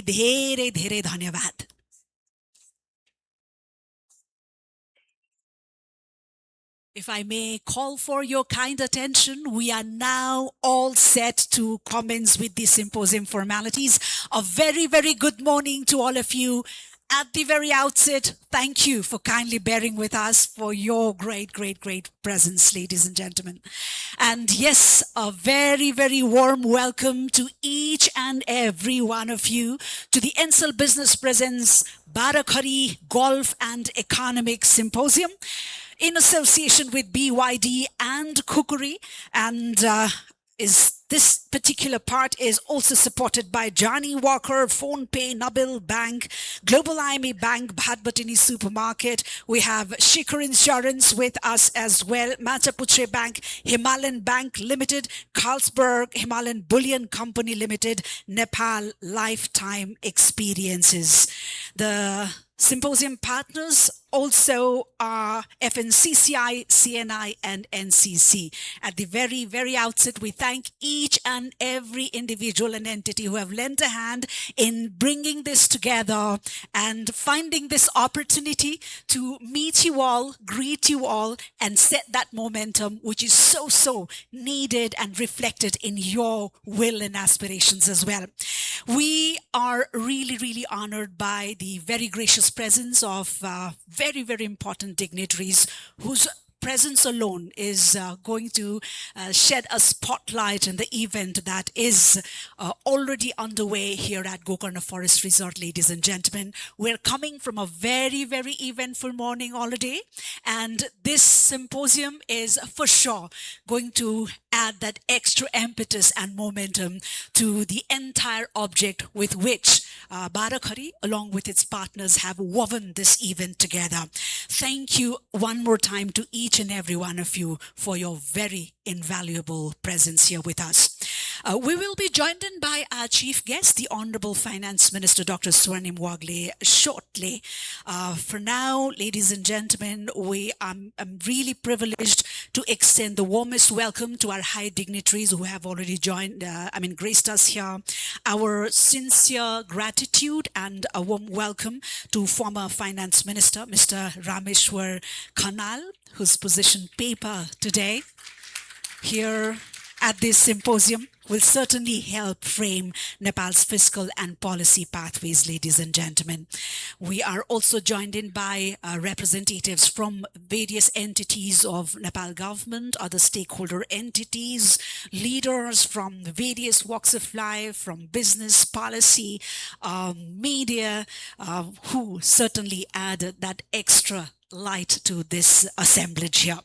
धेरै धेरै धन्यवाद। If I may call for your kind attention, we are now all set to commence with the symposium formalities. A very, very good morning to all of you. At the very outset, thank you for kindly bearing with us for your great, great, great presence, ladies and gentlemen. And yes, a very, very warm welcome to each and every one of you to the NCELL Business Presents Baahrakhari Golf and Economic Symposium in association with BYD and Kukuri. And this particular part is also supported by Johnny Walker, PhonePe, Nabil Bank, Global IME Bank, Bhatbatini Supermarket. We have Shikhar Insurance with us as well, Mataputre Bank, Himalayan Bank Limited, Carlsberg, Himalayan Bullion Company Limited, Nepal Lifetime Experiences. The symposium partners also are FNCCI, CNI, and NCC. At the very, very outset, we thank each and every individual and entity who have lent a hand in bringing this together and finding this opportunity to meet you all, greet you all, and set that momentum, which is so, so needed and reflected in your will and aspirations as well. We are really, really honored by the very gracious presence of very, very important dignitaries whose presence alone is going to shed a spotlight in the event that is already underway here at Gokarna Forest Resort, ladies and gentlemen. We're coming from a very, very eventful morning holiday, and this symposium is for sure going to add that extra impetus and momentum to the entire object with which Baahrakhari, along with its partners, have woven this event together. Thank you one more time to each and every one of you for your very invaluable presence here with us. We will be joined in by our chief guest, the Honorable Finance Minister, Dr. Swarnim Wagle, shortly. For now, ladies and gentlemen, I'm really privileged to extend the warmest welcome to our high dignitaries who have already graced us here. Our sincere gratitude and a warm welcome to former Finance Minister, Mr. Rameshwar Khanal, who's positioned paper today here at this symposium will certainly help frame Nepal's fiscal and policy pathways, ladies and gentlemen. We are also joined in by representatives from various entities of Nepal government, other stakeholder entities, leaders from various walks of life, from business, policy, media, who certainly add that extra light to this assemblage here.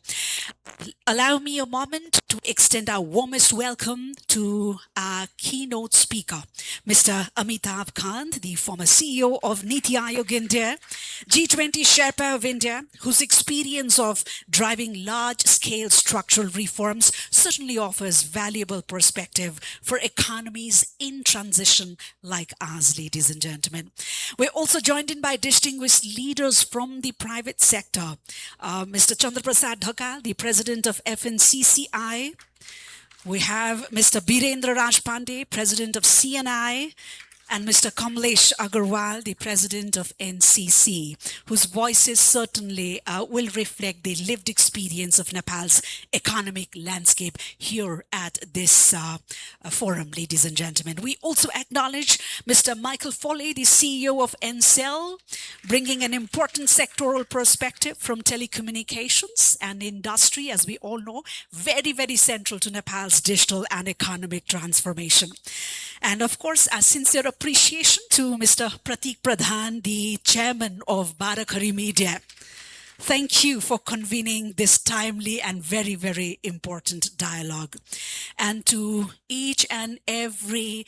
Allow me a moment to extend our warmest welcome to our keynote speaker, Mr. Amitabh Kant, the former CEO of Niti Aayog India, G20 Sherpa of India, whose experience of driving large-scale structural reforms certainly offers valuable perspective for economies in transition like ours, ladies and gentlemen. We're also joined in by distinguished leaders from the private sector, Mr. Chandra Prasad Dhakal, the President of FNCCI. We have Mr. Birendra Rajpande, President of CNI, and Mr. Kamlesh Agarwal, the President of NCC, whose voices certainly will reflect the lived experience of Nepal's economic landscape here at this forum, ladies and gentlemen. We also acknowledge Mr. Michael Foley, the CEO of NCELL, bringing an important sectoral perspective from telecommunications and industry, as we all know, very, very central to Nepal's digital and economic transformation. And of course, a sincere appreciation to Mr. Pratik Pradhan, the chairman of Baahrakhari Media. Thank you for convening this timely and very, very important dialogue. And to each and every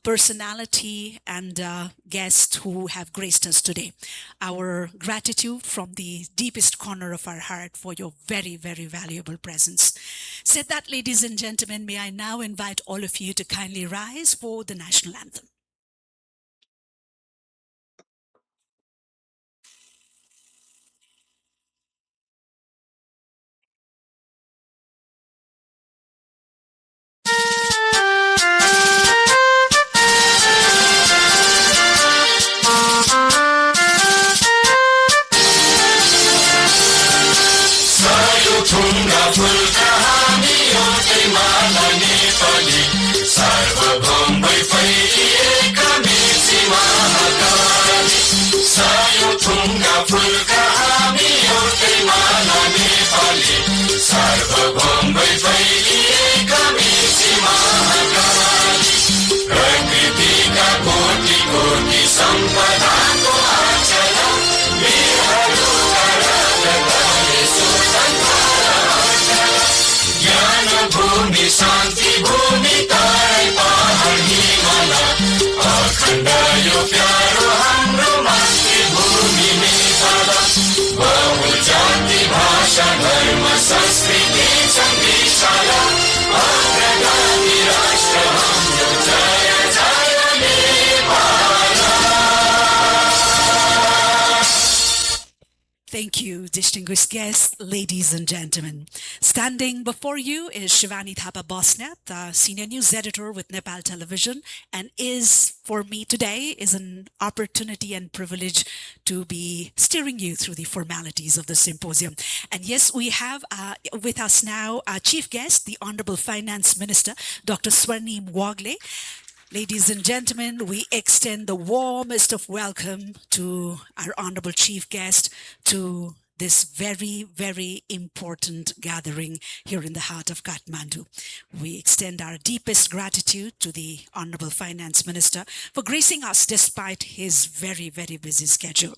personality and guest who have graced us today, our gratitude from the deepest corner of our heart for your very, very valuable presence. Said that, ladies and gentlemen, may I now invite all of you to kindly rise for the national anthem. कोटि सम्पदाको अचल वीरहरूका रगतले स्वतन्त्र अचल ज्ञान भूमि शान्ति भूमि तराई पहाड हिमाल अखण्ड यो प्यारो हाम्रो मातृभूमि नेपाल बहु जाति भाषा धर्म संस्कृति छन् विशाल अग्रगामी राष्ट्र हाम्रो जय जय Nepal. Thank you, distinguished guests, ladies and gentlemen. Standing before you is Shivani Thapa Bosnet, senior news editor with Nepal Television, and for me today is an opportunity and privilege to be steering you through the formalities of the symposium. And yes, we have with us now our chief guest, the Honorable Finance Minister, Dr. Swarnim Wagle. Ladies and gentlemen, we extend the warmest of welcome to our honorable chief guest to this very, very important gathering here in the heart of Kathmandu. We extend our deepest gratitude to the Honorable Finance Minister for gracing us despite his very, very busy schedule.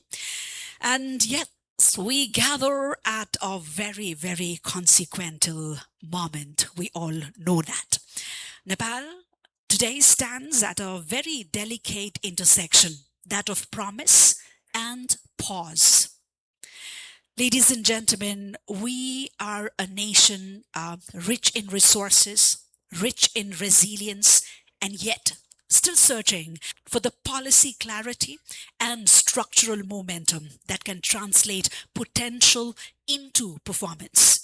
And yet, we gather at a very, very consequential moment. We all know that. Nepal today stands at a very delicate intersection, that of promise and pause. Ladies and gentlemen, we are a nation rich in resources, rich in resilience, and yet still searching for the policy clarity and structural momentum that can translate potential into performance.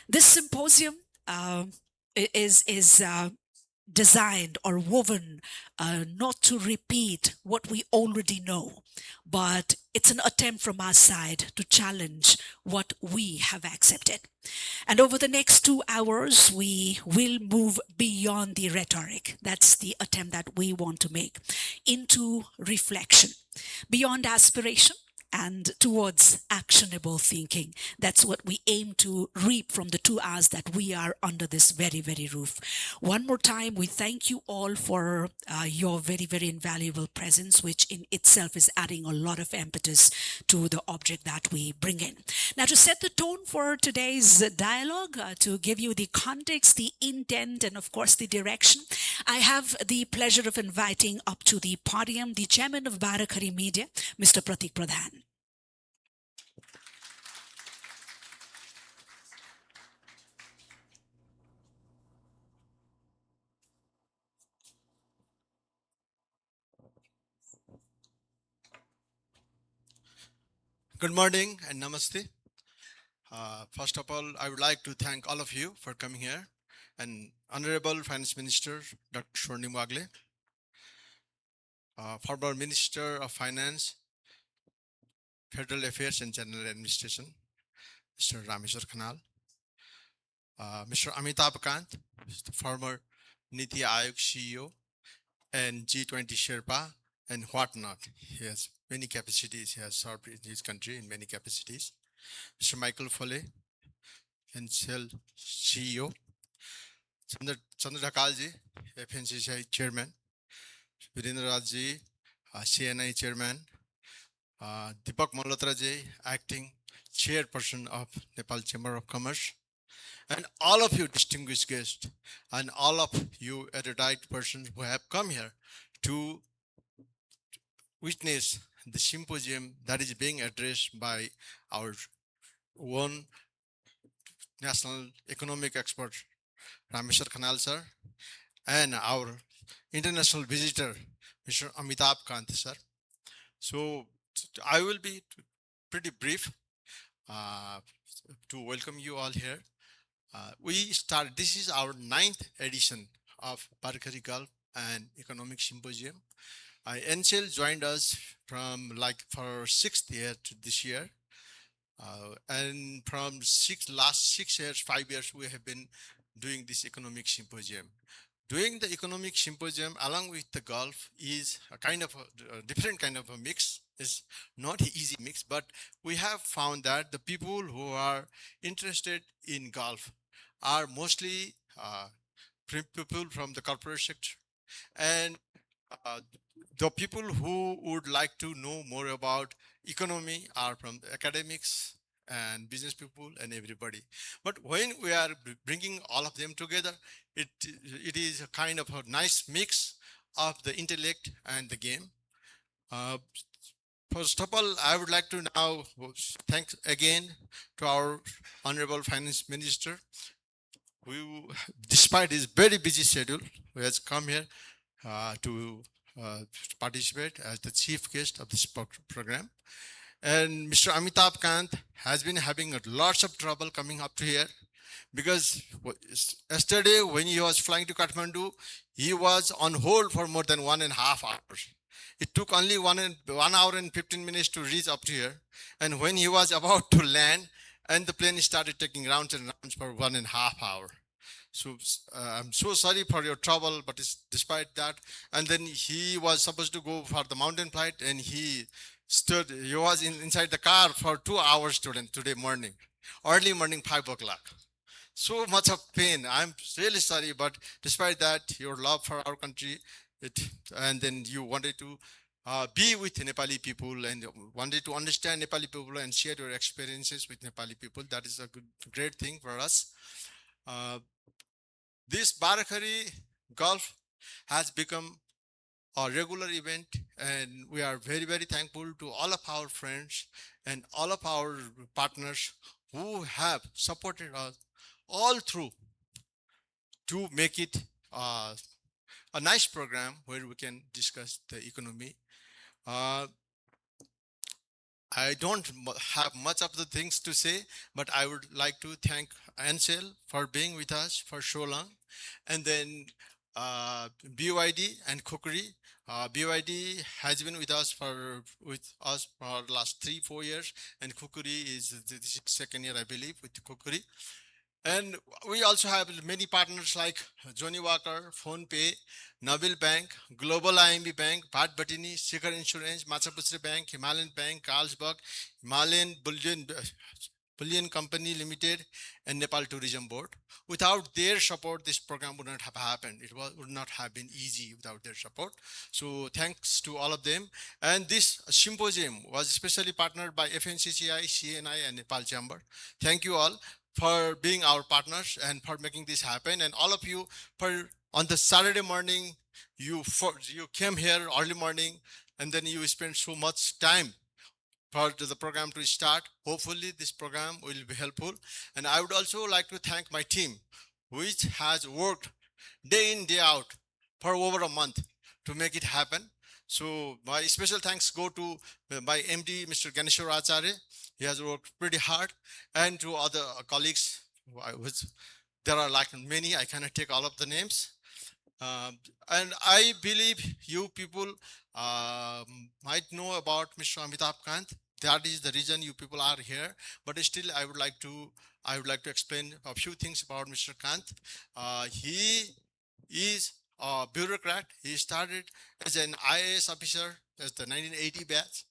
This symposium is designed or woven not to repeat what we already know, but it's an attempt from our side to challenge what we have accepted. And over the next 2 hours, we will move beyond the rhetoric. That's the attempt that we want to make, into reflection, beyond aspiration, and towards actionable thinking. That's what we aim to reap from the 2 hours that we are under this very, very roof. One more time, we thank you all for your very, very invaluable presence, which in itself is adding a lot of impetus to the object that we bring in. Now, to set the tone for today's dialogue, to give you the context, the intent, and of course the direction, I have the pleasure of inviting up to the podium the chairman of Baahrakhari Media, Mr. Pratik Pradhan. Good morning and namaste. First of all, I would like to thank all of you for coming here, and Honorable Finance Minister Dr. Swarnim Wagle, former Minister of Finance, Federal Affairs and General Administration, Mr. Rameshwar Khanal, Mr. Amitabh Kant, the former Niti Aayog CEO and G20 Sherpa and whatnot. He has many capacities. He has served in his country in many capacities. Mr. Michael Foley, NCELL CEO, Chandra Dhakalji, FNCCI Chairman, Virendra Rajji, CNI Chairman, Deepak Malhotraji, Acting Chairperson of Nepal Chamber of Commerce, and all of you distinguished guests, and all of you erudite persons who have come here to witness the symposium that is being addressed by our one national economic expert, Rameshwar Khanal sir, and our international visitor, Mr. Amitabh Kant sir. So I will be pretty brief to welcome you all here. This is our 9th edition of Baahrakhari Gulf and Economic Symposium. NCELL joined us from for 6th year to this year. And from last 6 years, 5 years, we have been doing this economic symposium. Doing the economic symposium along with the Gulf is a kind of a different kind of a mix. It's not an easy mix, but we have found that the people who are interested in Gulf are mostly people from the corporate sector and uh, the people who would like to know more about economy are from the academics and business people and everybody. But when we are bringing all of them together, it is a kind of a nice mix of the intellect and the game. Uh, First of all, I would like to now thank again to our Honorable Finance Minister, who, despite his very busy schedule, who has come here to participate as the chief guest of this program. And Mr. Amitabh Kant has been having lots of trouble coming up to here because yesterday when he was flying to Kathmandu, he was on hold for more than 1.5 hours. It took only 1 hour and 15 minutes to reach up to here. And when he was about to land, and the plane started taking rounds and rounds for 1.5 hours. So I'm so sorry for your trouble, but despite that, and then he was supposed to go for the mountain flight, and he was inside the car for 2 hours today morning, early morning, 5 o'clock. So much of pain. I'm really sorry, but despite that, your love for our country, and then you wanted to be with Nepali people and wanted to understand Nepali people and share your experiences with Nepali people. That is a great thing for us. Uh, this Baahrakhari Golf has become a regular event, and we are very, very thankful to all of our friends and all of our partners who have supported us all through to make it a nice program where we can discuss the economy. I don't have much of the things to say, but I would like to thank NCELL for being with us for so long. And then BYD and Kukuri. BYD has been with us for the last 3-4 years, and Kukuri is the second year, I believe, with Kukuri. And we also have many partners like Johnny Walker, PhonePe, Nabil Bank, Global IMB Bank, Bhat Batini, Shikhar Insurance, Matsapusri Bank, Himalayan Bank, Carlsberg, Himalayan Bullion Company Limited, and Nepal Tourism Board. Without their support, this program would not have happened. It would not have been easy without their support. So thanks to all of them. And this symposium was especially partnered by FNCCI, CNI, and Nepal Chamber. Thank you all for being our partners and for making this happen. And all of you, for on the Saturday morning, you came here early morning, and then you spent so much time for the program to start. Hopefully this program will be helpful. And I would also like to thank my team, which has worked day in, day out for over a month to make it happen. So my special thanks go to my MD, Mr. Ganeshwar Acharya. He has worked pretty hard, and to other colleagues. There are like many, I cannot take all of the names. And I believe you people might know about Mr. Amitabh Kant. That is the reason you people are here. But still, I would like to explain a few things about Mr. Kant. He is a bureaucrat. He started as an IAS officer as the 1980 batch,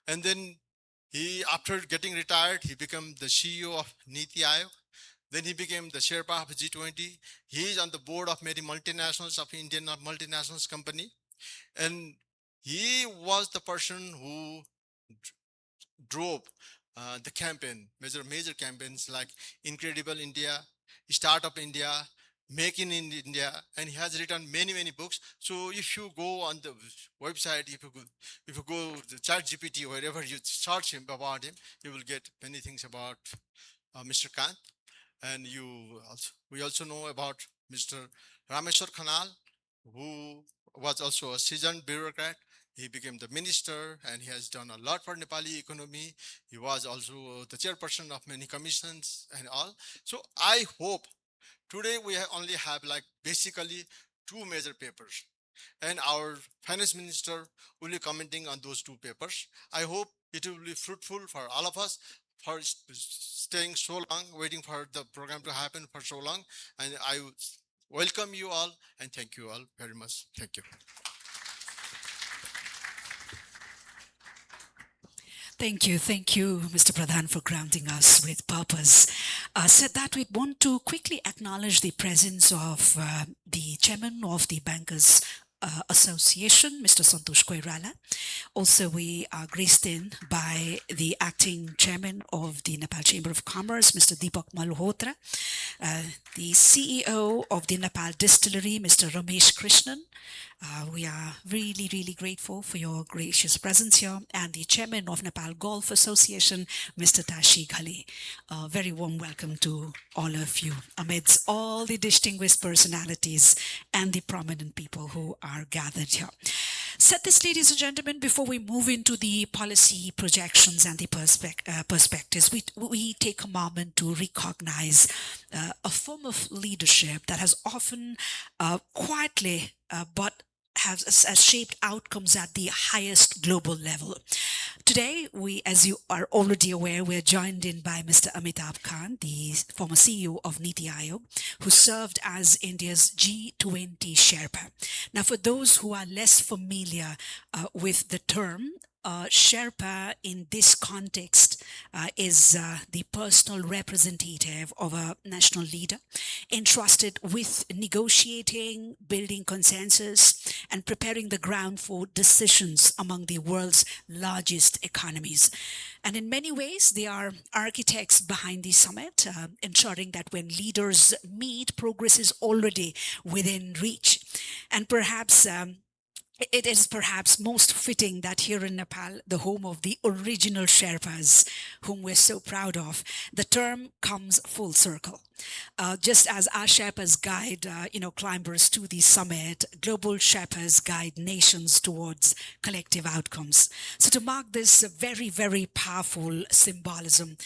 and then after getting retired, he became the CEO of Niti Aayog. Then he became the Sherpa of G20. He is on the board of many multinationals of Indian multinationals company. And he was the person who drove the campaign, major campaigns like Incredible India, Startup India, Make in India, and he has written many books. So if you go on the website, if you go to Chat GPT, wherever you search about him, you will get many things about Mr. Kant. And we also know about Mr. Rameshwar Khanal, who was also a seasoned bureaucrat. He became the minister, and he has done a lot for Nepali economy. He was also the chairperson of many commissions and all. So I hope today we only have like basically 2 major papers, and our finance minister will be commenting on those 2 papers. I hope it will be fruitful for all of us for staying so long, waiting for the program to happen for so long. And I welcome you all and thank you all very much. Thank you. Thank you, Mr. Pradhan, for grounding us with purpose. Said that, we want to quickly acknowledge the presence of the chairman of the Bankers Association, Mr. Santosh Koirala. Also, we are graced in by the acting chairman of the Nepal Chamber of Commerce, Mr. Deepak Malhotra, the CEO of the Nepal Distillery, Mr. Ramesh Krishnan. We are really, really grateful for your gracious presence here, and the chairman of Nepal Golf Association, Mr. Tashi Ghale. Very warm welcome to all of you amidst all the distinguished personalities and the prominent people who are gathered here. Set this, ladies and gentlemen, before we move into the policy projections and the perspectives, we take a moment to recognize a form of leadership that has often quietly but has shaped outcomes at the highest global level. Today, we, as you are already aware, we're joined in by Mr. Amitabh Kant, the former CEO of Niti Aayog, who served as India's G20 Sherpa. Now, for those who are less familiar with the term, Sherpa in this context is the personal representative of a national leader entrusted with negotiating, building consensus, and preparing the ground for decisions among the world's largest economies. And in many ways, they are architects behind the summit, ensuring that when leaders meet, progress is already within reach. And perhaps it is perhaps most fitting that here in Nepal, the home of the original Sherpas, whom we're so proud of, the term comes full circle. Just as our Sherpas guide, climbers to the summit, global Sherpas guide nations towards collective outcomes. So to mark this very, very powerful symbolism,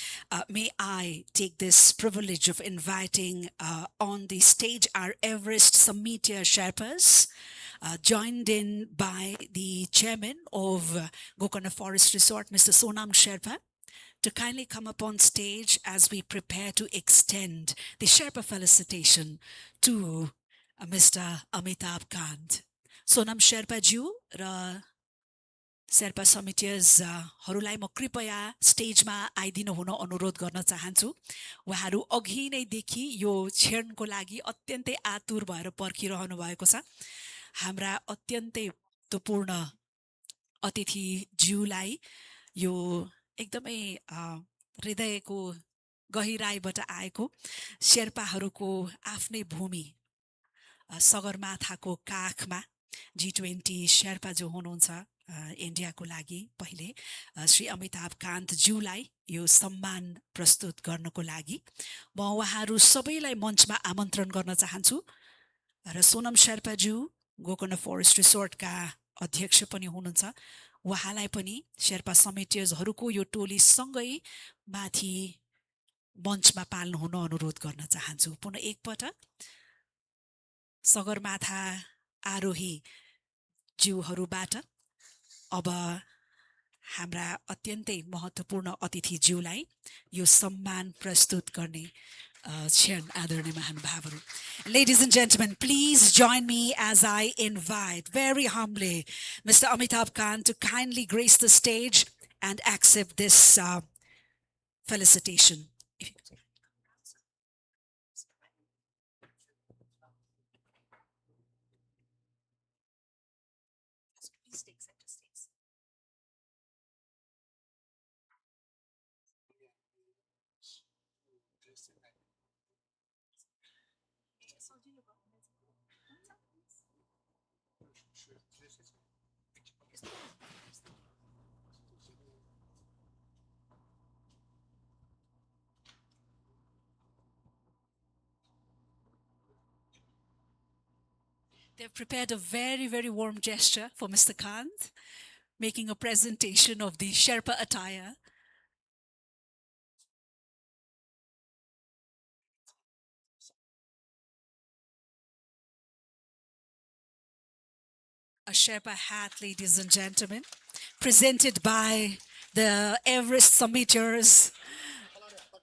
may I take this privilege of inviting on the stage our Everest Sammitya Sherpas, joined in by the chairman of Gokana Forest Resort, Mr. Sonam Sherpa, to kindly come up on stage as we prepare to extend the Sherpa felicitation to Mr. Amitabh Kant. Sonam Sherpa-ज्यू र शेर्पा समितियर्सहरूलाई म कृपया स्टेजमा आइदिनु हुन अनुरोध गर्न चाहन्छु। उहाँहरू अघि नैदेखि यो क्षणको लागि अत्यन्तै आतुर भएर पर्खिरहनु भएको छ। हाम्रा अत्यन्तै महत्त्वपूर्ण अतिथिज्यूलाई यो एकदमै हृदयको गहिराईबाट आएको शेर्पाहरूको आफ्नै भूमि सगरमाथाको काखमा G20 शेर्पा जो हुनुहुन्छ इन्डियाको लागि पहिले श्री अमिताभ कान्त ज्यूलाई यो सम्मान प्रस्तुत गर्नको लागि म उहाँहरू सबैलाई मञ्चमा आमन्त्रण गर्न चाहन्छु र सोनम शेर्पा ज्यू गोकर्ण फरेस्ट रिसोर्टका अध्यक्ष पनि हुनुहुन्छ। उहाँलाई पनि शेर्पा समिटियर्सहरूको यो टोली सँगै माथि मञ्चमा पाल्नु हुन अनुरोध गर्न चाहन्छु। पुनः एकपटक सगरमाथा आरोही ज्यूहरूबाट अब हाम्रा अत्यन्तै महत्त्वपूर्ण अतिथिज्यूलाई यो सम्मान प्रस्तुत गर्ने क्षण आदरणीय महानुभावहरू। Ladies and gentlemen, please join me as I invite very humbly Mr. Amitabh Kant to kindly grace the stage and accept this felicitation. They've prepared a very, very warm gesture for Mr. Kant, making a presentation of the Sherpa attire. A Sherpa hat, ladies and gentlemen, presented by the Everest Summiters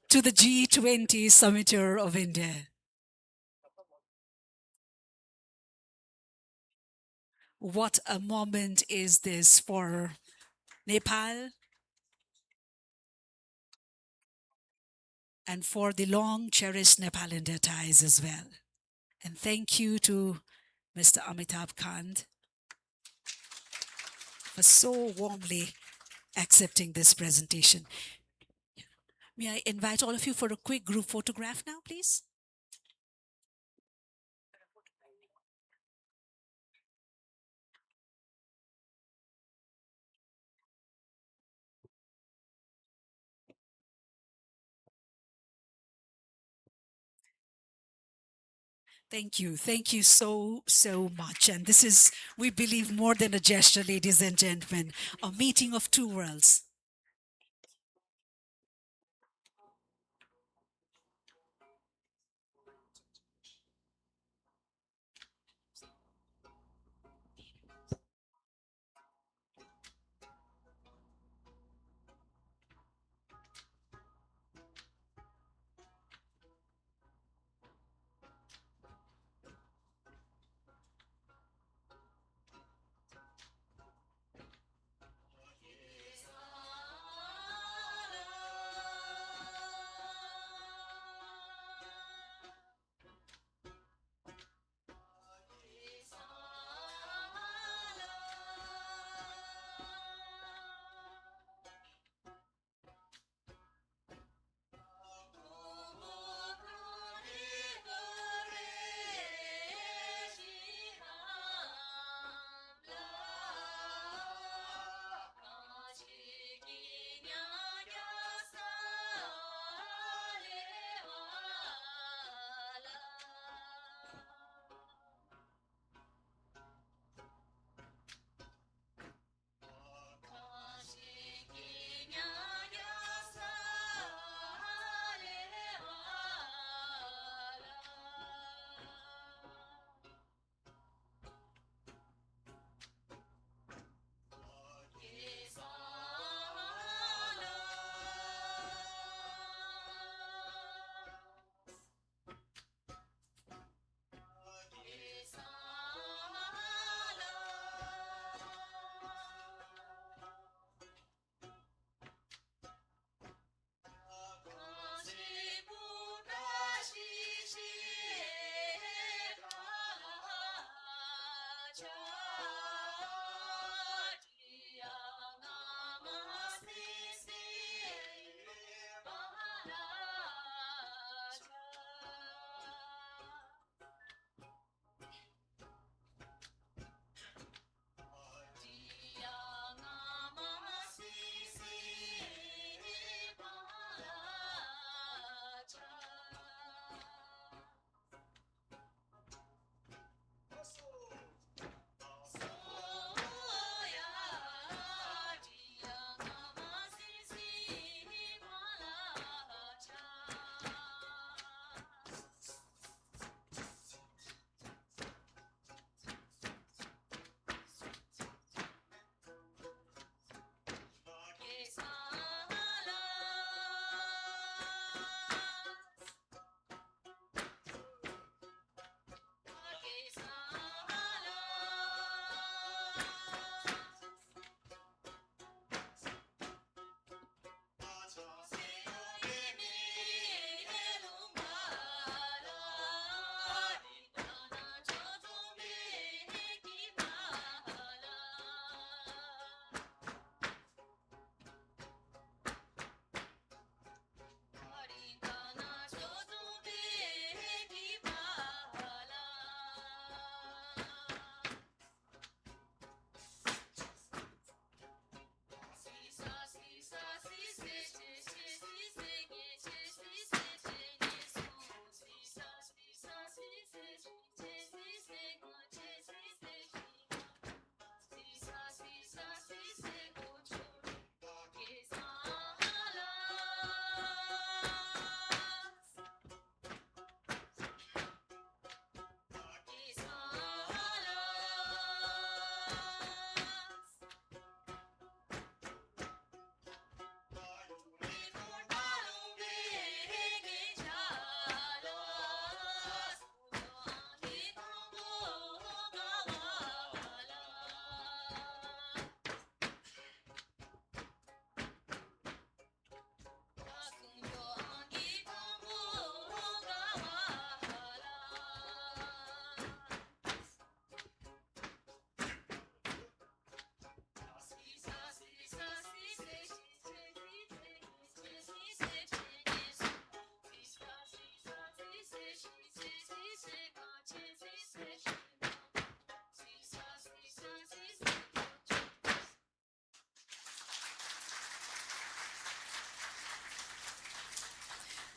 to the G20 Summiter of India. What a moment is this for Nepal and for the long cherished Nepal-India ties as well. And thank you to Mr. Amitabh Kant for so warmly accepting this presentation. May I invite all of you for a quick group photograph now, please? Thank you. Thank you so, so much. And this is, we believe, more than a gesture, ladies and gentlemen, a meeting of two worlds.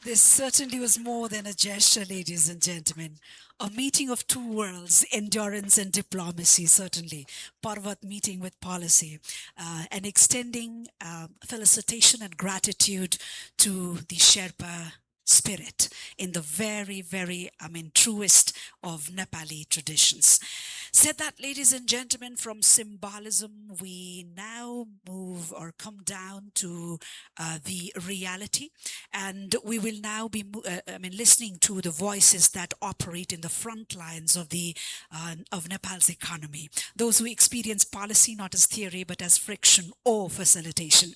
This certainly was more than a gesture, ladies and gentlemen. A meeting of two worlds, endurance and diplomacy, certainly. Parvat meeting with policy, and extending felicitation and gratitude to the Sherpa spirit in the very, very, truest of Nepali traditions. Said that, ladies and gentlemen, from symbolism, we now move or come down to the reality, and we will now be, listening to the voices that operate in the front lines of of Nepal's economy. Those who experience policy not as theory but as friction or facilitation.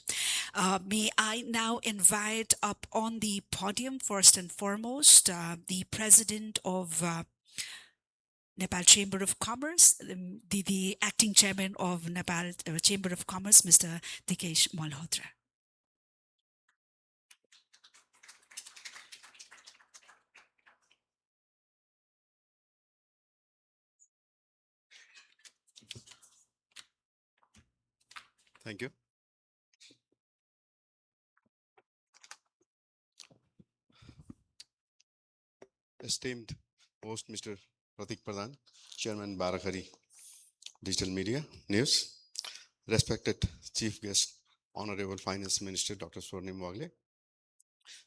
May I now invite up on the podium, first and foremost, the president of Nepal Chamber of Commerce, the acting chairman of Nepal Chamber of Commerce, Mr. Dikesh Malhotra. Thank you. Esteemed host, Mr. Pratik Pradhan, Chairman Baahrakhari Digital Media News, respected Chief Guest, Honorable Finance Minister Dr. Swarnim Wagle,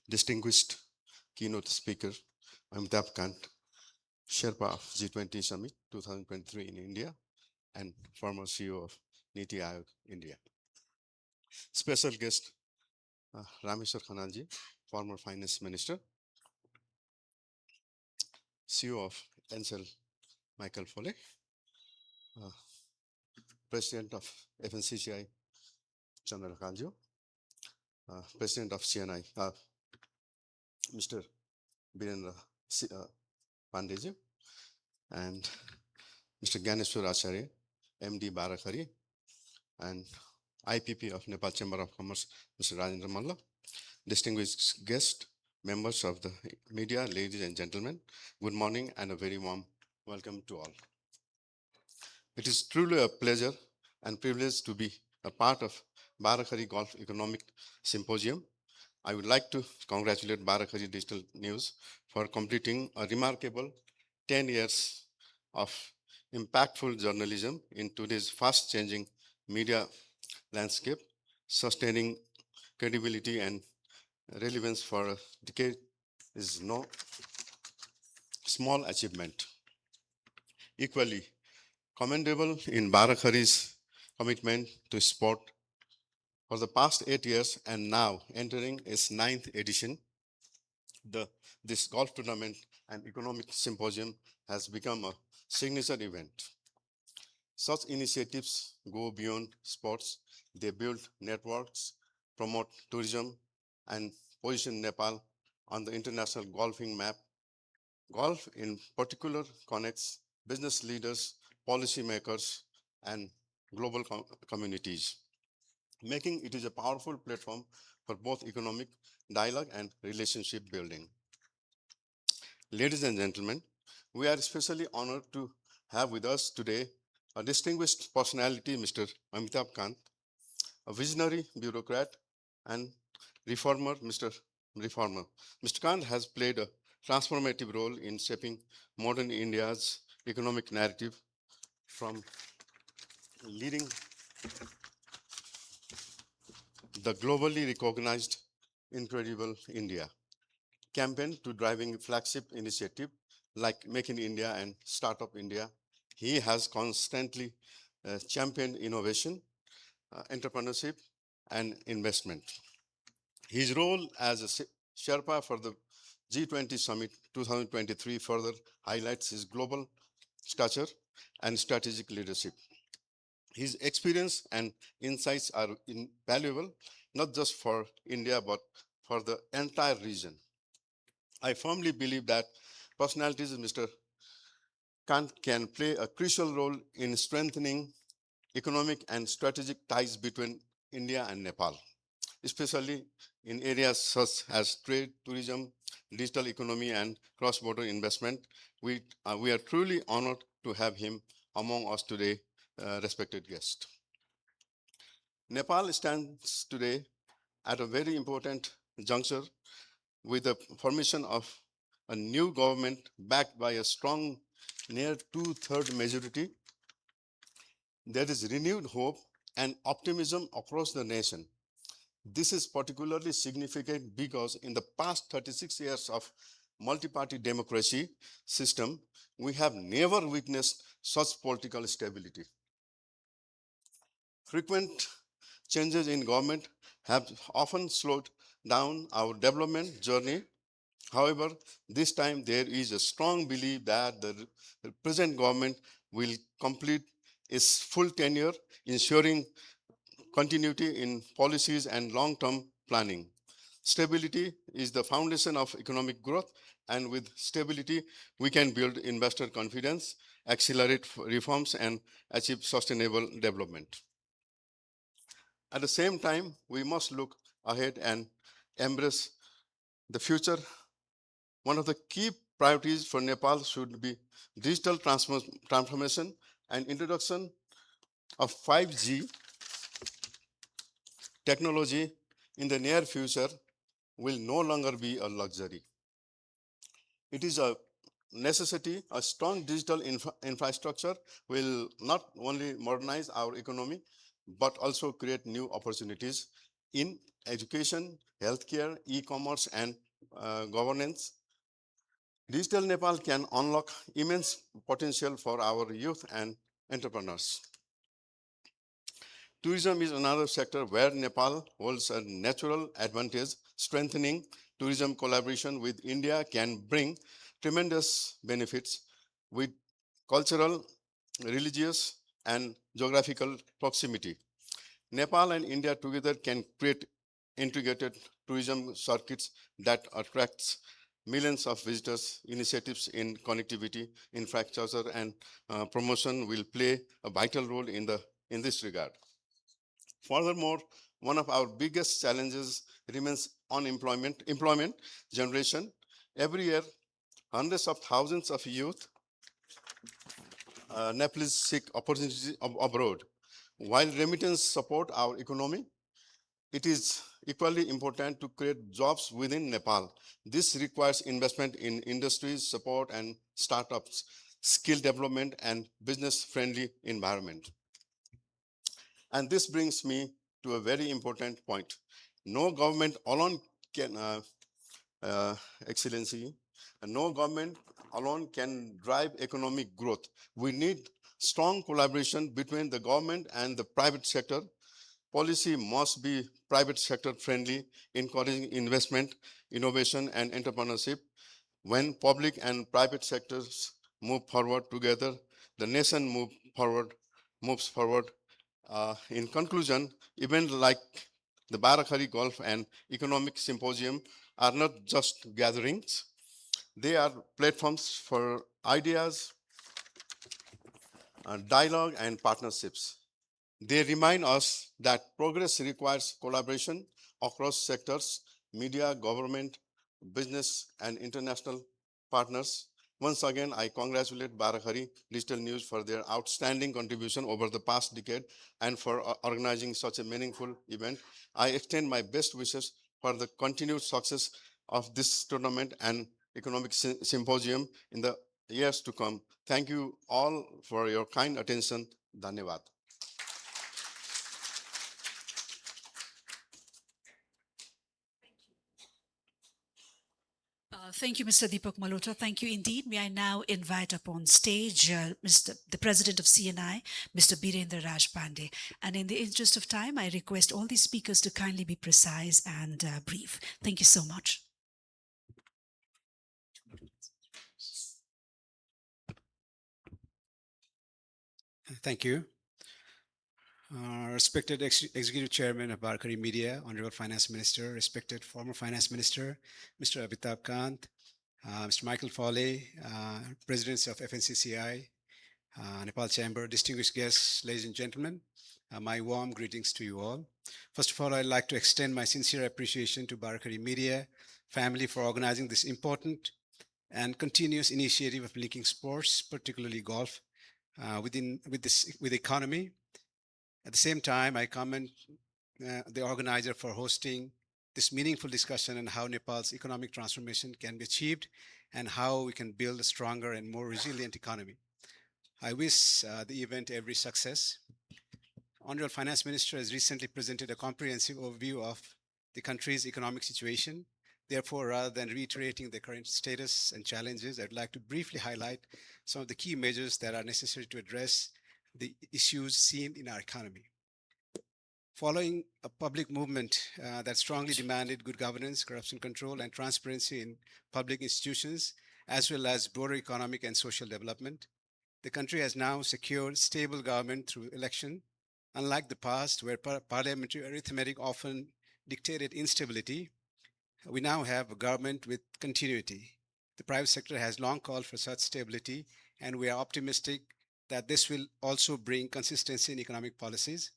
distinguished keynote speaker Amitabh Kant, Sherpa of G20 Summit 2023 in India, and former CEO of Niti Aayog India. Special guest Rameshwar Khanalji, former Finance Minister, CEO of NCELL Michael Foley, President of FNCCI Chandra Kanjo, President of CNI Mr. Birendra Pandeji, and Mr. Ganeshwar Acharya, MD Baahrakhari, and IPP of Nepal Chamber of Commerce, Mr. Rajendra Malla, distinguished guests, members of the media, ladies and gentlemen, good morning and a very warm welcome to all. It is truly a pleasure and privilege to be a part of Baahrakhari Golf Economic Symposium. I would like to congratulate Baahrakhari Digital News for completing a remarkable 10 years of impactful journalism in today's fast-changing media landscape. Sustaining credibility and relevance for a decade is no small achievement. Equally commendable in Baahrakhari's commitment to sport for the past 8 years and now entering its 9th edition. This golf tournament and economic symposium has become a signature event. Such initiatives go beyond sports. They build networks, promote tourism, and position Nepal on the international golfing map. Golf in particular connects business leaders, policymakers, and global communities, making it is a powerful platform for both economic dialogue and relationship building. Ladies and gentlemen, we are especially honored to have with us today a distinguished personality, Mr. Amitabh Kant, a visionary bureaucrat and reformer, Mr. Kant has played a transformative role in shaping modern India's economic narrative, from leading the globally recognized Incredible India campaign to driving flagship initiative like Make in India and Startup India. He has constantly championed innovation, entrepreneurship, and investment. His role as a Sherpa for the G20 Summit 2023 further highlights his global stature and strategic leadership. His experience and insights are invaluable, not just for India, but for the entire region. I firmly believe that personalities Mr. Kant can play a crucial role in strengthening economic and strategic ties between India and Nepal, especially in areas such as trade, tourism, digital economy, and cross-border investment. We are truly honored to have him among us today, respected guest. Nepal stands today at a very important juncture with the formation of a new government backed by a strong near two-third majority, there is renewed hope and optimism across the nation. This is particularly significant because in the past 36 years of multi-party democracy system, we have never witnessed such political stability. Frequent changes in government have often slowed down our development journey. However, this time there is a strong belief that the present government will complete its full tenure, ensuring continuity in policies and long-term planning. Stability is the foundation of economic growth, and with stability, we can build investor confidence, accelerate reforms, and achieve sustainable development. At the same time, we must look ahead and embrace the future. One of the key priorities for Nepal should be digital transformation and introduction of 5G technology in the near future will no longer be a luxury. It is a necessity. A strong digital infrastructure will not only modernize our economy, but also create new opportunities in education, healthcare, e-commerce, and governance. Digital Nepal can unlock immense potential for our youth and entrepreneurs. Tourism is another sector where Nepal holds a natural advantage. Strengthening tourism collaboration with India can bring tremendous benefits with cultural, religious, and geographical proximity. Nepal and India together can create integrated tourism circuits that attracts millions of visitors. Initiatives in connectivity, infrastructure, and promotion will play a vital role in this regard. Furthermore, one of our biggest challenges remains employment generation. Every year, hundreds of thousands of youth Nepalese seek opportunities abroad. While remittance support our economy, it is equally important to create jobs within Nepal. This requires investment in industries, support and startups, skill development, and business-friendly environment. And this brings me to a very important point. No government alone can, Excellency, no government alone can drive economic growth. We need strong collaboration between the government and the private sector. Policy must be private sector friendly, encouraging investment, innovation, and entrepreneurship. When public and private sectors move forward together, the nation moves forward. In conclusion, events like the Baahrakhari Golf and Economic Symposium are not just gatherings. They are platforms for ideas, dialogue, and partnerships. They remind us that progress requires collaboration across sectors, media, government, business, and international partners. Once again, I congratulate Baahrakhari Digital News for their outstanding contribution over the past decade and for organizing such a meaningful event. I extend my best wishes for the continued success of this tournament and economic symposium in the years to come. Thank you all for your kind attention. Dhanyavad. Thank you, Mr. Deepak Malhotra. Thank you indeed. May I now invite up on stage the President of CNI, Mr. Birendra Raj Pandey. And in the interest of time, I request all these speakers to kindly be precise and brief. Thank you so much. Thank you. Respected Executive Chairman of Baahrakhari Media, Honorable Finance Minister, respected former Finance Minister, Mr. Amitabh Kant, Mr. Michael Foley, Presidents of FNCCI, Nepal Chamber, distinguished guests, ladies and gentlemen, my warm greetings to you all. First of all, I'd like to extend my sincere appreciation to Baahrakhari Media family for organizing this important and continuous initiative of linking sports, particularly golf, with the economy. At the same time, I commend the organizer for hosting this meaningful discussion on how Nepal's economic transformation can be achieved and how we can build a stronger and more resilient economy. I wish the event every success. Honorable Finance Minister has recently presented a comprehensive overview of the country's economic situation. Therefore, rather than reiterating the current status and challenges, I'd like to briefly highlight some of the key measures that are necessary to address the issues seen in our economy. Following a public movement that strongly demanded good governance, corruption control, and transparency in public institutions, as well as broader economic and social development, the country has now secured stable government through election. Unlike the past, where parliamentary arithmetic often dictated instability, we now have a government with continuity. The private sector has long called for such stability, and we are optimistic that this will also bring consistency in economic policies.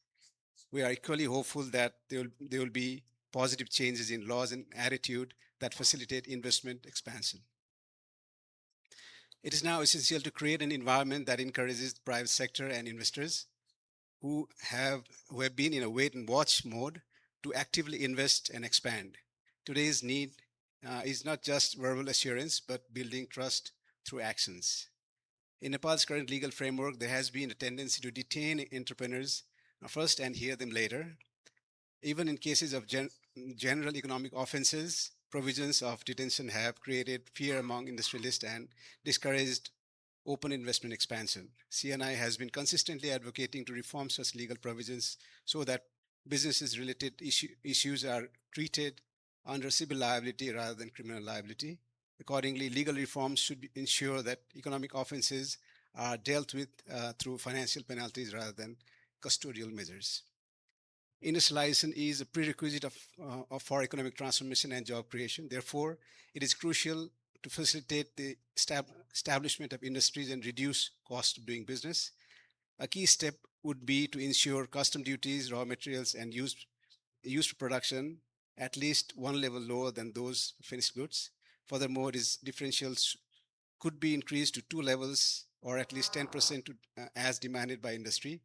We are equally hopeful that there will be positive changes in laws and attitude that facilitate investment expansion. It is now essential to create an environment that encourages the private sector and investors who have been in a wait and watch mode to actively invest and expand. Today's need is not just verbal assurance, but building trust through actions. In Nepal's current legal framework, there has been a tendency to detain entrepreneurs first and hear them later. Even in cases of general economic offenses, provisions of detention have created fear among industrialists and discouraged open investment expansion. CNI has been consistently advocating to reform such legal provisions so that businesses related issues are treated under civil liability rather than criminal liability. Accordingly, legal reforms should ensure that economic offenses are dealt with through financial penalties rather than custodial measures. Industrialization is a prerequisite for economic transformation and job creation. Therefore, it is crucial to facilitate the establishment of industries and reduce cost of doing business. A key step would be to ensure custom duties, raw materials, and used for production at least one level lower than those finished goods. Furthermore, its differentials could be increased to 2 levels or at least 10% as demanded by industry.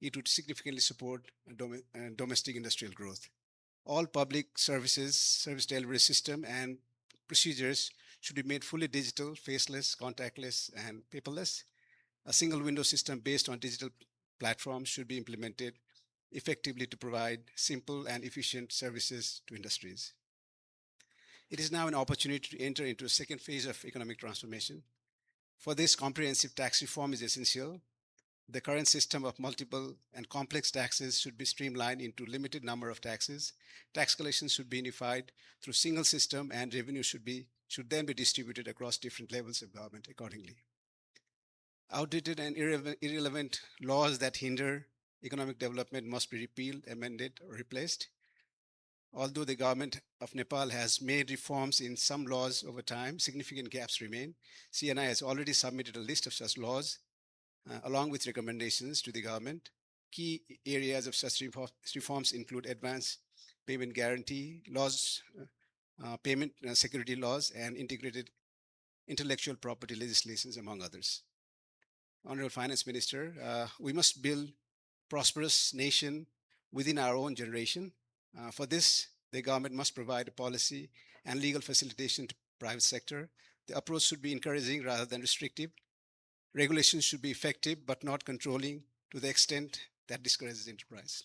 It would significantly support domestic industrial growth. All public services, service delivery system, and procedures should be made fully digital, faceless, contactless, and paperless. A single window system based on digital platforms should be implemented effectively to provide simple and efficient services to industries. It is now an opportunity to enter into a second phase of economic transformation. For this, comprehensive tax reform is essential. The current system of multiple and complex taxes should be streamlined into limited number of taxes. Tax collections should be unified through single system, and revenue should then be distributed across different levels of government accordingly. Outdated and irrelevant laws that hinder economic development must be repealed, amended, or replaced. Although the government of Nepal has made reforms in some laws over time, significant gaps remain. CNI has already submitted a list of such laws along with recommendations to the government. Key areas of such reforms include advance payment guarantee laws, payment security laws, and integrated intellectual property legislations, among others. Honorable Finance Minister, we must build prosperous nation within our own generation. For this, the government must provide a policy and legal facilitation to private sector. The approach should be encouraging rather than restrictive. Regulations should be effective but not controlling to the extent that discourages enterprise.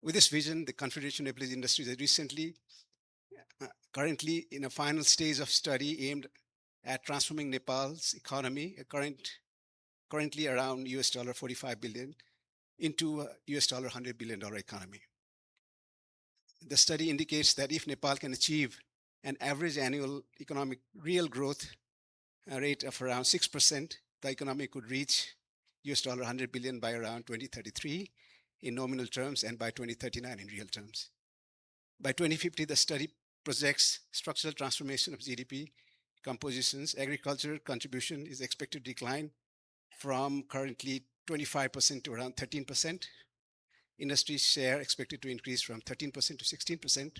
With this vision, the Confederation of Nepalese Industries has currently in a final stage of study aimed at transforming Nepal's economy, currently around $45 billion, into a $100 billion economy. The study indicates that if Nepal can achieve an average annual economic real growth rate of around 6%, the economy could reach $100 billion by around 2033 in nominal terms and by 2039 in real terms. By 2050, the study projects structural transformation of GDP compositions. Agriculture contribution is expected to decline from currently 25% to around 13%. Industry share expected to increase from 13% to 16%.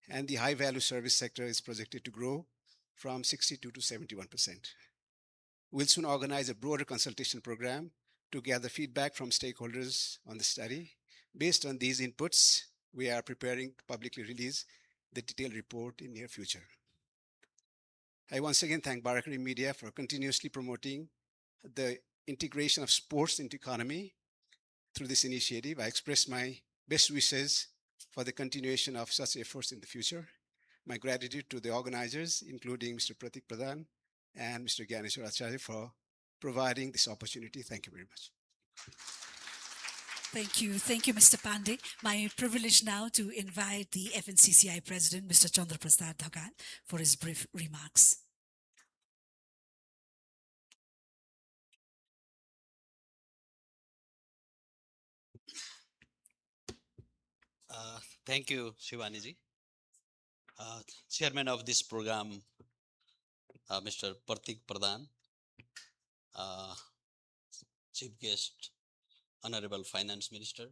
And the high value service sector is projected to grow from 62 to 71%. We'll soon organize a broader consultation program to gather feedback from stakeholders on the study. Based on these inputs, We are preparing to publicly release the detailed report in near future. I once again thank Baahrakhari Media for continuously promoting the integration of sports into economy through this initiative. I express my best wishes for the continuation of such efforts in the future. My gratitude to the organizers, including Mr. Pratik Pradhan and Mr. Gyaneshwar Acharya, for providing this opportunity. Thank you very much. Thank you. Thank you, Mr. Pandey. My privilege now to invite the FNCCI President, Mr. Chandra Prasad Dhagal, for his brief remarks. Thank you, Shivaniji. Chairman of this program, Mr. Pratik Pradhan, Chief Guest, Honorable Finance Minister,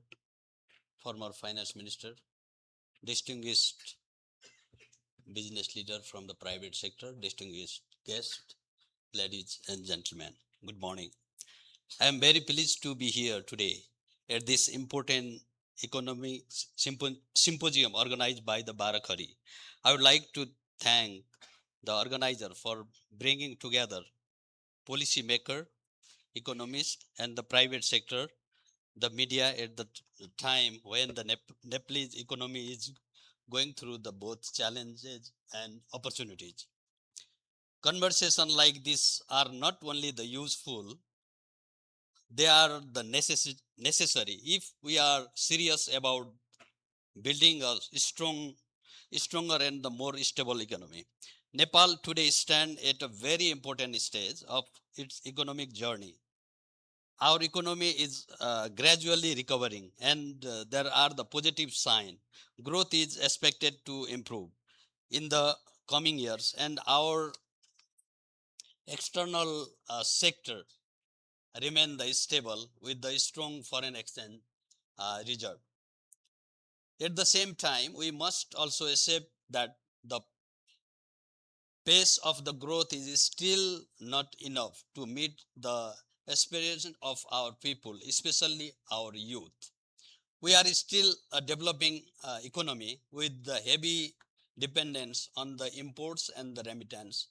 former Finance Minister, distinguished business leader from the private sector, distinguished guest, ladies and gentlemen, good morning. I am very pleased to be here today at this important economic symposium organized by the Baahrakhari. I would like to thank the organizer for bringing together policymaker, economists, and the private sector, the media at the time when the Nepalese economy is going through the both challenges and opportunities. Conversations like this are not only the useful, they are the necessary if we are serious about building a stronger and the more stable economy. Nepal today stands at a very important stage of its economic journey. Our economy is gradually recovering, and there are the positive signs. Growth is expected to improve in the coming years, and our external sector remain the stable with the strong foreign exchange reserve. At the same time, we must also accept that the pace of the growth is still not enough to meet the aspirations of our people, especially our youth. We are still a developing economy with the heavy dependence on the imports and the remittance,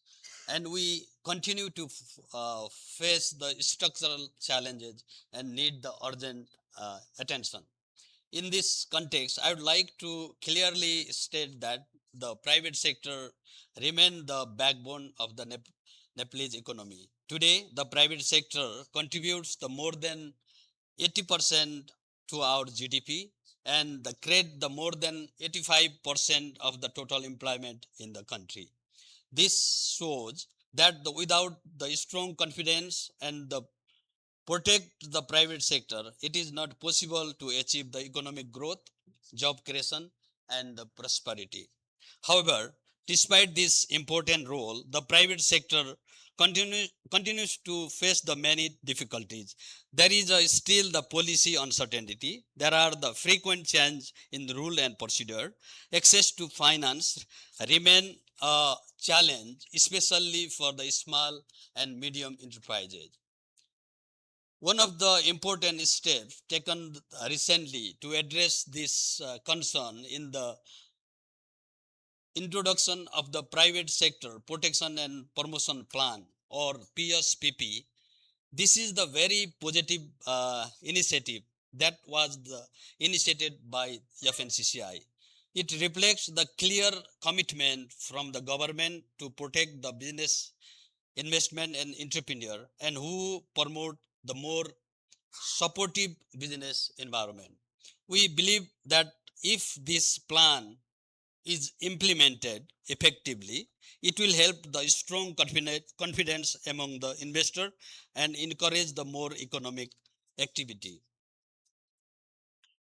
and we continue to face the structural challenges and need the urgent attention. In this context, I would like to clearly state that the private sector remains the backbone of the Nepalese economy. Today, the private sector contributes the more than 80% to our GDP and create the more than 85% of the total employment in the country. This shows that without the strong confidence and the protect the private sector, it is not possible to achieve the economic growth, job creation, and the prosperity. However, despite this important role, the private sector continues to face the many difficulties. There is still the policy uncertainty. There are the frequent change in the rule and procedure. Access to finance remain a challenge, especially for the small and medium enterprises. One of the important steps taken recently to address this concern in the introduction of the Private Sector Protection and Promotion Plan, or PSPP. This is the very positive initiative that was initiated by FNCCI. It reflects the clear commitment from the government to protect the business, investment and entrepreneur, and who promote the more supportive business environment. We believe that if this plan is implemented effectively, it will help the strong confidence among the investor and encourage the more economic activity.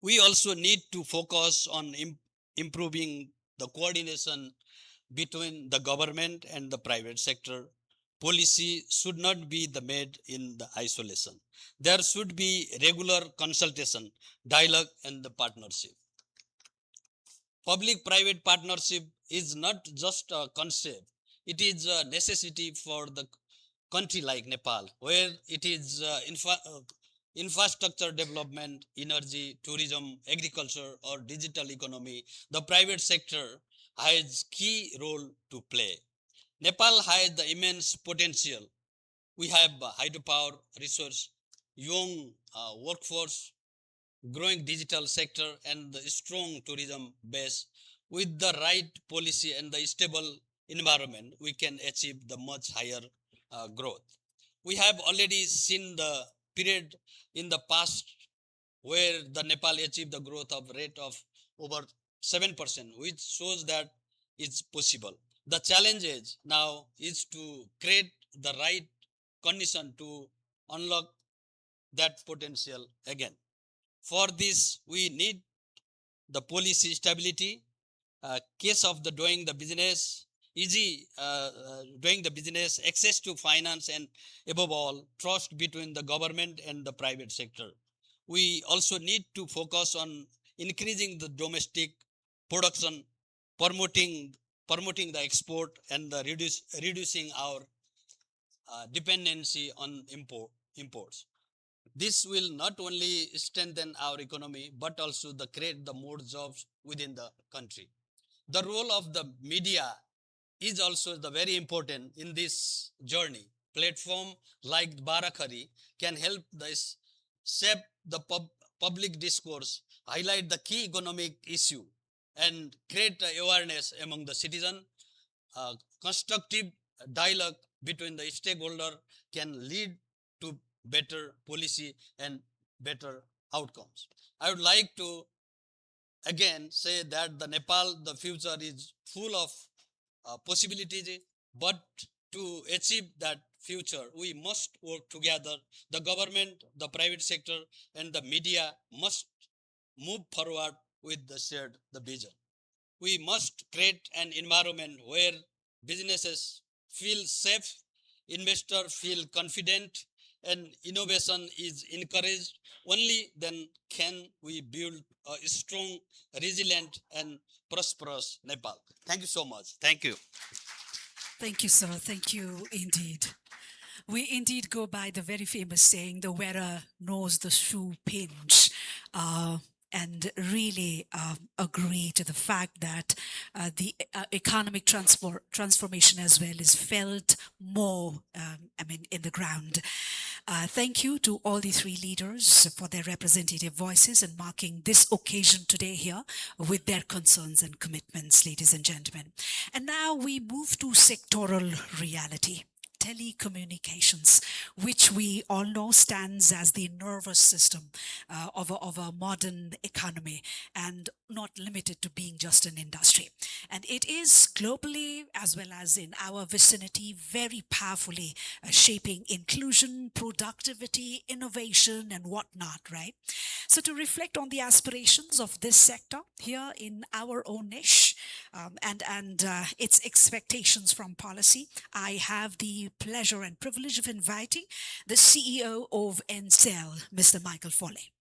We also need to focus on improving the coordination between the government and the private sector. Policy should not be made in the isolation. There should be regular consultation, dialogue, and the partnership. Public-private partnership is not just a concept. It is a necessity for the country like Nepal, where it is infrastructure development, energy, tourism, agriculture, or digital economy, the private sector has key role to play. Nepal has the immense potential. We have hydropower resource, young workforce, growing digital sector, and the strong tourism base. With the right policy and the stable environment, we can achieve the much higher growth. We have already seen the period in the past where the Nepal achieved the growth of rate of over 7%, which shows that it's possible. The challenge is now is to create the right condition to unlock that potential again. For this, we need the policy stability, case of the doing the business, easy doing the business, access to finance, and above all, trust between the government and the private sector. We also need to focus on increasing the domestic production, promoting the export, and the reducing our dependency on imports. This will not only strengthen our economy, but also create the more jobs within the country. The role of the media is also the very important in this journey. Platform like Baahrakhari can help this shape the public discourse, highlight the key economic issue, and create awareness among the citizen. Constructive dialogue between the stakeholder can lead to better policy and better outcomes. I would like to again say that the Nepal, the future is full of possibilities, but to achieve that future, we must work together. The government, the private sector, and the media must move forward with the shared the vision. We must create an environment where businesses feel safe, investors feel confident, and innovation is encouraged. Only then can we build a strong, resilient, and prosperous Nepal. Thank you so much. Thank you. Thank you, sir. Thank you indeed. We indeed go by the very famous saying, the wearer knows the shoe pinch. And really agree to the fact that the economic transformation as well is felt more, in the ground. Thank you to all the three leaders for their representative voices and marking this occasion today here with their concerns and commitments, ladies and gentlemen. And now we move to sectoral reality. Telecommunications, which we all know stands as the nervous system of a modern economy and not limited to being just an industry. And it is globally, as well as in our vicinity, very powerfully shaping inclusion, productivity, innovation, and whatnot, right? So to reflect on the aspirations of this sector here in our own niche and its expectations from policy, I have the pleasure and privilege of inviting the CEO of NCELL, Mr. Michael Foley.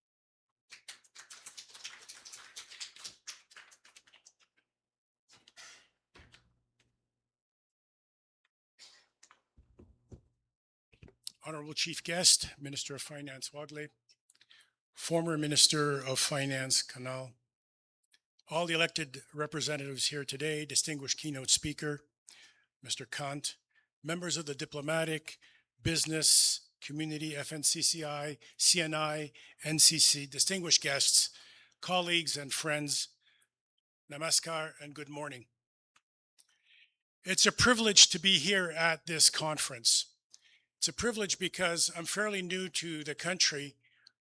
Honorable Chief Guest, Minister of Finance Wagle, former Minister of Finance Kanal, all the elected representatives here today, distinguished keynote speaker, Mr. Kant, members of the diplomatic, business, community, FNCCI, CNI, NCC, distinguished guests, colleagues and friends, namaskar and good morning. It's a privilege to be here at this conference. It's a privilege because I'm fairly new to the country,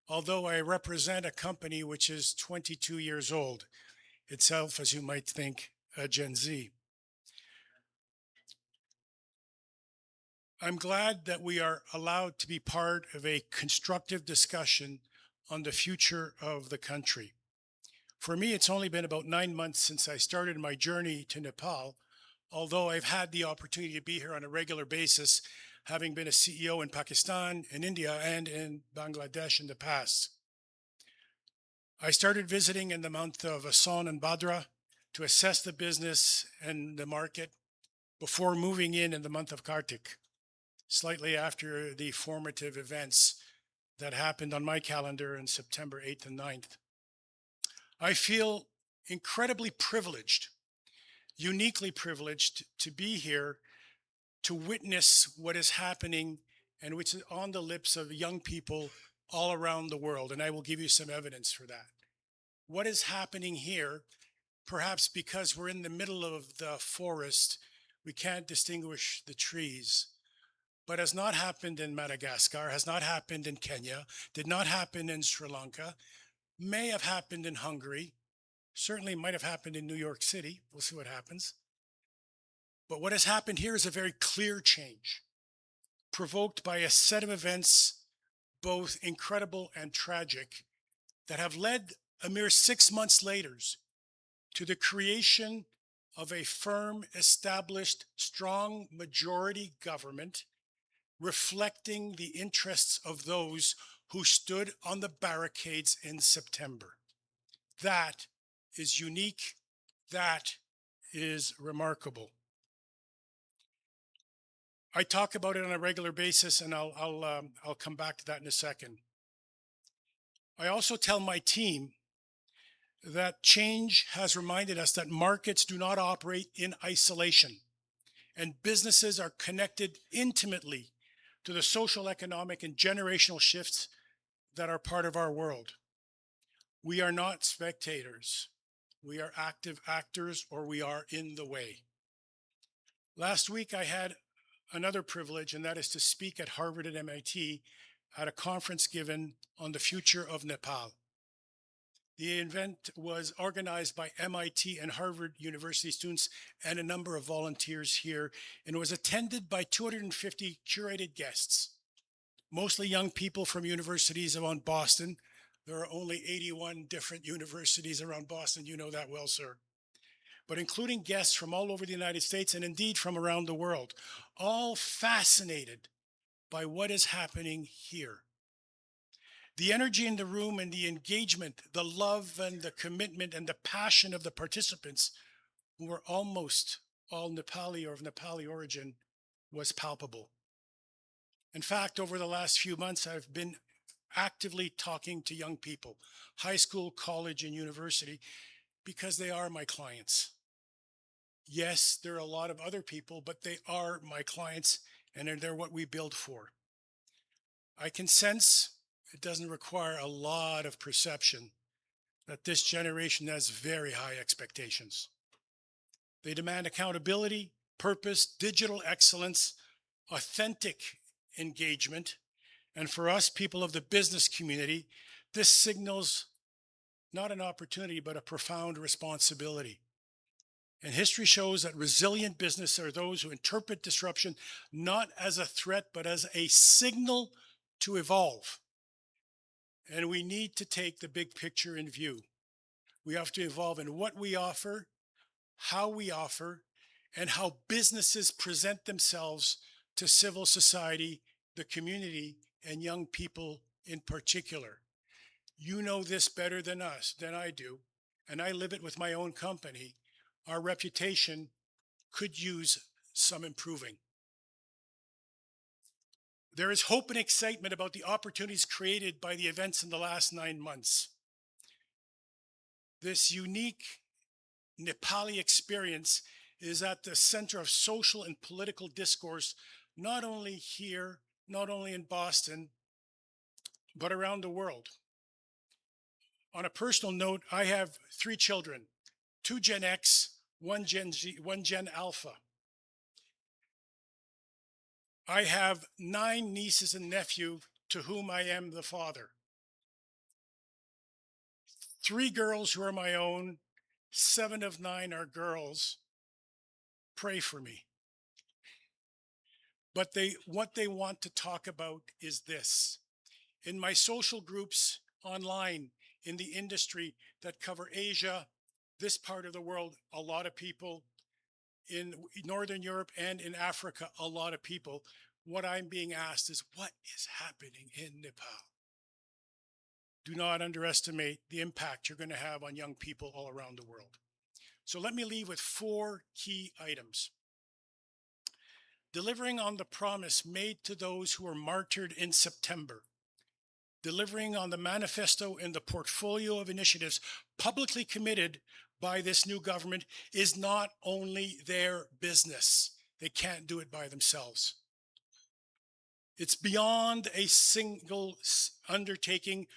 although I represent a company which is 22 years old, itself, as you might think, a Gen Z. I'm glad that we are allowed to be part of a constructive discussion on the future of the country. For me, it's only been about 9 months since I started my journey to Nepal, although I've had the opportunity to be here on a regular basis, having been a CEO in Pakistan, in India, and in Bangladesh in the past. I started visiting in the month of Asan and Bhadra to assess the business and the market before moving in the month of Kartik, slightly after the formative events that happened on my calendar in September 8th and 9th. I feel incredibly privileged, uniquely privileged to be here to witness what is happening and which is on the lips of young people all around the world. And I will give you some evidence for that. What is happening here, perhaps because we're in the middle of the forest, we can't distinguish the trees, but has not happened in Madagascar, has not happened in Kenya, did not happen in Sri Lanka, may have happened in Hungary, certainly might have happened in New York City. We'll see what happens. But what has happened here is a very clear change, provoked by a set of events, both incredible and tragic, that have led a mere 6 months later to the creation of a firm, established, strong majority government reflecting the interests of those who stood on the barricades in September. That is unique. That is remarkable. I talk about it on a regular basis, and I'll come back to that in a second. I also tell my team that change has reminded us that markets do not operate in isolation, and businesses are connected intimately to the social, economic, and generational shifts that are part of our world. We are not spectators. We are active actors, or we are in the way. Last week, I had another privilege, and that is to speak at Harvard and MIT at a conference given on the future of Nepal. The event was organized by MIT and Harvard University students and a number of volunteers here, and was attended by 250 curated guests, mostly young people from universities around Boston. There are only 81 different universities around Boston. You know that well, sir. But including guests from all over the United States and indeed from around the world, all fascinated by what is happening here. The energy in the room and the engagement, the love and the commitment and the passion of the participants, who were almost all Nepali or of Nepali origin, was palpable. In fact, over the last few months, I've been actively talking to young people, high school, college, and university, because they are my clients. Yes, there are a lot of other people, but they are my clients, and they're what we build for. I can sense, it doesn't require a lot of perception, that this generation has very high expectations. They demand accountability, purpose, digital excellence, authentic engagement. And for us, people of the business community, this signals not an opportunity, but a profound responsibility. And history shows that resilient business are those who interpret disruption not as a threat, but as a signal to evolve. And we need to take the big picture in view. We have to evolve in what we offer, how we offer, and how businesses present themselves to civil society, the community, and young people in particular. You know this better than I do, and I live it with my own company. Our reputation could use some improving. There is hope and excitement about the opportunities created by the events in the last 9 months. This unique Nepali experience is at the center of social and political discourse, not only here, not only in Boston, but around the world. On a personal note, I have 3 children, 2 Gen X, 1 Gen Z, 1 Gen Alpha. I have 9 nieces and nephews to whom I am the father. 3 girls who are my own, 7 of 9 are girls. Pray for me. But what they want to talk about is this. In my social groups online, in the industry that cover Asia, this part of the world, a lot of people. In Northern Europe and in Africa, a lot of people. What I'm being asked is, what is happening in Nepal? Do not underestimate the impact you're going to have on young people all around the world. So let me leave with 4 key items. Delivering on the promise made to those who were martyred in September. delivering on the manifesto and the portfolio of initiatives publicly committed by this new government is not only their business. They can't do it by themselves. It's beyond a single undertaking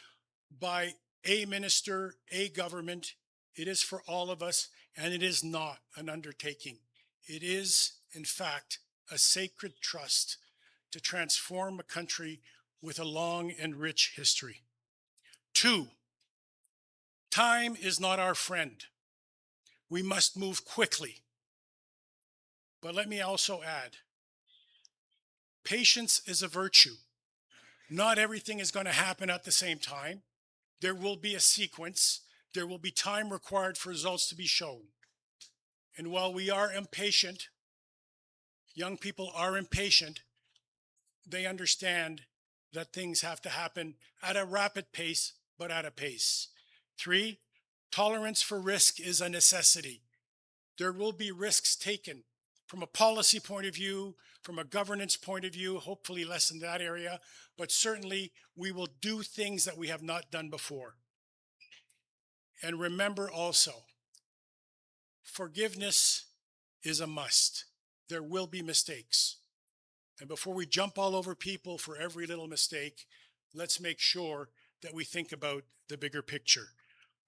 by a minister, a government. It is for all of us, and it is not an undertaking. It is, in fact, a sacred trust to transform a country with a long and rich history. 2, time is not our friend. We must move quickly. But let me also add, patience is a virtue. Not everything is going to happen at the same time. There will be a sequence. There will be time required for results to be shown. And while we are impatient, young people are impatient, they understand that things have to happen at a rapid pace, but at a pace. 3, tolerance for risk is a necessity. There will be risks taken from a policy point of view, from a governance point of view, hopefully less in that area, but certainly we will do things that we have not done before. And remember also, forgiveness is a must. There will be mistakes. And before we jump all over people for every little mistake, let's make sure that we think about the bigger picture.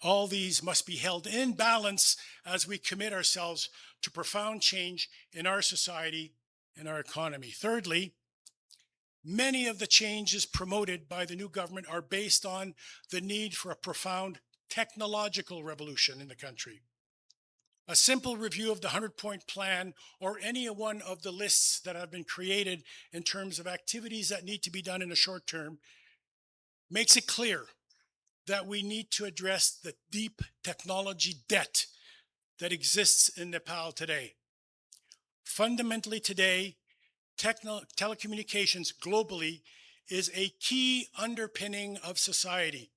All these must be held in balance as we commit ourselves to profound change in our society and our economy. Thirdly, many of the changes promoted by the new government are based on the need for a profound technological revolution in the country. A simple review of the 100-point plan or any one of the lists that have been created in terms of activities that need to be done in the short term makes it clear that we need to address the deep technology debt that exists in Nepal today. Fundamentally today, telecommunications globally is a key underpinning of society.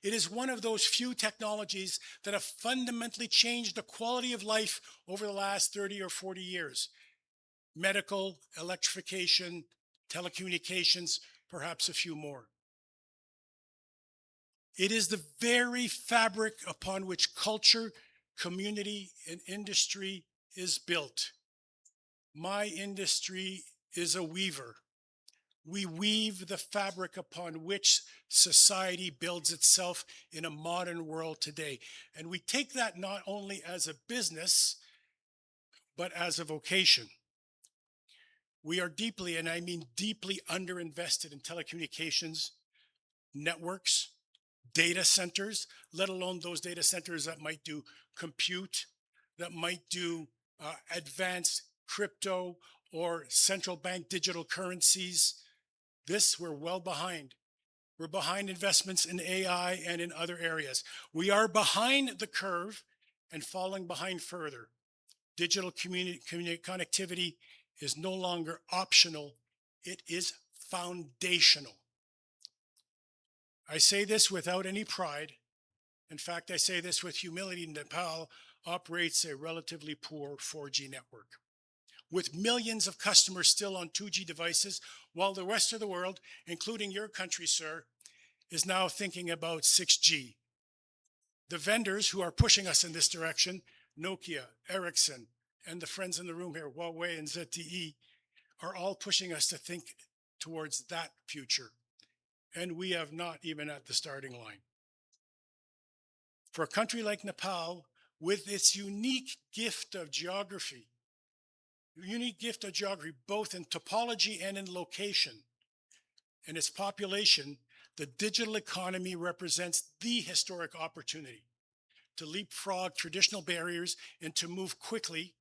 It is one of those few technologies that have fundamentally changed the quality of life over the last 30 or 40 years. Medical, electrification, telecommunications, perhaps a few more. It is the very fabric upon which culture, community, and industry is built. My industry is a weaver. We weave the fabric upon which society builds itself in a modern world today. And we take that not only as a business, but as a vocation. We are deeply, and I mean deeply, underinvested in telecommunications, networks, data centers, let alone those data centers that might do compute, that might do advanced crypto or central bank digital currencies. This, we're well behind. We're behind investments in AI and in other areas. We are behind the curve and falling behind further. Digital connectivity is no longer optional. It is foundational. I say this without any pride. In fact, I say this with humility. Nepal operates a relatively poor 4G network, with millions of customers still on 2G devices, while the rest of the world, including your country, sir, is now thinking about 6G. The vendors who are pushing us in this direction, Nokia, Ericsson, and the friends in the room here, Huawei and ZTE, are all pushing us to think towards that future. And we have not even at the starting line. For a country like Nepal, with its unique gift of geography, both in topology and in location, and its population, the digital economy represents the historic opportunity to leapfrog traditional barriers and to move quickly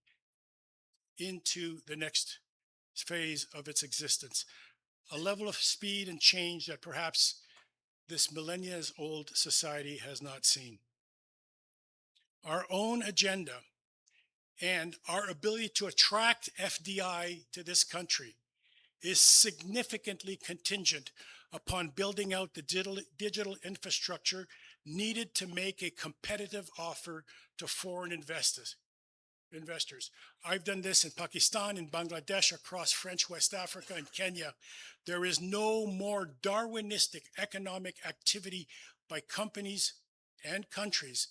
into the next phase of its existence. A level of speed and change that perhaps this millennia-old society has not seen. Our own agenda and our ability to attract FDI to this country is significantly contingent upon building out the digital infrastructure needed to make a competitive offer to foreign investors. investors. I've done this in Pakistan, in Bangladesh, across French West Africa, and Kenya. There is no more Darwinistic economic activity by companies and countries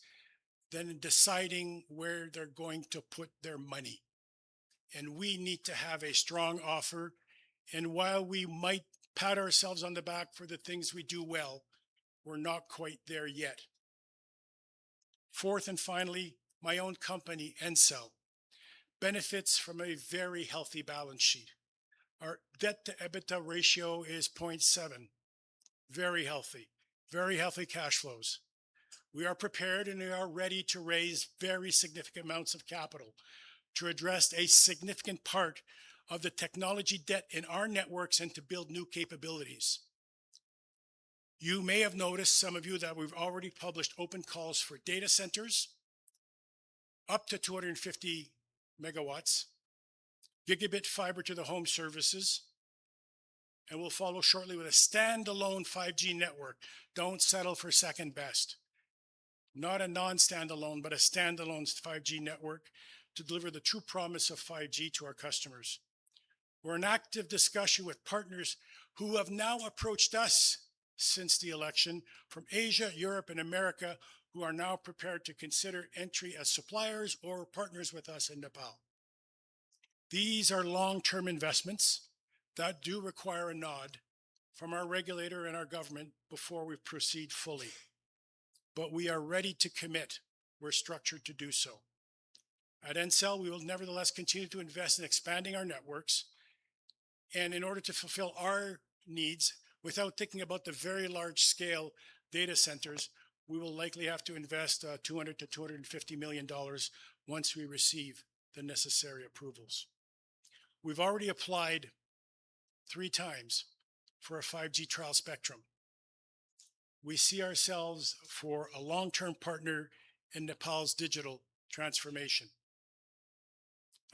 than in deciding where they're going to put their money. And we need to have a strong offer. And while we might pat ourselves on the back for the things we do well, we're not quite there yet. Fourth and finally, my own company, NCELL, benefits from a very healthy balance sheet. Our debt to EBITDA ratio is 0.7. Very healthy cash flows. We are prepared and we are ready to raise very significant amounts of capital to address a significant part of the technology debt in our networks and to build new capabilities. You may have noticed, some of you, that we've already published open calls for data centers up to 250 megawatts, gigabit fiber to the home services, and we'll follow shortly with a standalone 5G network. Don't settle for second best. Not a non-standalone, but a standalone 5G network to deliver the true promise of 5G to our customers. We're in active discussion with partners who have now approached us since the election from Asia, Europe, and America, who are now prepared to consider entry as suppliers or partners with us in Nepal. These are long-term investments that do require a nod from our regulator and our government before we proceed fully. But we are ready to commit. We're structured to do so. At NCELL, we will nevertheless continue to invest in expanding our networks. And in order to fulfill our needs, without thinking about the very large scale data centers, we will likely have to invest $200 to $250 million once we receive the necessary approvals. We've already applied 3 times for a 5G trial spectrum. We see ourselves for a long-term partner in Nepal's digital transformation.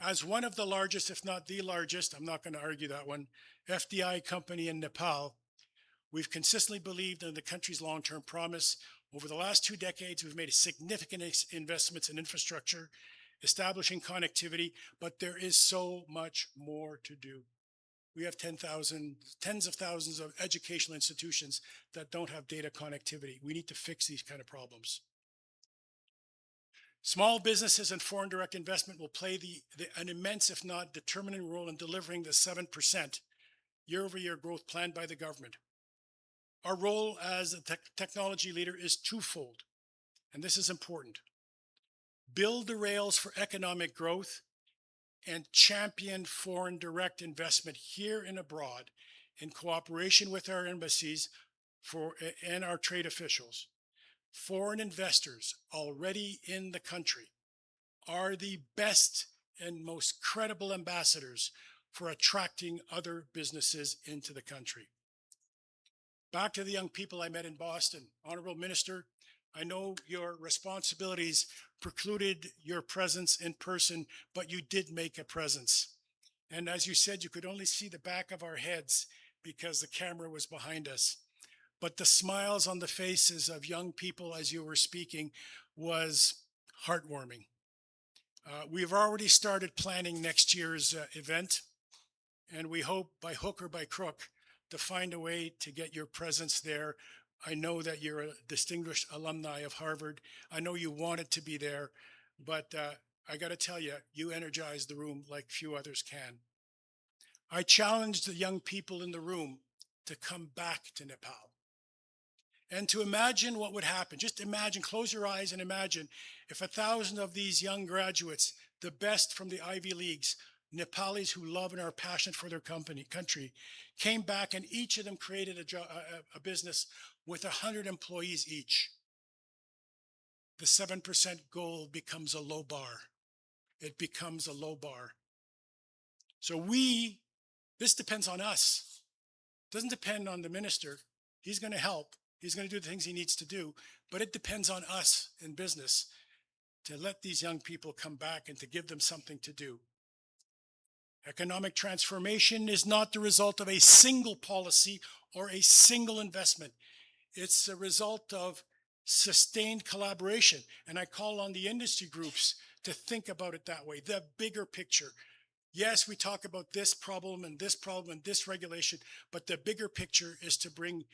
As one of the largest, if not the largest, I'm not going to argue that one, FDI company in Nepal, we've consistently believed in the country's long-term promise. Over the last 2 decades, we've made significant investments in infrastructure, establishing connectivity, but there is so much more to do. We have tens of thousands of educational institutions that don't have data connectivity. We need to fix these kind of problems. Small businesses and foreign direct investment will play an immense, if not determining role in delivering the 7% year-over-year growth planned by the government. Our role as a technology leader is twofold, and this is important. Build the rails for economic growth and champion foreign direct investment here and abroad in cooperation with our embassies and our trade officials. Foreign investors already in the country are the best and most credible ambassadors for attracting other businesses into the country. Back to the young people I met in Boston. Honorable Minister, I know your responsibilities precluded your presence in person, but you did make a presence. And as you said, you could only see the back of our heads because the camera was behind us. But the smiles on the faces of young people as you were speaking was heartwarming. We've already started planning next year's event, and we hope by hook or by crook to find a way to get your presence there. I know that you're a distinguished alumni of Harvard. I know you wanted to be there, but I got to tell you, you energized the room like few others can. I challenged the young people in the room to come back to Nepal and to imagine what would happen. Just imagine, close your eyes and imagine if 1,000 of these young graduates, the best from the Ivy Leagues, Nepalis who love and are passionate for their country, came back and each of them created a business with 100 employees each. The 7% goal becomes a low bar. It becomes a low bar. So this depends on us. It doesn't depend on the minister. He's going to help. He's going to do the things he needs to do, but it depends on us in business to let these young people come back and to give them something to do. Economic transformation is not the result of a single policy or a single investment. It's a result of sustained collaboration. And I call on the industry groups to think about it that way, the bigger picture. Yes, we talk about this problem and this regulation, but the bigger picture is to bring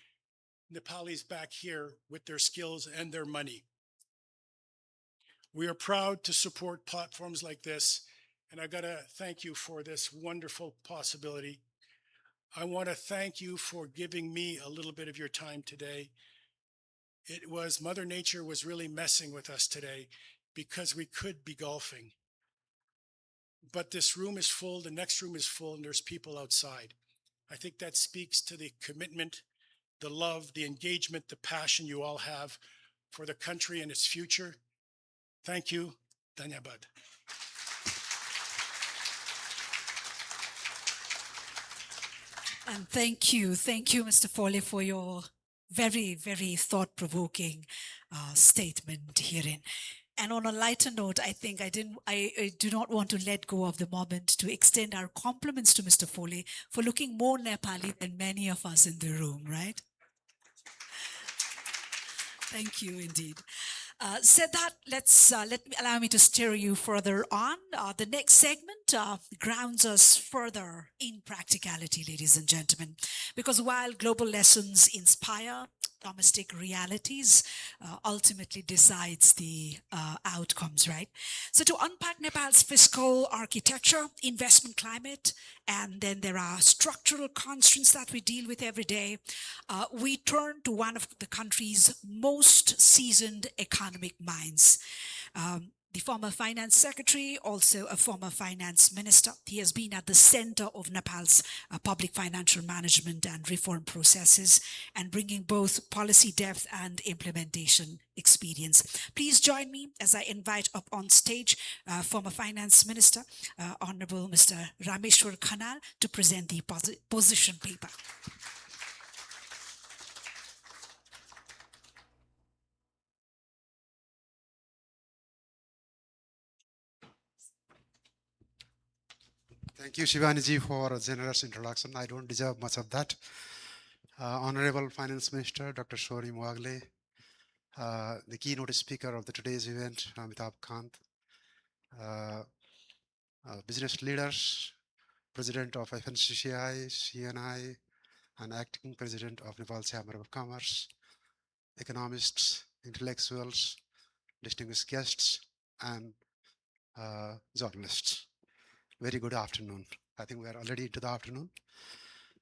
Nepalis back here with their skills and their money. We are proud to support platforms like this, and I gotta thank you for this wonderful possibility. I want to thank you for giving me a little bit of your time today. It was Mother Nature was really messing with us today because we could be golfing. But this room is full, the next room is full, and there's people outside. I think that speaks to the commitment, the love, the engagement, the passion you all have for the country and its future. Thank you. Dhanyabad. And thank you, Mr. Foley, for your very, very thought-provoking statement herein. And on a lighter note, I think I do not want to let go of the moment to extend our compliments to Mr. Foley for looking more Nepali than many of us in the room, right? Thank you indeed. Said that, allow me to steer you further on. The next segment grounds us further in practicality, ladies and gentlemen, because while global lessons inspire, domestic realities ultimately decides the outcomes, right? So to unpack Nepal's fiscal architecture, investment climate, and then there are structural constraints that we deal with every day, we turn to one of the country's most seasoned economic minds. The former finance secretary, also a former finance minister. He has been at the center of Nepal's public financial management and reform processes and bringing both policy depth and implementation experience. Please join me as I invite up on stage former finance minister, Honorable Mr. Rameshwar Khanal, to present the position paper. Thank you, Shivani-ji, for a generous introduction. I don't deserve much of that. Honorable Finance Minister, Dr. Shori Muagle, the keynote speaker of today's event, Amitabh Kant, business leaders, President of FNCCI, CNI, and Acting President of Nepal Chamber of Commerce, economists, intellectuals, distinguished guests, and journalists. Very good afternoon. I think we are already into the afternoon.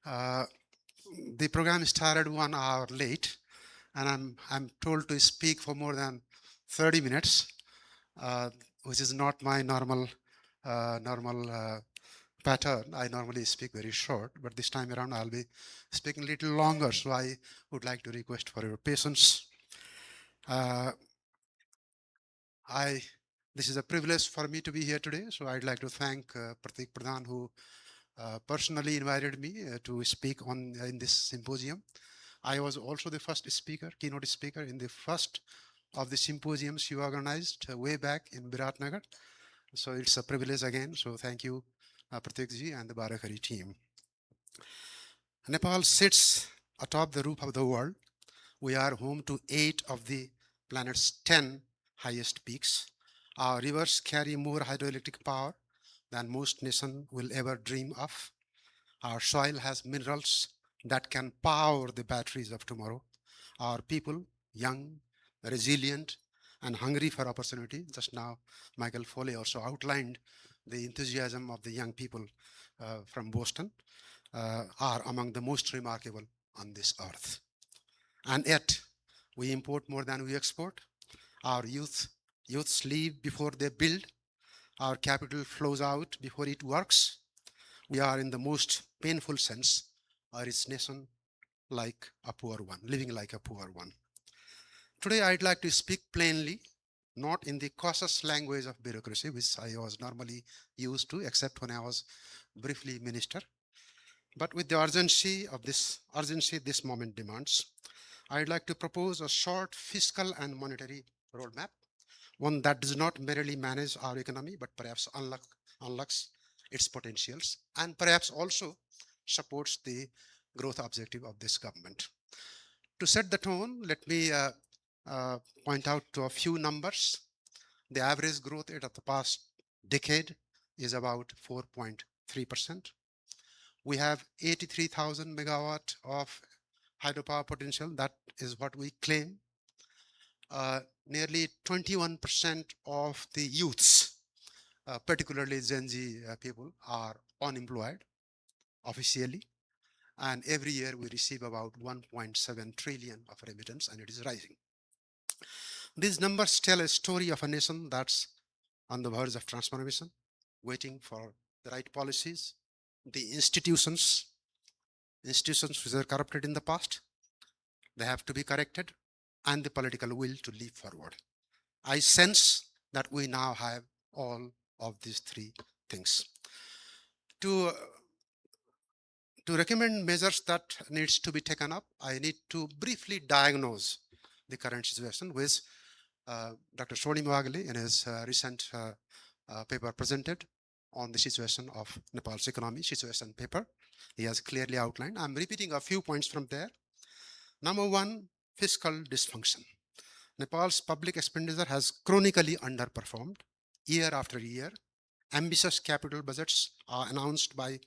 The program started 1 hour late, and I'm told to speak for more than 30 minutes, which is not my normal pattern. I normally speak very short, but this time around I'll be speaking a little longer, so I would like to request for your patience. This is a privilege for me to be here today, so I'd like to thank Pratik Pradhan, who personally invited me to speak in this symposium. I was also the first speaker, keynote speaker, in the first of the symposiums you organized way back in Baahrakhari. So it's a privilege again. So thank you, Pratik-ji and the Baahrakhari team. Nepal sits atop the roof of the world. We are home to 8 of the planet's 10 highest peaks. Our rivers carry more hydroelectric power than most nations will ever dream of. Our soil has minerals that can power the batteries of tomorrow. Our people, young, resilient, and hungry for opportunity. Just now, Michael Foley also outlined the enthusiasm of the young people from Boston, are among the most remarkable on this earth. And yet, we import more than we export. Our youths leave before they build. Our capital flows out before it works. We are, in the most painful sense, a rich nation like a poor one, living like a poor one. Today, I'd like to speak plainly, not in the cautious language of bureaucracy, which I was normally used to, except when I was briefly minister, but with the urgency this moment demands. I'd like to propose a short fiscal and monetary roadmap, one that does not merely manage our economy, but perhaps unlocks its potentials, and perhaps also supports the growth objective of this government. To set the tone, let me point out to a few numbers. The average growth rate of the past decade is about 4.3%. We have 83,000 megawatt of hydropower potential. That is what we claim. Nearly 21% of the youths, particularly Gen Z people, are unemployed officially. And every year we receive about 1.7 trillion of remittance, and it is rising. These numbers tell a story of a nation that's on the verge of transformation, waiting for the right policies. The institutions which were corrupted in the past, they have to be corrected, and the political will to leap forward. I sense that we now have all of these three things. To recommend measures that needs to be taken up, I need to briefly diagnose the current situation, which Dr. Shoni Moagle in his recent paper presented on the situation of Nepal's economy, situation paper. He has clearly outlined. I'm repeating a few points from there. Number one, fiscal dysfunction. Nepal's public expenditure has chronically underperformed year after year. Ambitious capital budgets are announced by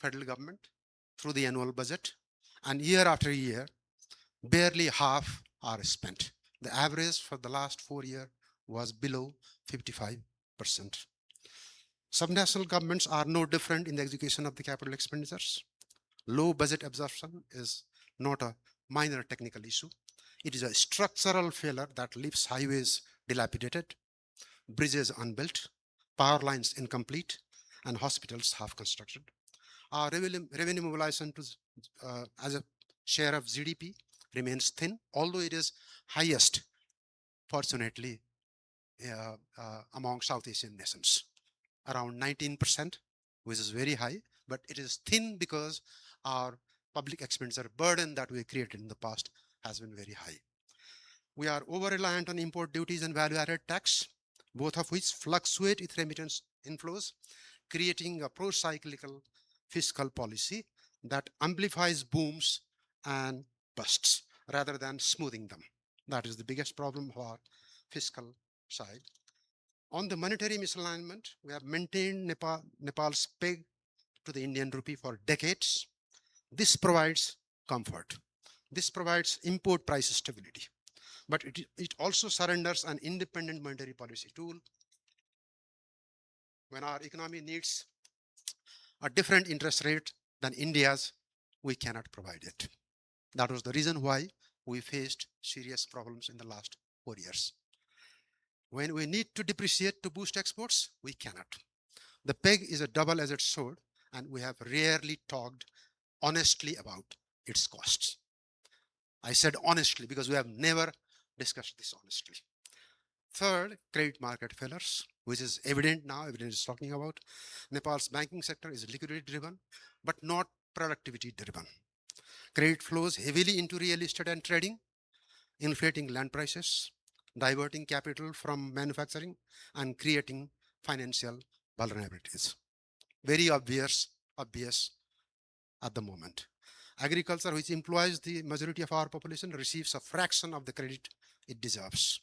federal government through the annual budget, and year after year, barely half are spent. The average for the last 4 years was below 55%. Subnational governments are no different in the execution of the capital expenditures. Low budget absorption is not a minor technical issue. It is a structural failure that leaves highways dilapidated, bridges unbuilt, power lines incomplete, and hospitals half constructed. Our revenue mobilization as a share of GDP remains thin, although it is highest, fortunately, among South Asian nations, around 19%, which is very high, but it is thin because our public expenditure burden that we created in the past has been very high. We are over-reliant on import duties and value-added tax, both of which fluctuate with remittance inflows, creating a pro-cyclical fiscal policy that amplifies booms and busts rather than smoothing them. That is the biggest problem for our fiscal side. On the monetary misalignment, we have maintained Nepal's peg to the Indian rupee for decades. This provides comfort. This provides import price stability. But it also surrenders an independent monetary policy tool. When our economy needs a different interest rate than India's, we cannot provide it. That was the reason why we faced serious problems in the last 4 years. When we need to depreciate to boost exports, we cannot. The peg is a double-edged sword, and we have rarely talked honestly about its costs. I said honestly because we have never discussed this honestly. Third, credit market failures, which is evident now, evidence is talking about. Nepal's banking sector is liquidity driven, but not productivity driven. Credit flows heavily into real estate and trading, inflating land prices, diverting capital from manufacturing, and creating financial vulnerabilities. Very obvious at the moment. Agriculture, which employs the majority of our population, receives a fraction of the credit it deserves.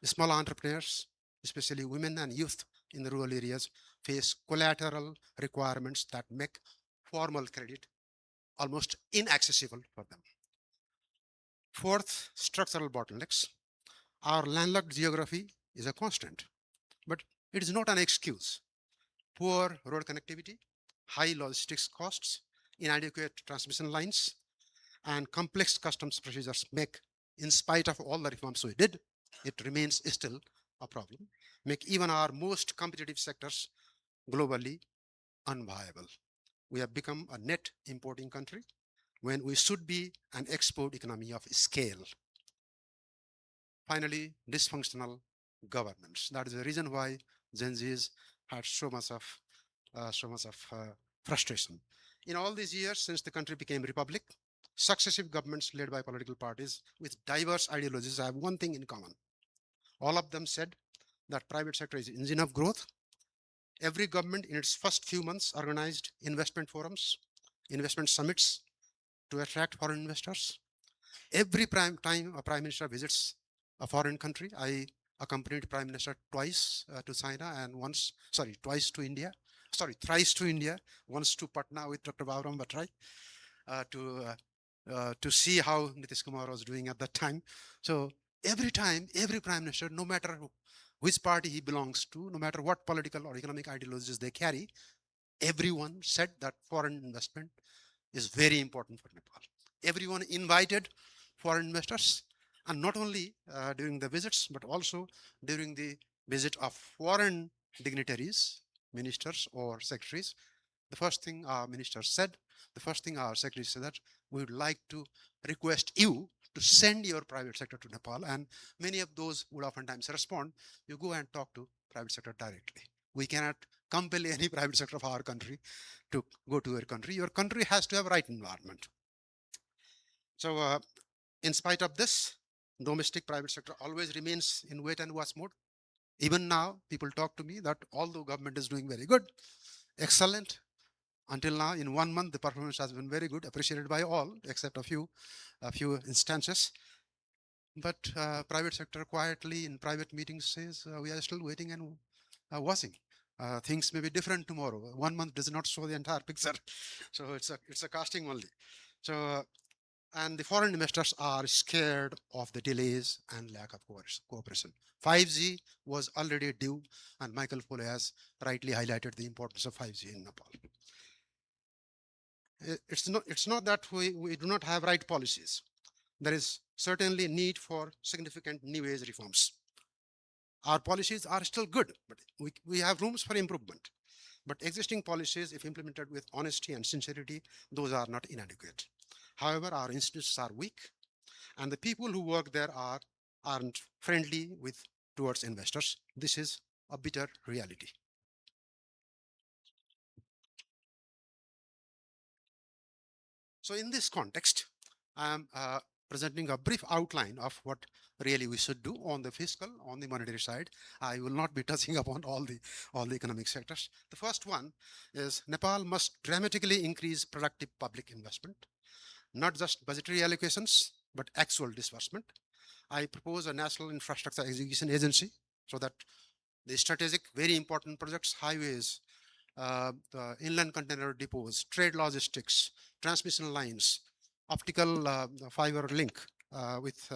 Small entrepreneurs, especially women and youth in the rural areas, face collateral requirements that make formal credit almost inaccessible for them. Fourth, structural bottlenecks. Our landlocked geography is a constant, but it is not an excuse. Poor road connectivity, high logistics costs, inadequate transmission lines, and complex customs procedures make, in spite of all the reforms we did, it remains still a problem, make even our most competitive sectors globally unviable. We have become a net importing country when we should be an export economy of scale. Finally, dysfunctional governments. That is the reason why Gen Zs had so much of frustration. In all these years since the country became republic, successive governments led by political parties with diverse ideologies have one thing in common. All of them said that private sector is engine of growth. Every government in its first few months organized investment forums, investment summits to attract foreign investors. Every time a prime minister visits a foreign country. I accompanied Prime Minister twice to China and twice to India. Thrice to India, once to Patna with Dr. Baahrakhari to see how Nitish Kumar was doing at that time. So every time, every Prime Minister, no matter which party he belongs to, no matter what political or economic ideologies they carry, everyone said that foreign investment is very important for Nepal. Everyone invited foreign investors, and not only during the visits, but also during the visit of foreign dignitaries, ministers or secretaries. The first thing our minister said, the first thing our secretary said, that we would like to request you to send your private sector to Nepal, and many of those would oftentimes respond, you go and talk to private sector directly. We cannot compel any private sector of our country to go to your country. Your country has to have right environment. So in spite of this, domestic private sector always remains in wait and watch mode. Even now, people talk to me that although government is doing very good, excellent, until now, in 1 month, the performance has been very good, appreciated by all, except a few instances. But private sector quietly in private meetings says, we are still waiting and watching. Things may be different tomorrow. 1 month does not show the entire picture. So it's a casting only. So, and the foreign investors are scared of the delays and lack of cooperation. 5G was already due, and Michael Foley has rightly highlighted the importance of 5G in Nepal. It's not that we do not have right policies. There is certainly need for significant new age reforms. Our policies are still good, but we have rooms for improvement. But existing policies, if implemented with honesty and sincerity, those are not inadequate. However, our institutions are weak, and the people who work there aren't friendly towards investors. This is a bitter reality. So in this context, I am presenting a brief outline of what really we should do on the fiscal, on the monetary side. I will not be touching upon all the economic sectors. The first one is Nepal must dramatically increase productive public investment, not just budgetary allocations, but actual disbursement. I propose a national infrastructure execution agency so that the strategic, very important projects, highways, the inland container depots, trade logistics, transmission lines, optical fiber link with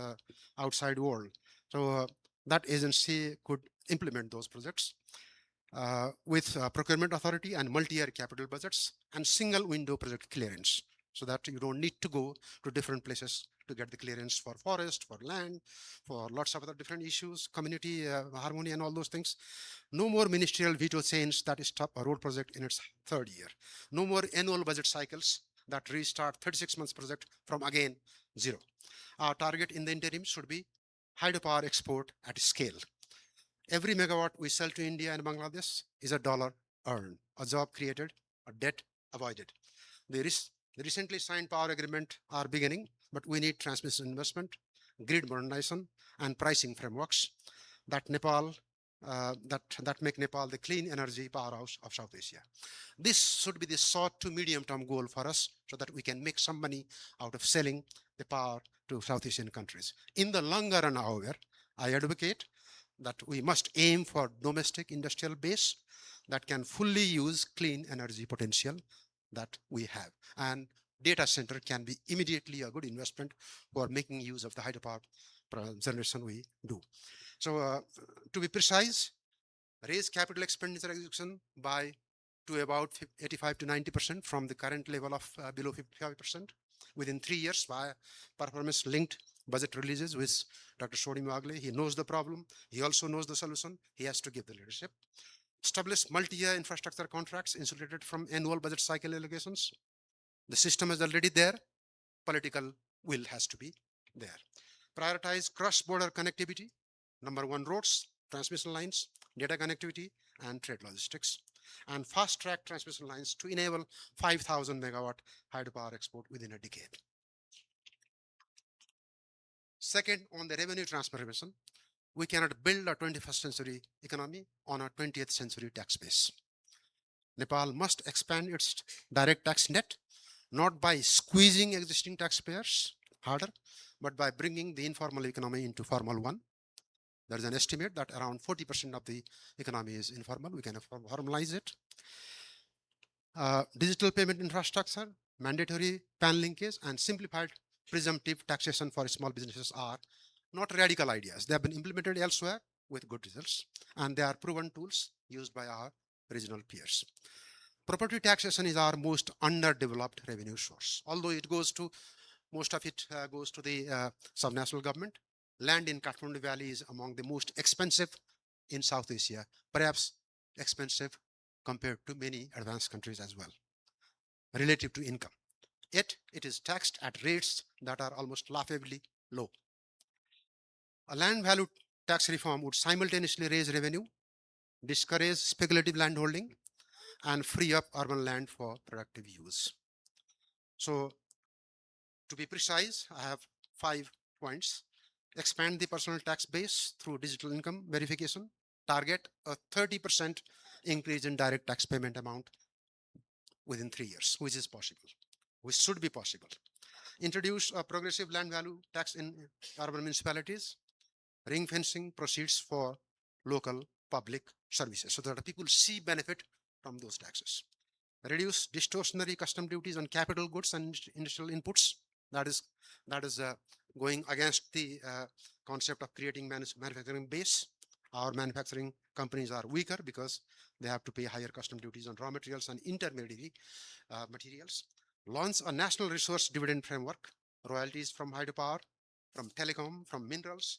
outside world. So that agency could implement those projects with procurement authority and multi-year capital budgets and single window project clearance, so that you don't need to go to different places to get the clearance for forest, for land, for lots of other different issues, community harmony and all those things. No more ministerial veto chains that stop a road project in its third year. No more annual budget cycles that restart 36 months project from again zero. Our target in the interim should be hydropower export at scale. Every megawatt we sell to India and Bangladesh is a dollar earned, a job created, a debt avoided. The recently signed power agreement are beginning, but we need transmission investment, grid modernization, and pricing frameworks that make Nepal the clean energy powerhouse of South Asia. This should be the short to medium term goal for us, so that we can make some money out of selling the power to South Asian countries. In the longer run, however, I advocate that we must aim for domestic industrial base that can fully use clean energy potential that we have. And data center can be immediately a good investment for making use of the hydropower generation we do. So to be precise, raise capital expenditure execution to about 85 to 90% from the current level of below 55% within 3 years via performance linked budget releases with Dr. Shodi Magle. He knows the problem. He also knows the solution. He has to give the leadership. Establish multi-year infrastructure contracts insulated from annual budget cycle allocations. The system is already there. Political will has to be there. Prioritize cross-border connectivity. Number one, roads, transmission lines, data connectivity, and trade logistics. And fast-track transmission lines to enable 5,000 megawatt hydropower export within a decade. Second, on the revenue transformation, we cannot build a 21st century economy on a 20th century tax base. Nepal must expand its direct tax net, not by squeezing existing taxpayers harder, but by bringing the informal economy into formal one. There is an estimate that around 40% of the economy is informal. We can formalize it. Digital payment infrastructure, mandatory PAN linkage, and simplified presumptive taxation for small businesses are not radical ideas. They have been implemented elsewhere with good results, and they are proven tools used by our regional peers. Property taxation is our most underdeveloped revenue source. Although it goes to, most of it goes to the subnational government. Land in Kathmandu Valley is among the most expensive in South Asia, perhaps expensive compared to many advanced countries as well, relative to income. Yet it is taxed at rates that are almost laughably low. A land value tax reform would simultaneously raise revenue, discourage speculative landholding, and free up urban land for productive use. So, to be precise, I have 5 points. Expand the personal tax base through digital income verification. Target a 30% increase in direct tax payment amount within 3 years, which is possible, which should be possible. Introduce a progressive land value tax in urban municipalities. Ring fencing proceeds for local public services so that people see benefit from those taxes. Reduce distortionary custom duties on capital goods and industrial inputs. That is going against the concept of creating manufacturing base. Our manufacturing companies are weaker because they have to pay higher custom duties on raw materials and intermediary materials. Launch a national resource dividend framework. Royalties from hydropower, from telecom, from minerals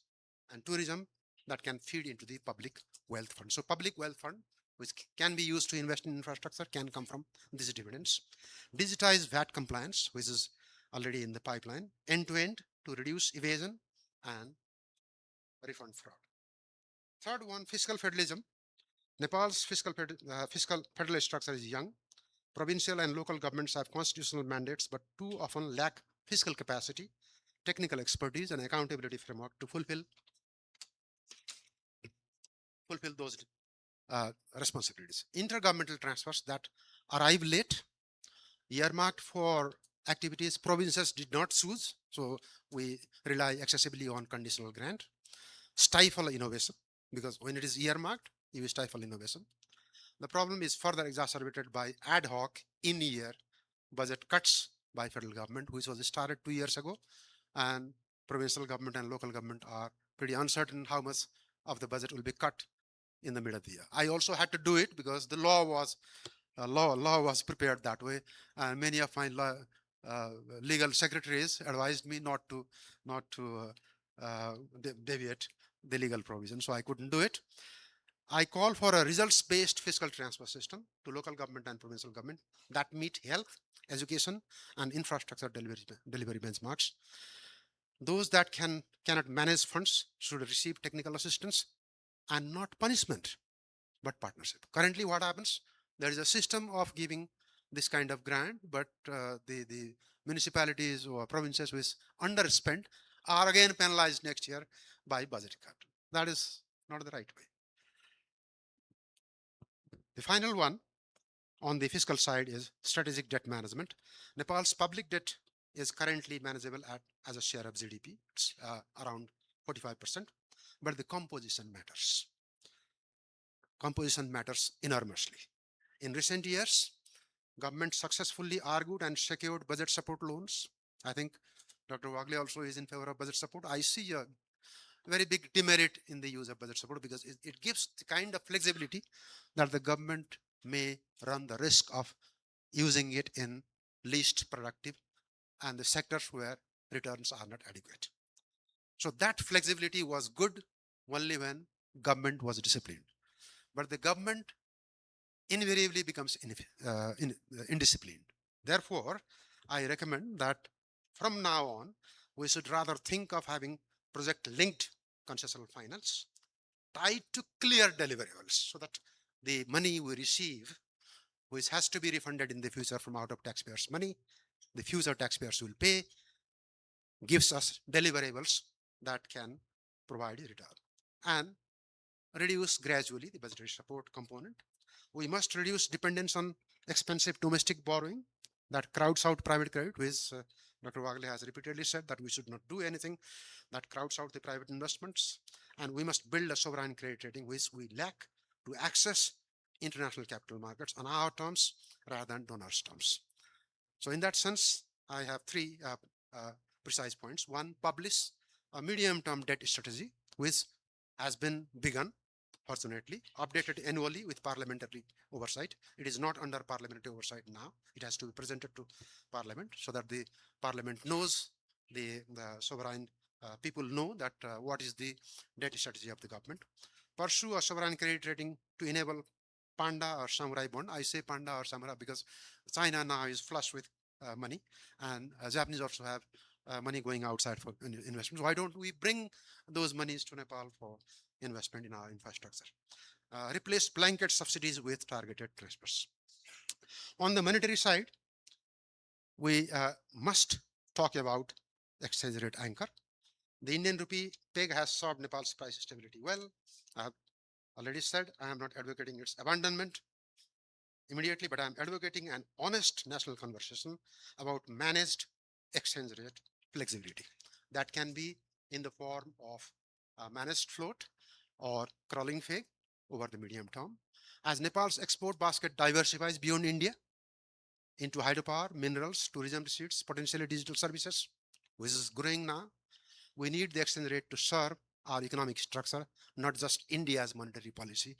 and tourism that can feed into the public wealth fund. So public wealth fund, which can be used to invest in infrastructure, can come from these dividends. Digitize VAT compliance, which is already in the pipeline, end-to-end to reduce evasion and refund fraud. Third one, fiscal federalism. Nepal's fiscal federal structure is young. Provincial and local governments have constitutional mandates, but too often lack fiscal capacity, technical expertise, and accountability framework to fulfill those responsibilities. Intergovernmental transfers that arrive late, earmarked for activities provinces did not choose, so we rely excessively on conditional grant. Stifle innovation, because when it is earmarked, you stifle innovation. The problem is further exacerbated by ad hoc in-year budget cuts by federal government, which was started 2 years ago, and provincial government and local government are pretty uncertain how much of the budget will be cut in the middle of the year. I also had to do it because the law was prepared that way, and many of my legal secretaries advised me not to deviate the legal provision, so I couldn't do it. I call for a results-based fiscal transfer system to local government and provincial government that meet health, education, and infrastructure delivery benchmarks. Those that cannot manage funds should receive technical assistance and not punishment, but partnership. Currently, what happens? There is a system of giving this kind of grant, but the municipalities or provinces which underspend are again penalized next year by budget cut. That is not the right way. The final one on the fiscal side is strategic debt management. Nepal's public debt is currently manageable as a share of GDP. It's around 45%, but the composition matters. Composition matters enormously. In recent years, government successfully argued and secured budget support loans. I think Dr. Wagle also is in favor of budget support. I see a very big demerit in the use of budget support because it gives the kind of flexibility that the government may run the risk of using it in least productive and the sectors where returns are not adequate. So that flexibility was good only when government was disciplined. But the government invariably becomes indisciplined. Therefore, I recommend that from now on, we should rather think of having project-linked concessional finance tied to clear deliverables so that the money we receive, which has to be refunded in the future from out of taxpayers' money, the future taxpayers will pay, gives us deliverables that can provide a return and reduce gradually the budgetary support component. We must reduce dependence on expensive domestic borrowing that crowds out private credit, which Dr. Wagle has repeatedly said that we should not do anything that crowds out the private investments, and we must build a sovereign credit rating which we lack to access international capital markets on our terms rather than donors' terms. So in that sense, I have three precise points. One, publish a medium-term debt strategy, which has been begun, fortunately, updated annually with parliamentary oversight. It is not under parliamentary oversight now. It has to be presented to parliament so that the parliament knows, the sovereign people know that what is the debt strategy of the government. Pursue a sovereign credit rating to enable panda or samurai bond. I say panda or samurai because China now is flush with money, and Japanese also have money going outside for investments. Why don't we bring those monies to Nepal for investment in our infrastructure? Replace blanket subsidies with targeted transfers. On the monetary side, we must talk about exchange rate anchor. The Indian rupee peg has served Nepal's price stability well. I have already said I am not advocating its abandonment immediately, but I am advocating an honest national conversation about managed exchange rate flexibility. That can be in the form of managed float or crawling peg over the medium term. As Nepal's export basket diversifies beyond India into hydropower, minerals, tourism receipts, potentially digital services, which is growing now, we need the exchange rate to serve our economic structure, not just India's monetary policy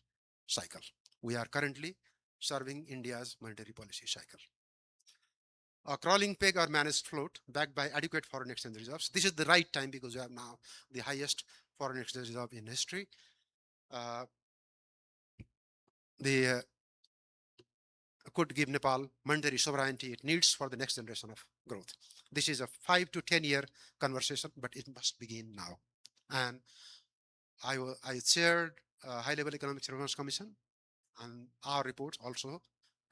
cycle. We are currently serving India's monetary policy cycle. A crawling peg or managed float backed by adequate foreign exchange reserves. This is the right time because we have now the highest foreign exchange reserve in history. Could give Nepal monetary sovereignty it needs for the next generation of growth. This is a 5 to 10 year conversation, but it must begin now. And I chaired a high-level economic surveillance commission, and our report also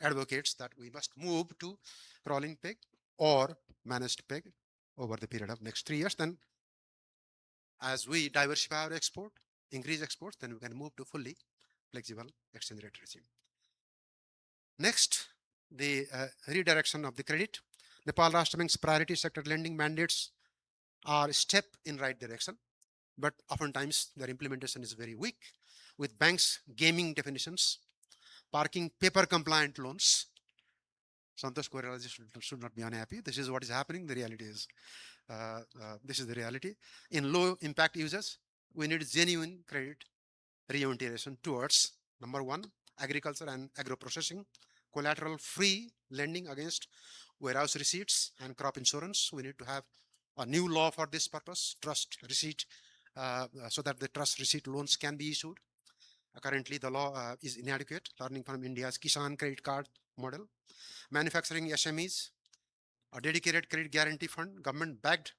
advocates that we must move to crawling peg or managed peg over the period of next 3 years. Then as we diversify our export, increase exports, then we can move to fully flexible exchange rate regime. Next, the redirection of the credit. Nepal Rashtra Bank's priority sector lending mandates are a step in right direction, but oftentimes their implementation is very weak, with banks gaming definitions, parking paper compliant loans. Santosh Koirala should not be unhappy. This is what is happening. The reality is, this is the reality. In low impact users, we need genuine credit reorientation towards, number one, agriculture and agro processing, collateral free lending against warehouse receipts and crop insurance. We need to have a new law for this purpose, trust receipt, so that the trust receipt loans can be issued. Currently, the law is inadequate, learning from India's Kisan credit card model. Manufacturing SMEs, a dedicated credit guarantee fund, government backed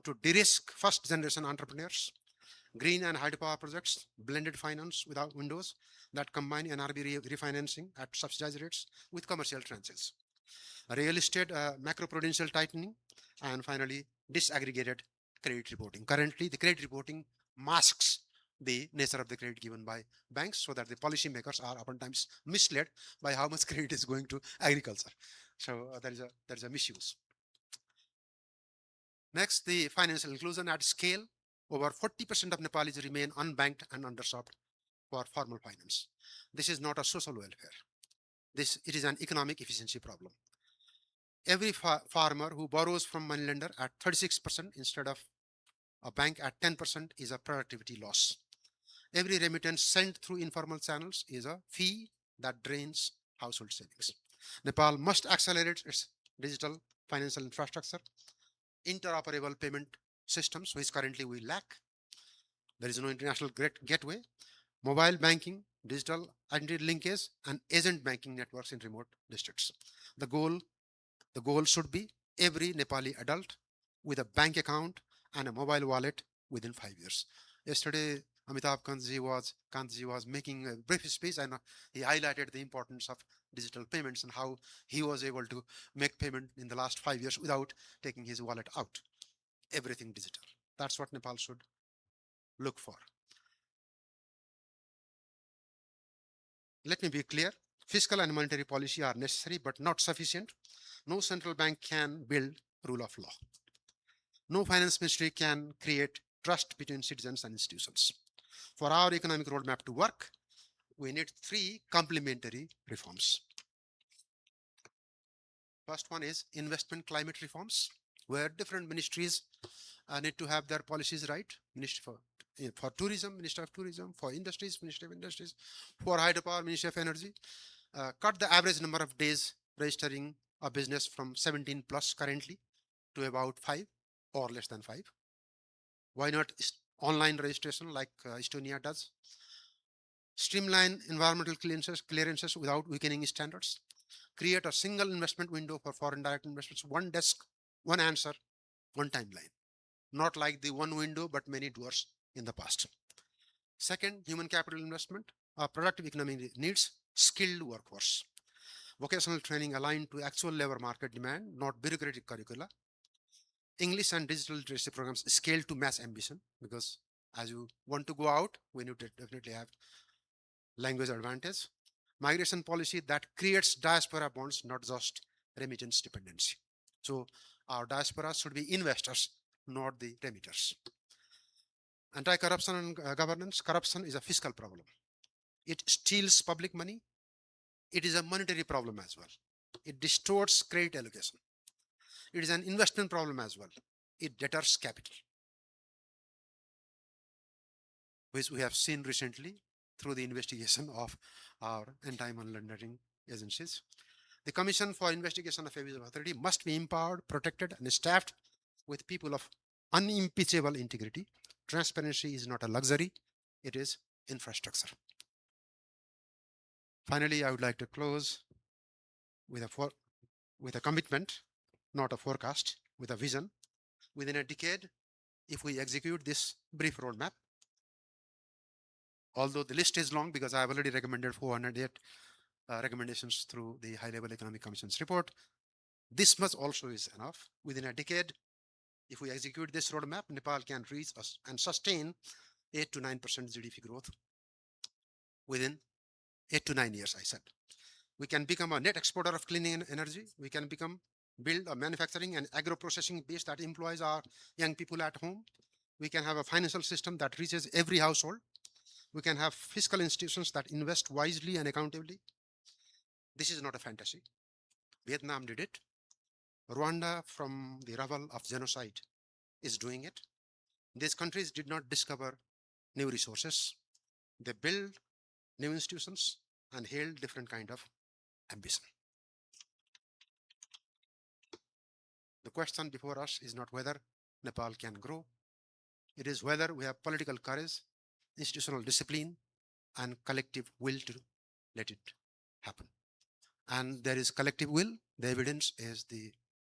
to de-risk first generation entrepreneurs. Green and hydropower projects, blended finance without windows that combine NRB refinancing at subsidized rates with commercial tranches. Real estate macroprudential tightening, and finally disaggregated credit reporting. Currently, the credit reporting masks the nature of the credit given by banks, so that the policymakers are oftentimes misled by how much credit is going to agriculture. So there is a misuse. Next, the financial inclusion at scale. Over 40% of Nepalis remain unbanked and underserved for formal finance. This is not a social welfare. It is an economic efficiency problem. Every farmer who borrows from money lender at 36% instead of a bank at 10% is a productivity loss. Every remittance sent through informal channels is a fee that drains household savings. Nepal must accelerate its digital financial infrastructure, interoperable payment systems, which currently we lack. There is no international gateway, mobile banking, digital identity linkage, and agent banking networks in remote districts. The goal should be every Nepali adult with a bank account and a mobile wallet within 5 years. Yesterday, Amitabh Kantji was making a brief speech, and he highlighted the importance of digital payments and how he was able to make payment in the last 5 years without taking his wallet out. Everything digital. That's what Nepal should look for. Let me be clear. Fiscal and monetary policy are necessary but not sufficient. No central bank can build rule of law. No finance ministry can create trust between citizens and institutions. For our economic roadmap to work, we need 3 complementary reforms. First one is investment climate reforms, where different ministries need to have their policies right. Ministry for tourism, Minister of Tourism; for industries, Ministry of Industries; for hydropower, Ministry of Energy. Cut the average number of days registering a business from 17 plus currently to about 5 or less than 5. Why not online registration like Estonia does? Streamline environmental clearances without weakening standards. Create a single investment window for foreign direct investments. One desk, one answer, one timeline. Not like the one window, but many doors in the past. Second, human capital investment. Our productive economy needs skilled workforce. Vocational training aligned to actual labor market demand, not bureaucratic curricula. English and digital literacy programs scaled to match ambition, because as you want to go out, we need to definitely have language advantage. Migration policy that creates diaspora bonds, not just remittance dependency. So our diaspora should be investors, not the remitters. Anti-corruption and governance. Corruption is a fiscal problem. It steals public money. It is a monetary problem as well. It distorts credit allocation. It is an investment problem as well. It deters capital, which we have seen recently through the investigation of our anti-money laundering agencies. The Commission for Investigation of Abuse of Authority must be empowered, protected, and staffed with people of unimpeachable integrity. Transparency is not a luxury, it is infrastructure. Finally, I would like to close with a commitment, not a forecast, with a vision. Within a decade, if we execute this brief roadmap, although the list is long because I have already recommended 408 recommendations through the High-Level Economic Commission's report, this much also is enough. Within a decade, if we execute this roadmap, Nepal can reach us and sustain 8 to 9% GDP growth within 8 to 9 years, I said. We can become a net exporter of clean energy. We can build a manufacturing and agro-processing base that employs our young people at home. We can have a financial system that reaches every household. We can have fiscal institutions that invest wisely and accountably. This is not a fantasy. Vietnam did it. Rwanda, from the rubble of genocide, is doing it. These countries did not discover new resources. They built new institutions and held different kind of ambition. The question before us is not whether Nepal can grow. It is whether we have political courage, institutional discipline, and collective will to let it happen. And there is collective will. The evidence is the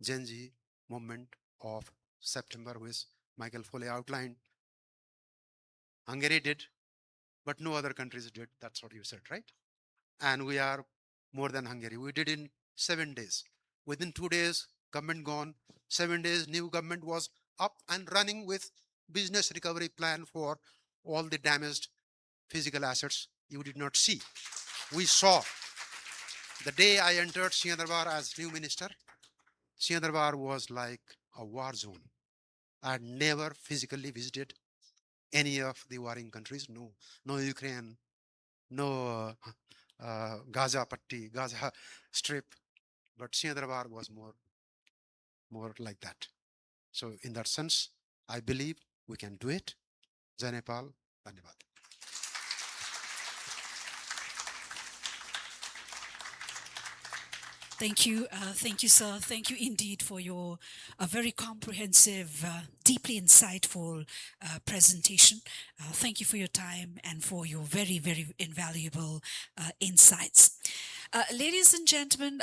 Gen Z movement of September, which Michael Foley outlined. Hungary did, but no other countries did. That's what you said, right? And we are more than Hungary. We did in 7 days. Within 2 days, government gone. 7 days, new government was up and running with business recovery plan for all the damaged physical assets you did not see. We saw. The day I entered Singapore as new minister, Singapore was like a war zone. I had never physically visited any of the warring countries. No Ukraine, no Gaza Patti, Gaza Strip, but Singapore was more like that. So in that sense, I believe we can do it. Jai Nepal, Dhanyavad. Thank you, sir. Thank you indeed for your very comprehensive, deeply insightful presentation. Thank you for your time and for your very, very invaluable insights. Ladies and gentlemen,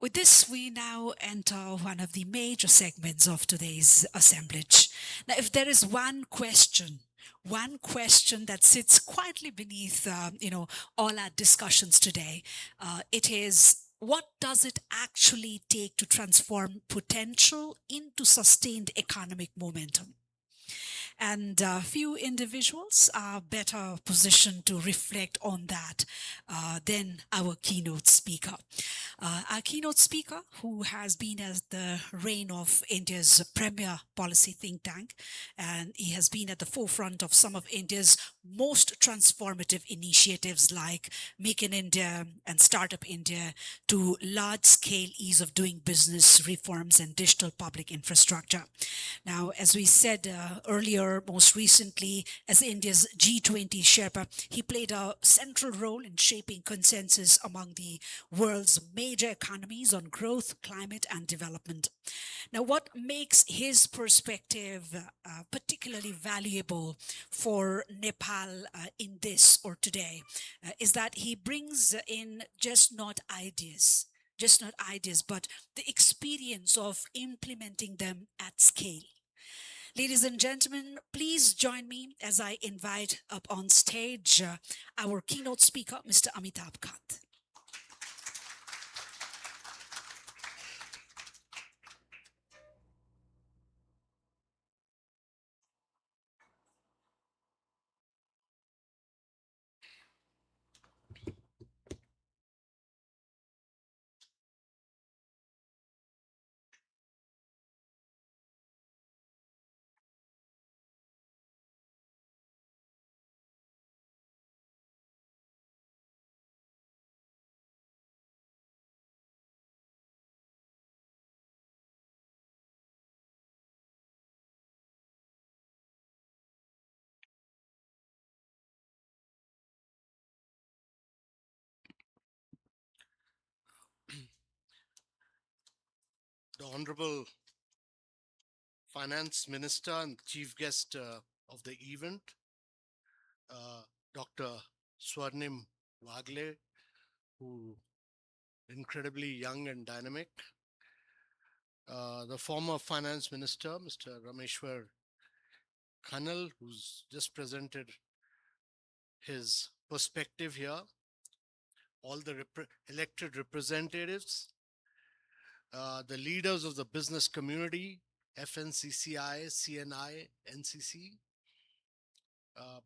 with this, we now enter one of the major segments of today's assemblage. Now, if there is one question that sits quietly beneath, all our discussions today, it is, what does it actually take to transform potential into sustained economic momentum? And few individuals are better positioned to reflect on that than our keynote speaker. Our keynote speaker, who has been at the reign of India's premier policy think tank, and he has been at the forefront of some of India's most transformative initiatives like Make in India and Startup India, to large-scale ease of doing business reforms and digital public infrastructure. Now, as we said earlier, most recently, as India's G20 Sherpa, he played a central role in shaping consensus among the world's major economies on growth, climate, and development. Now, what makes his perspective particularly valuable for Nepal in this or today is that he brings in just not ideas, but the experience of implementing them at scale. Ladies and gentlemen, please join me as I invite up on stage our keynote speaker, Mr. Amitabh Kant. The Honorable Finance Minister and Chief Guest of the event, Dr. Swarnim Wagle, who incredibly young and dynamic. The former Finance Minister, Mr. Rameshwar Khanal, who's just presented his perspective here. All the elected representatives, the leaders of the business community, FNCCI, CNI, NCC,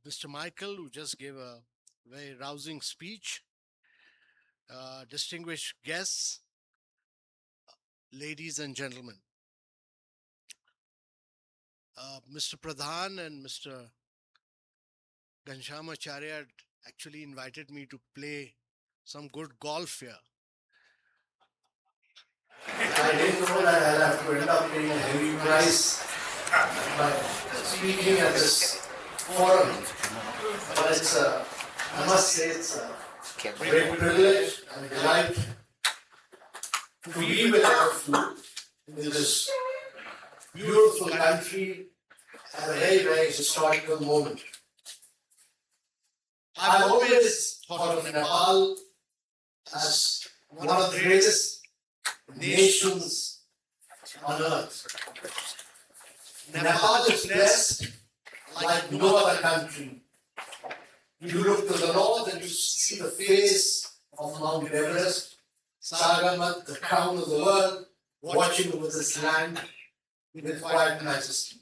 Mr. Michael, who just gave a very rousing speech, distinguished guests, ladies and gentlemen. Mr. Pradhan and Mr. Ghanshyam Acharya had actually invited me to play some good golf here. I didn't know that I'll have to end up paying a heavy price by speaking at this forum. But it's I must say it's a great privilege and a delight to be with all of you in this beautiful country at a very, very historical moment. I've always thought of Nepal as one of the greatest nations on earth. Nepal is blessed like no other country. You look to the north and you see the face of Mount Everest, Sagarmat, the crown of the world, watching over this land with quiet majesty.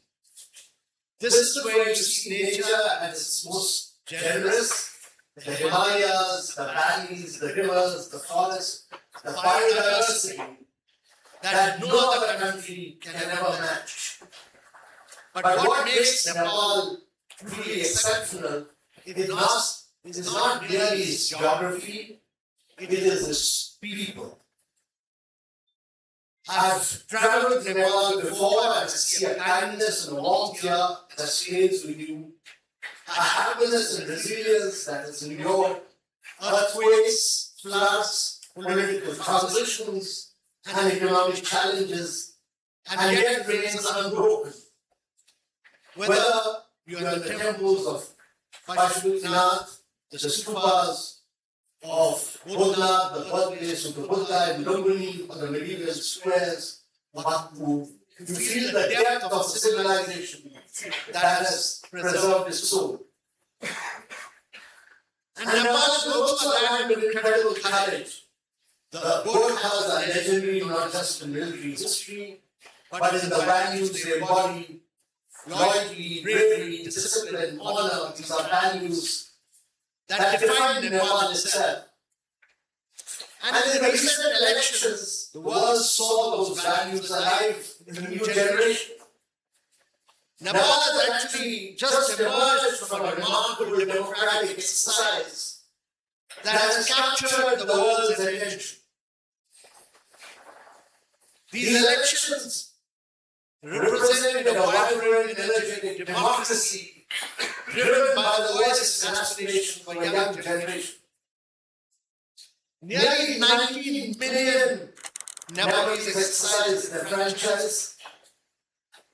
This is where you see nature at its most generous. The Himalayas, the valleys, the rivers, the forests, the biodiversity that no other country can ever match. But what makes Nepal truly exceptional is not merely its geography, it is its people. I've traveled to Nepal before and I see a kindness and a warmth here that stays with you, a happiness and resilience that has endured earthquakes, floods, political transitions, and economic challenges, and yet remains unbroken. Whether you are in the temples of Pashupatinath, the stupas of Buddha, the birthplace of the Buddha in Lumbini, or the medieval squares of Baku, you feel the depth of the civilization that has preserved its soul. And Nepal is also a land with incredible courage. The Gorkhas are legendary not just in military history, but in the values they embody loyalty, bravery, discipline, honor, these are values that define Nepal itself. And in the recent elections, the world saw those values alive in the new generation. Nepal has actually just emerged from a remarkable democratic exercise that has captured the world's attention. These elections represented a vibrant, energetic democracy driven by the voices and aspirations of a young generation. Nearly 19 million Nepalese exercised their franchise.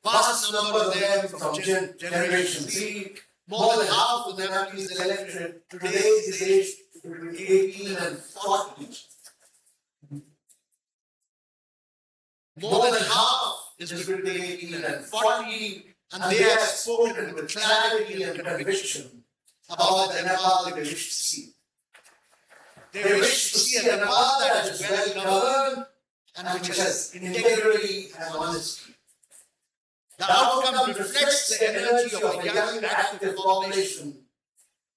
Vast number of them from Generation Z. More than half of the Nepalese electorate today is aged between 18 and 40. More than half is between 18 and 40, and they have spoken with clarity and conviction about the Nepal they wish to see. They wish to see a Nepal that is well governed and which has integrity and honesty. The outcome reflects the energy of a young, active population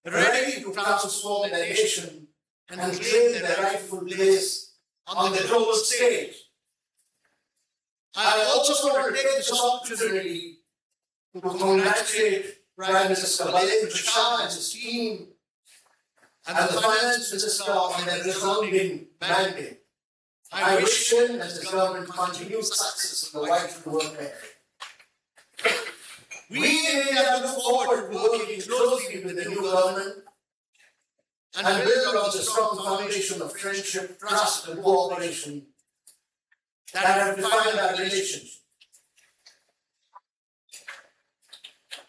ready to transform the nation and claim their rightful place on the global stage. I also want to take this opportunity to congratulate Prime Minister Balendra Shah and his team and the Finance Minister on their resounding mandate. I wish him and his government continued success in the vital work ahead. We in India look forward to working closely with the new government and build on the strong foundation of friendship, trust, and cooperation that have defined our relationship.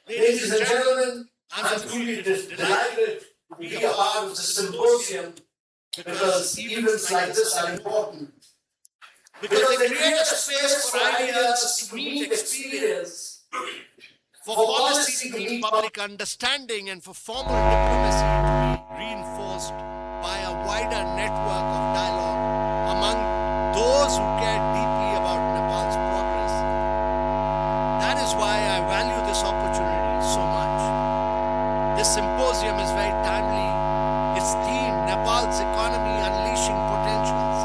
Ladies and gentlemen, I'm truly delighted to be a part of the symposium because events like this are important. Because they create a space for ideas to meet experience, for policy to meet public understanding, and for formal diplomacy to be reinforced by a wider network of dialogue among those who care deeply about Nepal's progress. That is why I value this opportunity so much. This symposium is very timely. Its theme, Nepal's economy unleashing potentials,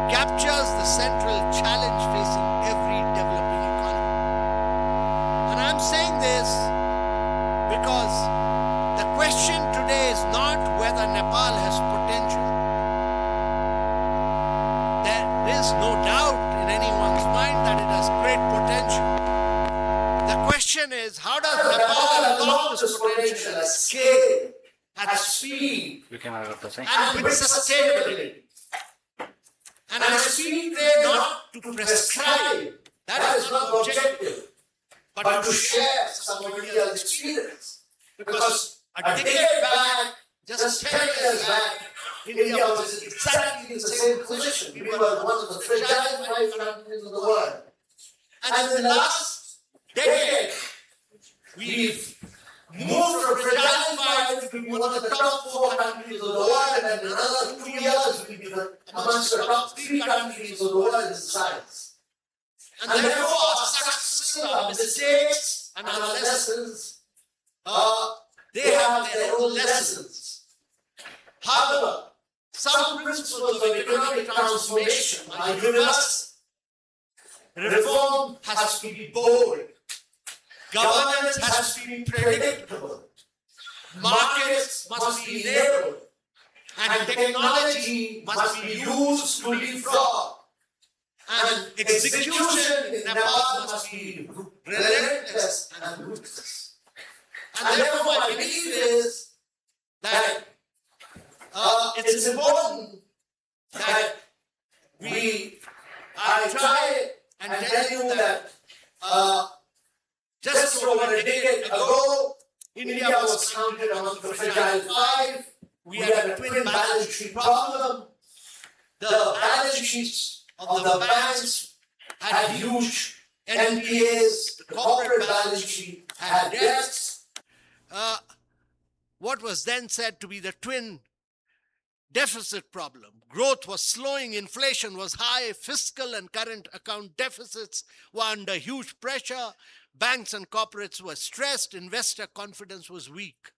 captures the central challenge facing every developing economy. And I'm saying this because the question today is not whether Nepal has potential. There is no doubt in anyone's mind that it has great potential. The question is, how does Nepal unlock this potential at scale, at speed, and with sustainability? And I speak there not to prescribe, that is not the objective, but to share some of real experience. Because a decade back, just 10 years back, India was exactly in the same position. We were one of the fragile 5 countries of the world. And in the last decade, we've moved from fragile 5 to be one of the top 4 countries of the world, and in another 2 years, we'll be amongst the top 3 countries of the world in size. And therefore, our successes, our mistakes, and our lessons, they have their own lessons. However, some principles of economic transformation are universal. Reform has to be bold. Governance has to be predictable. Markets must be enabled. And technology must be used to leapfrog. And execution in Nepal must be relentless and ruthless. And therefore, my belief is that it's important that I try and tell you that just over a decade ago, India was counted among the fragile 5. We had a twin balance sheet problem. The balance sheets of the banks had huge NPAs. The corporate balance sheet had debts. What was then said to be the twin deficit problem. Growth was slowing, inflation was high, fiscal and current account deficits were under huge pressure. Banks and corporates were stressed, investor confidence was weak.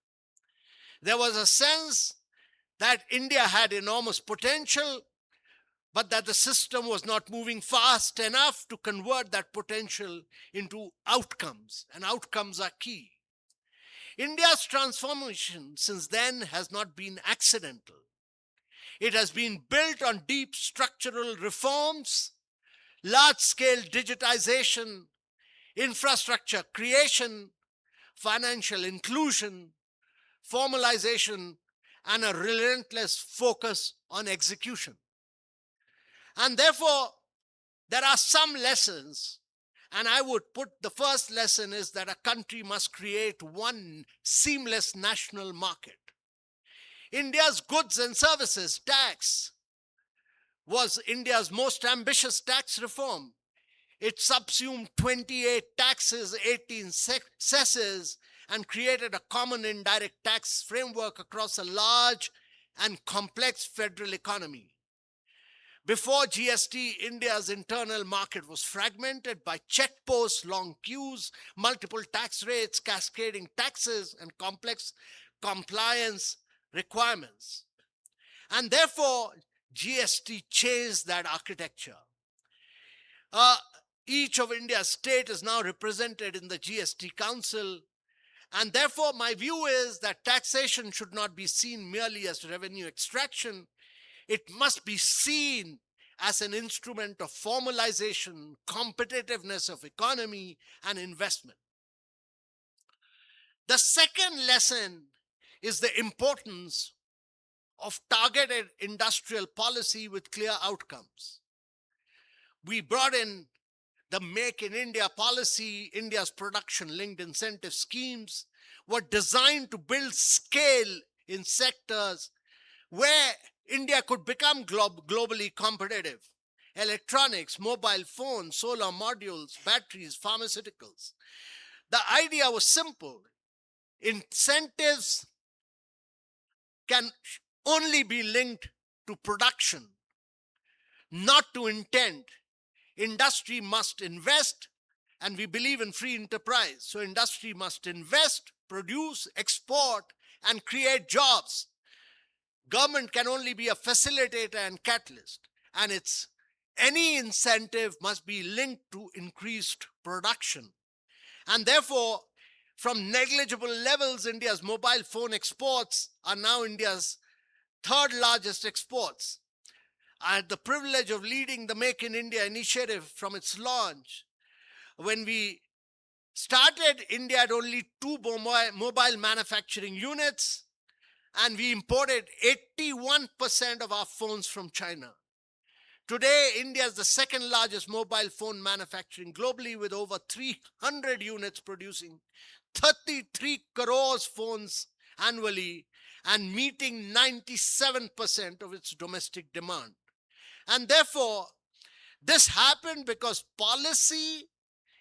There was a sense that India had enormous potential, but that the system was not moving fast enough to convert that potential into outcomes, and outcomes are key. India's transformation since then has not been accidental. It has been built on deep structural reforms, large-scale digitization, infrastructure creation, financial inclusion, formalization, and a relentless focus on execution. And therefore, there are some lessons, and I would put the first lesson is that a country must create one seamless national market. India's goods and services tax was India's most ambitious tax reform. It subsumed 28 taxes, 18 cesses, and created a common indirect tax framework across a large and complex federal economy. Before GST, India's internal market was fragmented by checkposts, long queues, multiple tax rates, cascading taxes, and complex compliance requirements. And therefore, GST changed that architecture. Each of India's state is now represented in the GST Council. And therefore, my view is that taxation should not be seen merely as revenue extraction. It must be seen as an instrument of formalization, competitiveness of economy, and investment. The second lesson is the importance of targeted industrial policy with clear outcomes. We brought in the Make in India policy. India's production-linked incentive schemes were designed to build scale in sectors where India could become globally competitive. Electronics, mobile phones, solar modules, batteries, pharmaceuticals. The idea was simple. Incentives can only be linked to production, not to intent. Industry must invest, and we believe in free enterprise. So industry must invest, produce, export, and create jobs. Government can only be a facilitator and catalyst, and any incentive must be linked to increased production. And therefore, from negligible levels, India's mobile phone exports are now India's third largest exports. I had the privilege of leading the Make in India initiative from its launch. When we started, India had only 2 mobile manufacturing units, and we imported 81% of our phones from China. Today, India is the second largest mobile phone manufacturing globally, with over 300 units producing 33 crores phones annually and meeting 97% of its domestic demand. And therefore, this happened because policy,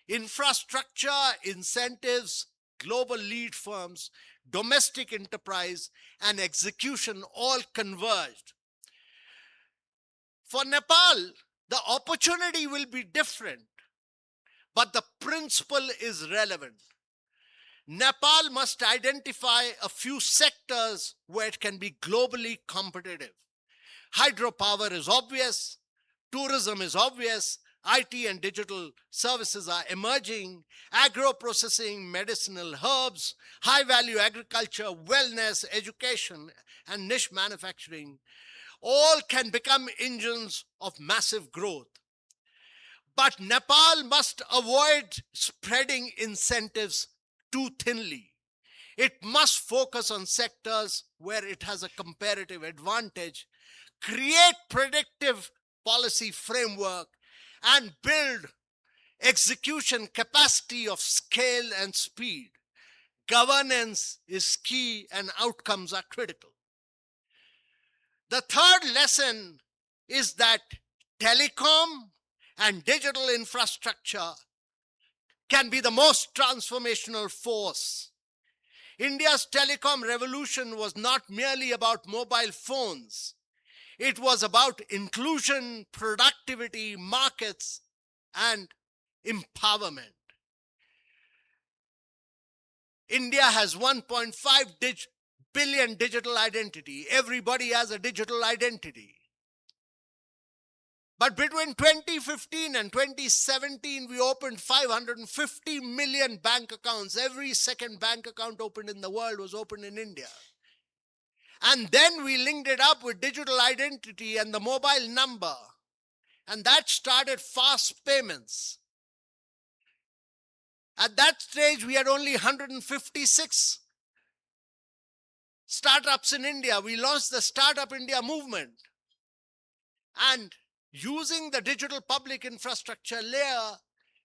infrastructure, incentives, global lead firms, domestic enterprise, and execution all converged. For Nepal, the opportunity will be different, but the principle is relevant. Nepal must identify a few sectors where it can be globally competitive. Hydropower is obvious, tourism is obvious, IT and digital services are emerging, agro-processing, medicinal herbs, high-value agriculture, wellness, education, and niche manufacturing all can become engines of massive growth. But Nepal must avoid spreading incentives too thinly. It must focus on sectors where it has a comparative advantage, create predictive policy framework, and build execution capacity of scale and speed. Governance is key and outcomes are critical. The third lesson is that telecom and digital infrastructure can be the most transformational force. India's telecom revolution was not merely about mobile phones. It was about inclusion, productivity, markets, and empowerment. India has 1.5 billion digital identity. Everybody has a digital identity. But between 2015 and 2017, we opened 550 million bank accounts. Every second bank account opened in the world was opened in India. And then we linked it up with digital identity and the mobile number. And that started fast payments. At that stage, we had only 156 startups in India. We launched the Startup India movement. And using the digital public infrastructure layer,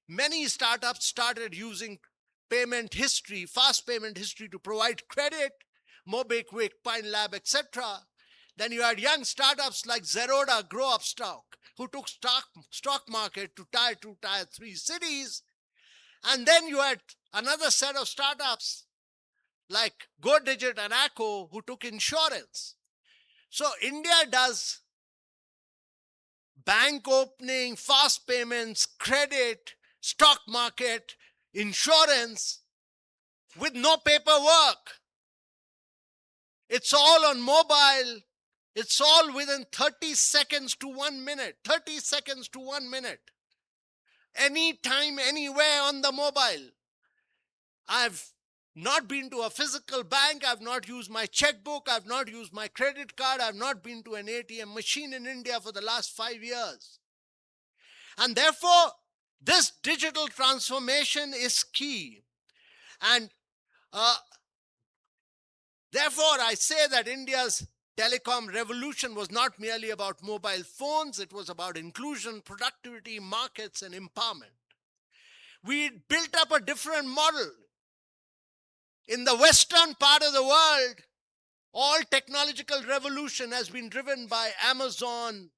many startups started using payment history, fast payment history to provide credit, MobiKwik, Pine Lab, etc. Then you had young startups like Zerodha, Grow Up Stock, who took stock market to tier 2, tier 3 cities. And then you had another set of startups like GoDigit and Acco, who took insurance. So India does bank opening, fast payments, credit, stock market, insurance with no paperwork. It's all on mobile. It's all within 30 seconds to 1 minute. 30 seconds to 1 minute. Anytime, anywhere on the mobile. I've not been to a physical bank. I've not used my checkbook. I've not used my credit card. I've not been to an ATM machine in India for the last 5 years. And therefore, this digital transformation is key. And therefore, I say that India's telecom revolution was not merely about mobile phones. It was about inclusion, productivity, markets, and empowerment. We built up a different model. In the western part of the world, all technological revolution has been driven by Amazon,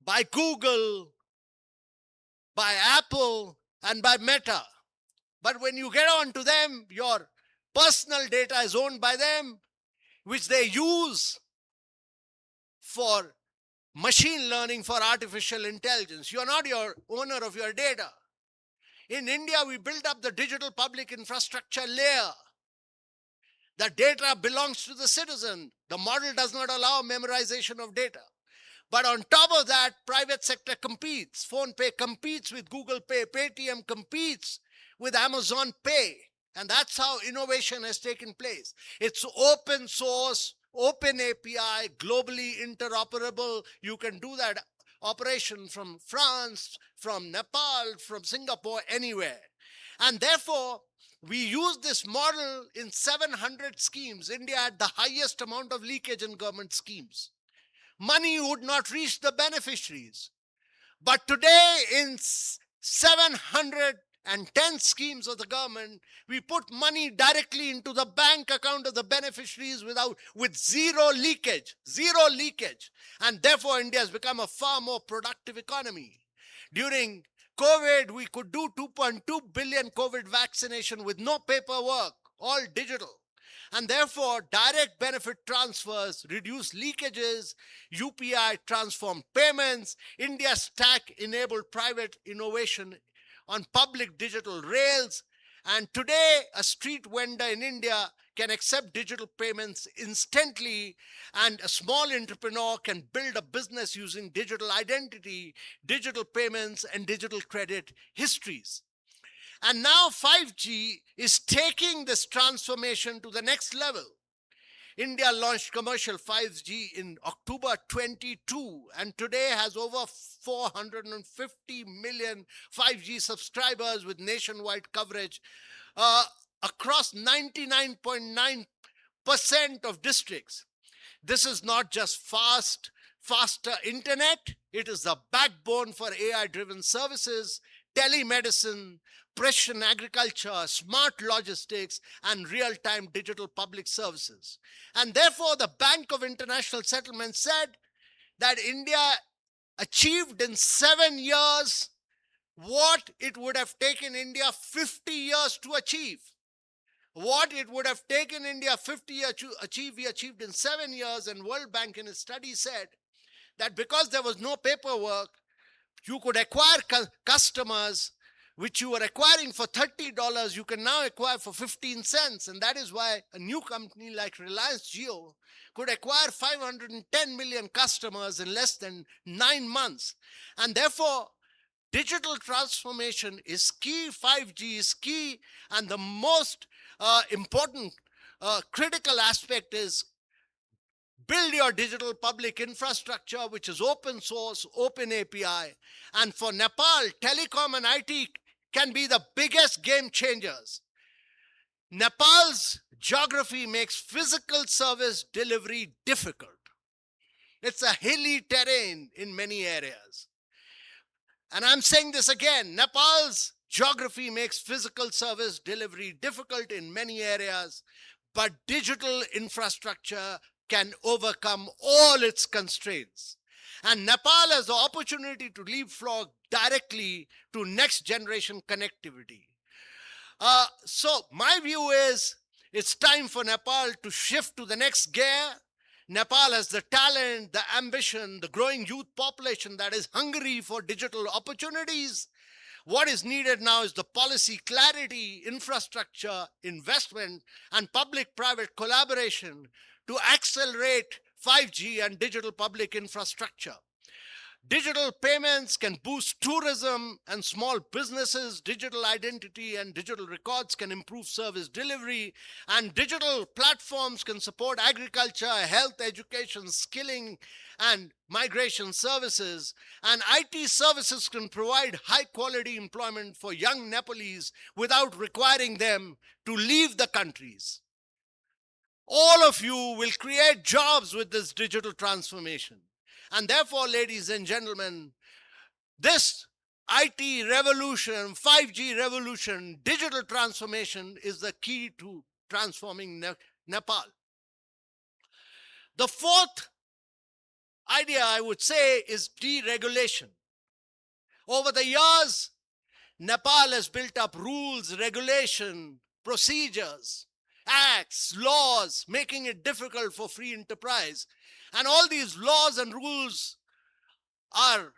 by Google, by Apple, and by Meta. But when you get on to them, your personal data is owned by them, which they use for machine learning, for artificial intelligence. You're not your owner of your data. In India, we built up the digital public infrastructure layer. The data belongs to the citizen. The model does not allow memorization of data. But on top of that, private sector competes. PhonePe competes with Google Pay. Paytm competes with Amazon Pay. And that's how innovation has taken place. It's open source, open API, globally interoperable. You can do that operation from France, from Nepal, from Singapore, anywhere. And therefore, we use this model in 700 schemes. India had the highest amount of leakage in government schemes. Money would not reach the beneficiaries. But today, in 710 schemes of the government, we put money directly into the bank account of the beneficiaries with zero leakage. Zero leakage. And therefore, India has become a far more productive economy. During COVID, we could do 2.2 billion COVID vaccination with no paperwork, all digital. And therefore, direct benefit transfers reduce leakages, UPI transformed payments, India Stack enabled private innovation on public digital rails. And today, a street vendor in India can accept digital payments instantly, and a small entrepreneur can build a business using digital identity, digital payments, and digital credit histories. And now 5G is taking this transformation to the next level. India launched commercial 5G in October 22, and today has over 450 million 5G subscribers with nationwide coverage across 99.9% of districts. This is not just faster internet, it is the backbone for AI-driven services, telemedicine, precision agriculture, smart logistics, and real-time digital public services. And therefore, the Bank of International Settlements said that India achieved in 7 years what it would have taken India 50 years to achieve. What it would have taken India 50 years to achieve, we achieved in 7 years. And World Bank in a study said that because there was no paperwork, you could acquire customers which you were acquiring for $30, you can now acquire for 15 cents. And that is why a new company like Reliance Jio could acquire 510 million customers in less than 9 months. And therefore, digital transformation is key, 5G is key, and the most important critical aspect is build your digital public infrastructure, which is open source, open API. And for Nepal, telecom and IT can be the biggest game changers. Nepal's geography makes physical service delivery difficult. It's a hilly terrain in many areas. And I'm saying this again, Nepal's geography makes physical service delivery difficult in many areas, but digital infrastructure can overcome all its constraints. And Nepal has the opportunity to leapfrog directly to next generation connectivity. So my view is it's time for Nepal to shift to the next gear. Nepal has the talent, the ambition, the growing youth population that is hungry for digital opportunities. What is needed now is the policy clarity, infrastructure, investment, and public-private collaboration to accelerate 5G and digital public infrastructure. Digital payments can boost tourism and small businesses. Digital identity and digital records can improve service delivery. And digital platforms can support agriculture, health, education, skilling, and migration services. And IT services can provide high-quality employment for young Nepalese without requiring them to leave the countries. All of you will create jobs with this digital transformation. And therefore, ladies and gentlemen, this IT revolution, 5G revolution, digital transformation is the key to transforming Nepal. The fourth idea I would say is deregulation. Over the years, Nepal has built up rules, regulation, procedures, acts, laws, making it difficult for free enterprise. And all these laws and rules are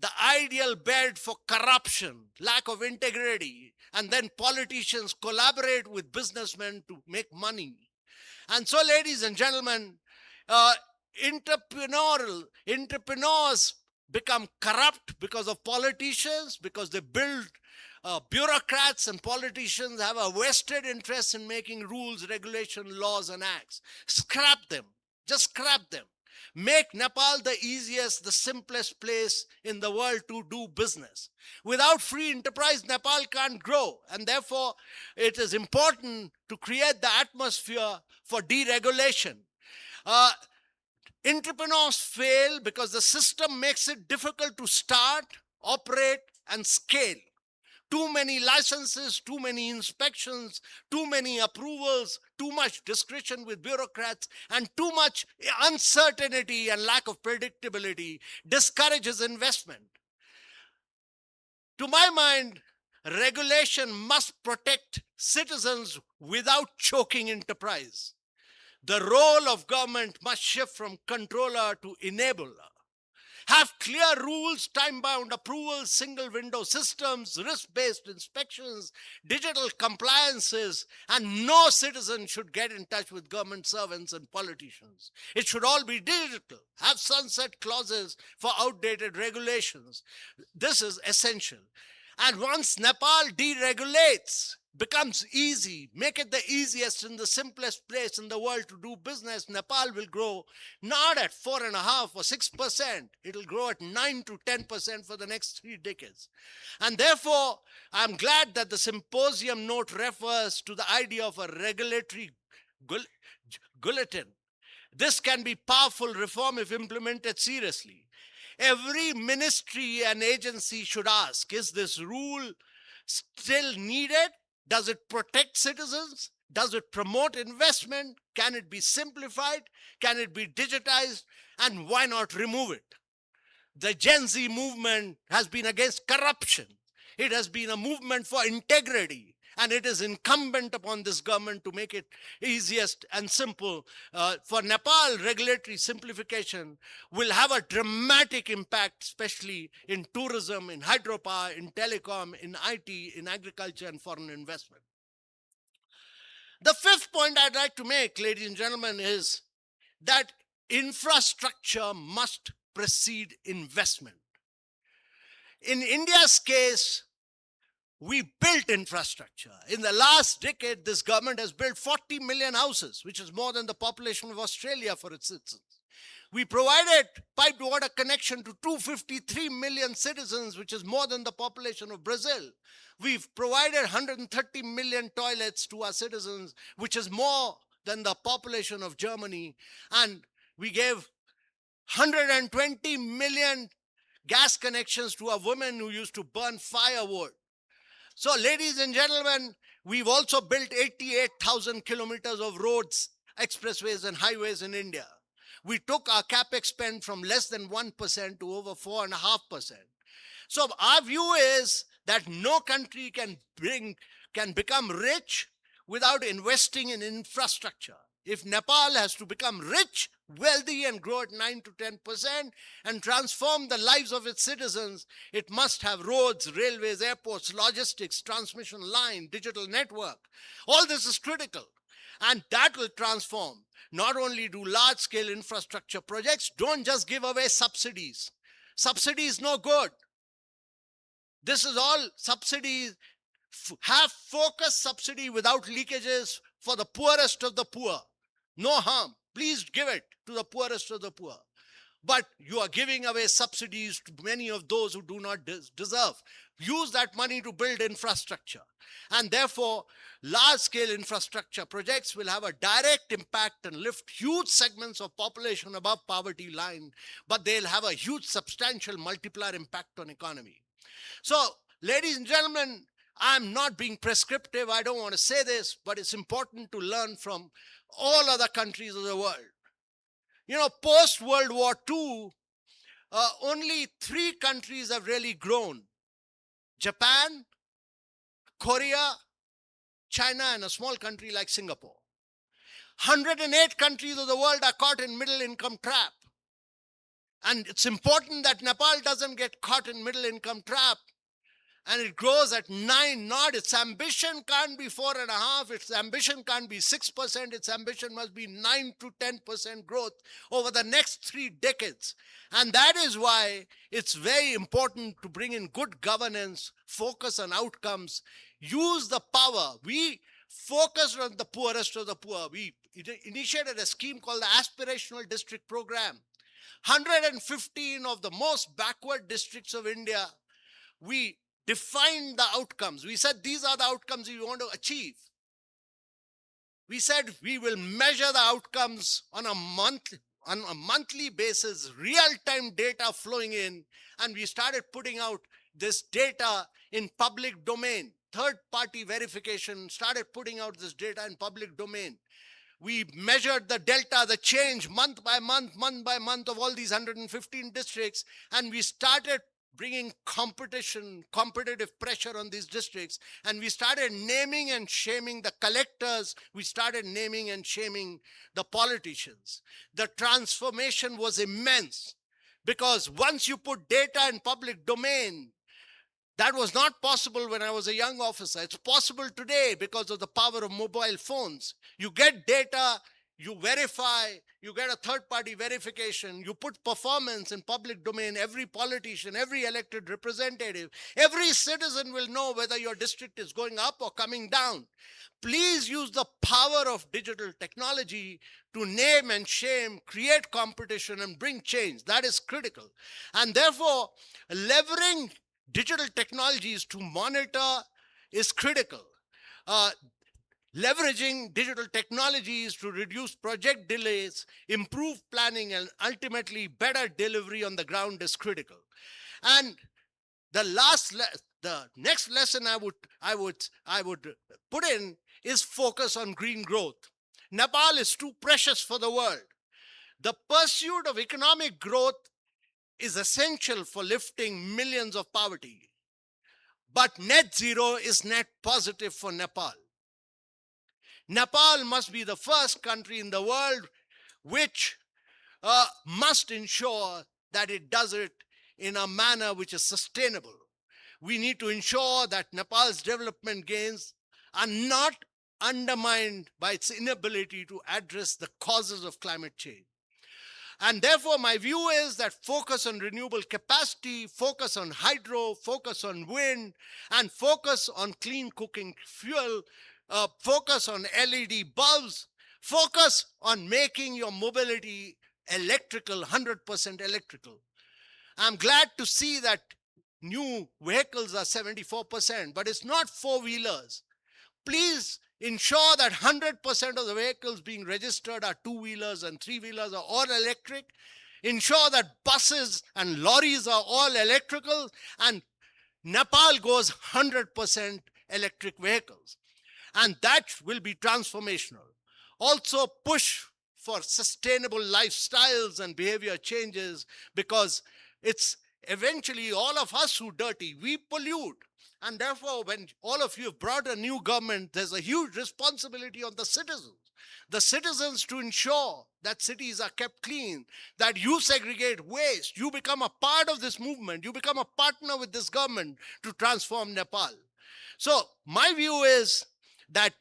the ideal bed for corruption, lack of integrity, and then politicians collaborate with businessmen to make money. And so, ladies and gentlemen, entrepreneurs become corrupt because of politicians, because they build bureaucrats, and politicians have a vested interest in making rules, regulation, laws, and acts. Scrap them. Just scrap them. Make Nepal the easiest, the simplest place in the world to do business. Without free enterprise, Nepal can't grow. And therefore, it is important to create the atmosphere for deregulation. Entrepreneurs fail because the system makes it difficult to start, operate, and scale. Too many licenses, too many inspections, too many approvals, too much discretion with bureaucrats, and too much uncertainty and lack of predictability discourages investment. To my mind, regulation must protect citizens without choking enterprise. The role of government must shift from controller to enabler. Have clear rules, time-bound approvals, single-window systems, risk-based inspections, digital compliances, and no citizen should get in touch with government servants and politicians. It should all be digital. Have sunset clauses for outdated regulations. This is essential. And once Nepal deregulates, becomes easy, make it the easiest and the simplest place in the world to do business, Nepal will grow not at 4.5% or 6%. It'll grow at 9 to 10% for the next 3 decades. And therefore, I'm glad that the symposium note refers to the idea of a regulatory guillotine. This can be powerful reform if implemented seriously. Every ministry and agency should ask, is this rule still needed? Does it protect citizens? Does it promote investment? Can it be simplified? Can it be digitized? And why not remove it? The Gen Z movement has been against corruption. It has been a movement for integrity. And it is incumbent upon this government to make it easiest and simple. For Nepal, regulatory simplification will have a dramatic impact, especially in tourism, in hydropower, in telecom, in IT, in agriculture, and foreign investment. The fifth point I'd like to make, ladies and gentlemen, is that infrastructure must precede investment. In India's case, we built infrastructure. In the last decade, this government has built 40 million houses, which is more than the population of Australia for its citizens. We provided piped water connection to 253 million citizens, which is more than the population of Brazil. We've provided 130 million toilets to our citizens, which is more than the population of Germany. And we gave 120 million gas connections to our women who used to burn firewood. So, ladies and gentlemen, we've also built 88,000 kilometers of roads, expressways, and highways in India. We took our capex spend from less than 1% to over 4.5%. So, our view is that no country can become rich without investing in infrastructure. If Nepal has to become rich, wealthy, and grow at 9 to 10% and transform the lives of its citizens, it must have roads, railways, airports, logistics, transmission line, digital network. All this is critical. And that will transform. Not only do large-scale infrastructure projects, don't just give away subsidies. Subsidies no good. This is all subsidies. Have focused subsidy without leakages for the poorest of the poor. No harm. Please give it to the poorest of the poor. But you are giving away subsidies to many of those who do not deserve. Use that money to build infrastructure. And therefore, large-scale infrastructure projects will have a direct impact and lift huge segments of population above poverty line, but they'll have a huge substantial multiplier impact on economy. So, ladies and gentlemen, I'm not being prescriptive. I don't want to say this, but it's important to learn from all other countries of the world. You know, post-World War II, only 3 countries have really grown. Japan, Korea, China, and a small country like Singapore. 108 countries of the world are caught in middle income trap. And it's important that Nepal doesn't get caught in middle income trap. And it grows at 9 not. Its ambition can't be 4.5. Its ambition can't be 6%. Its ambition must be 9 to 10% growth over the next 3 decades. And that is why it's very important to bring in good governance, focus on outcomes, use the power. We focused on the poorest of the poor. We initiated a scheme called the Aspirational District Program. 115 of the most backward districts of India, we defined the outcomes. We said these are the outcomes we want to achieve. We said we will measure the outcomes on a monthly basis, real-time data flowing in, and we started putting out this data in public domain. Third-party verification started putting out this data in public domain. We measured the delta, the change month by month of all these 115 districts, and we started bringing competitive pressure on these districts. And we started naming and shaming the collectors. We started naming and shaming the politicians. The transformation was immense because once you put data in public domain, that was not possible when I was a young officer. It's possible today because of the power of mobile phones. You get data, you verify, you get a third-party verification, you put performance in public domain. Every politician, every elected representative, every citizen will know whether your district is going up or coming down. Please use the power of digital technology to name and shame, create competition, and bring change. That is critical. And therefore, leveraging digital technologies to monitor is critical. Leveraging digital technologies to reduce project delays, improve planning, and ultimately better delivery on the ground is critical. And the next lesson I would put in is focus on green growth. Nepal is too precious for the world. The pursuit of economic growth is essential for lifting millions of poverty. but net zero is net positive for Nepal. Nepal must be the first country in the world which must ensure that it does it in a manner which is sustainable. We need to ensure that Nepal's development gains are not undermined by its inability to address the causes of climate change. And therefore, my view is that focus on renewable capacity, focus on hydro, focus on wind, and focus on clean cooking fuel, focus on LED bulbs, focus on making your mobility electrical, 100% electrical. I'm glad to see that new vehicles are 74%, but it's not four-wheelers. Please ensure that 100% of the vehicles being registered are two-wheelers and three-wheelers are all electric. Ensure that buses and lorries are all electrical, and Nepal goes 100% electric vehicles. And that will be transformational. Also push for sustainable lifestyles and behavior changes, because it's eventually all of us who dirty, we pollute. And therefore, when all of you have brought a new government, there's a huge responsibility on the citizens. The citizens to ensure that cities are kept clean, that you segregate waste, you become a part of this movement, you become a partner with this government to transform Nepal. So my view is that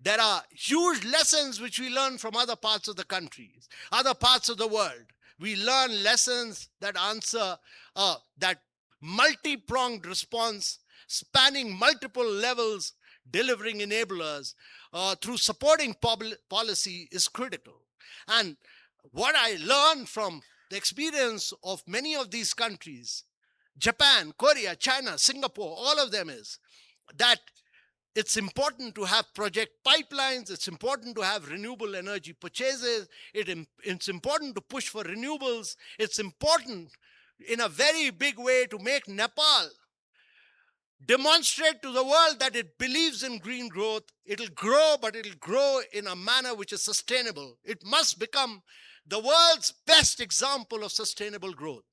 there are huge lessons which we learn from other parts of the countries, other parts of the world. We learn lessons that answer that multi-pronged response spanning multiple levels, delivering enablers through supporting policy is critical. And what I learned from the experience of many of these countries, Japan, Korea, China, Singapore, all of them, is that it's important to have project pipelines. It's important to have renewable energy purchases. It's important to push for renewables. It's important in a very big way to make Nepal demonstrate to the world that it believes in green growth. It'll grow, but it'll grow in a manner which is sustainable. It must become the world's best example of sustainable growth.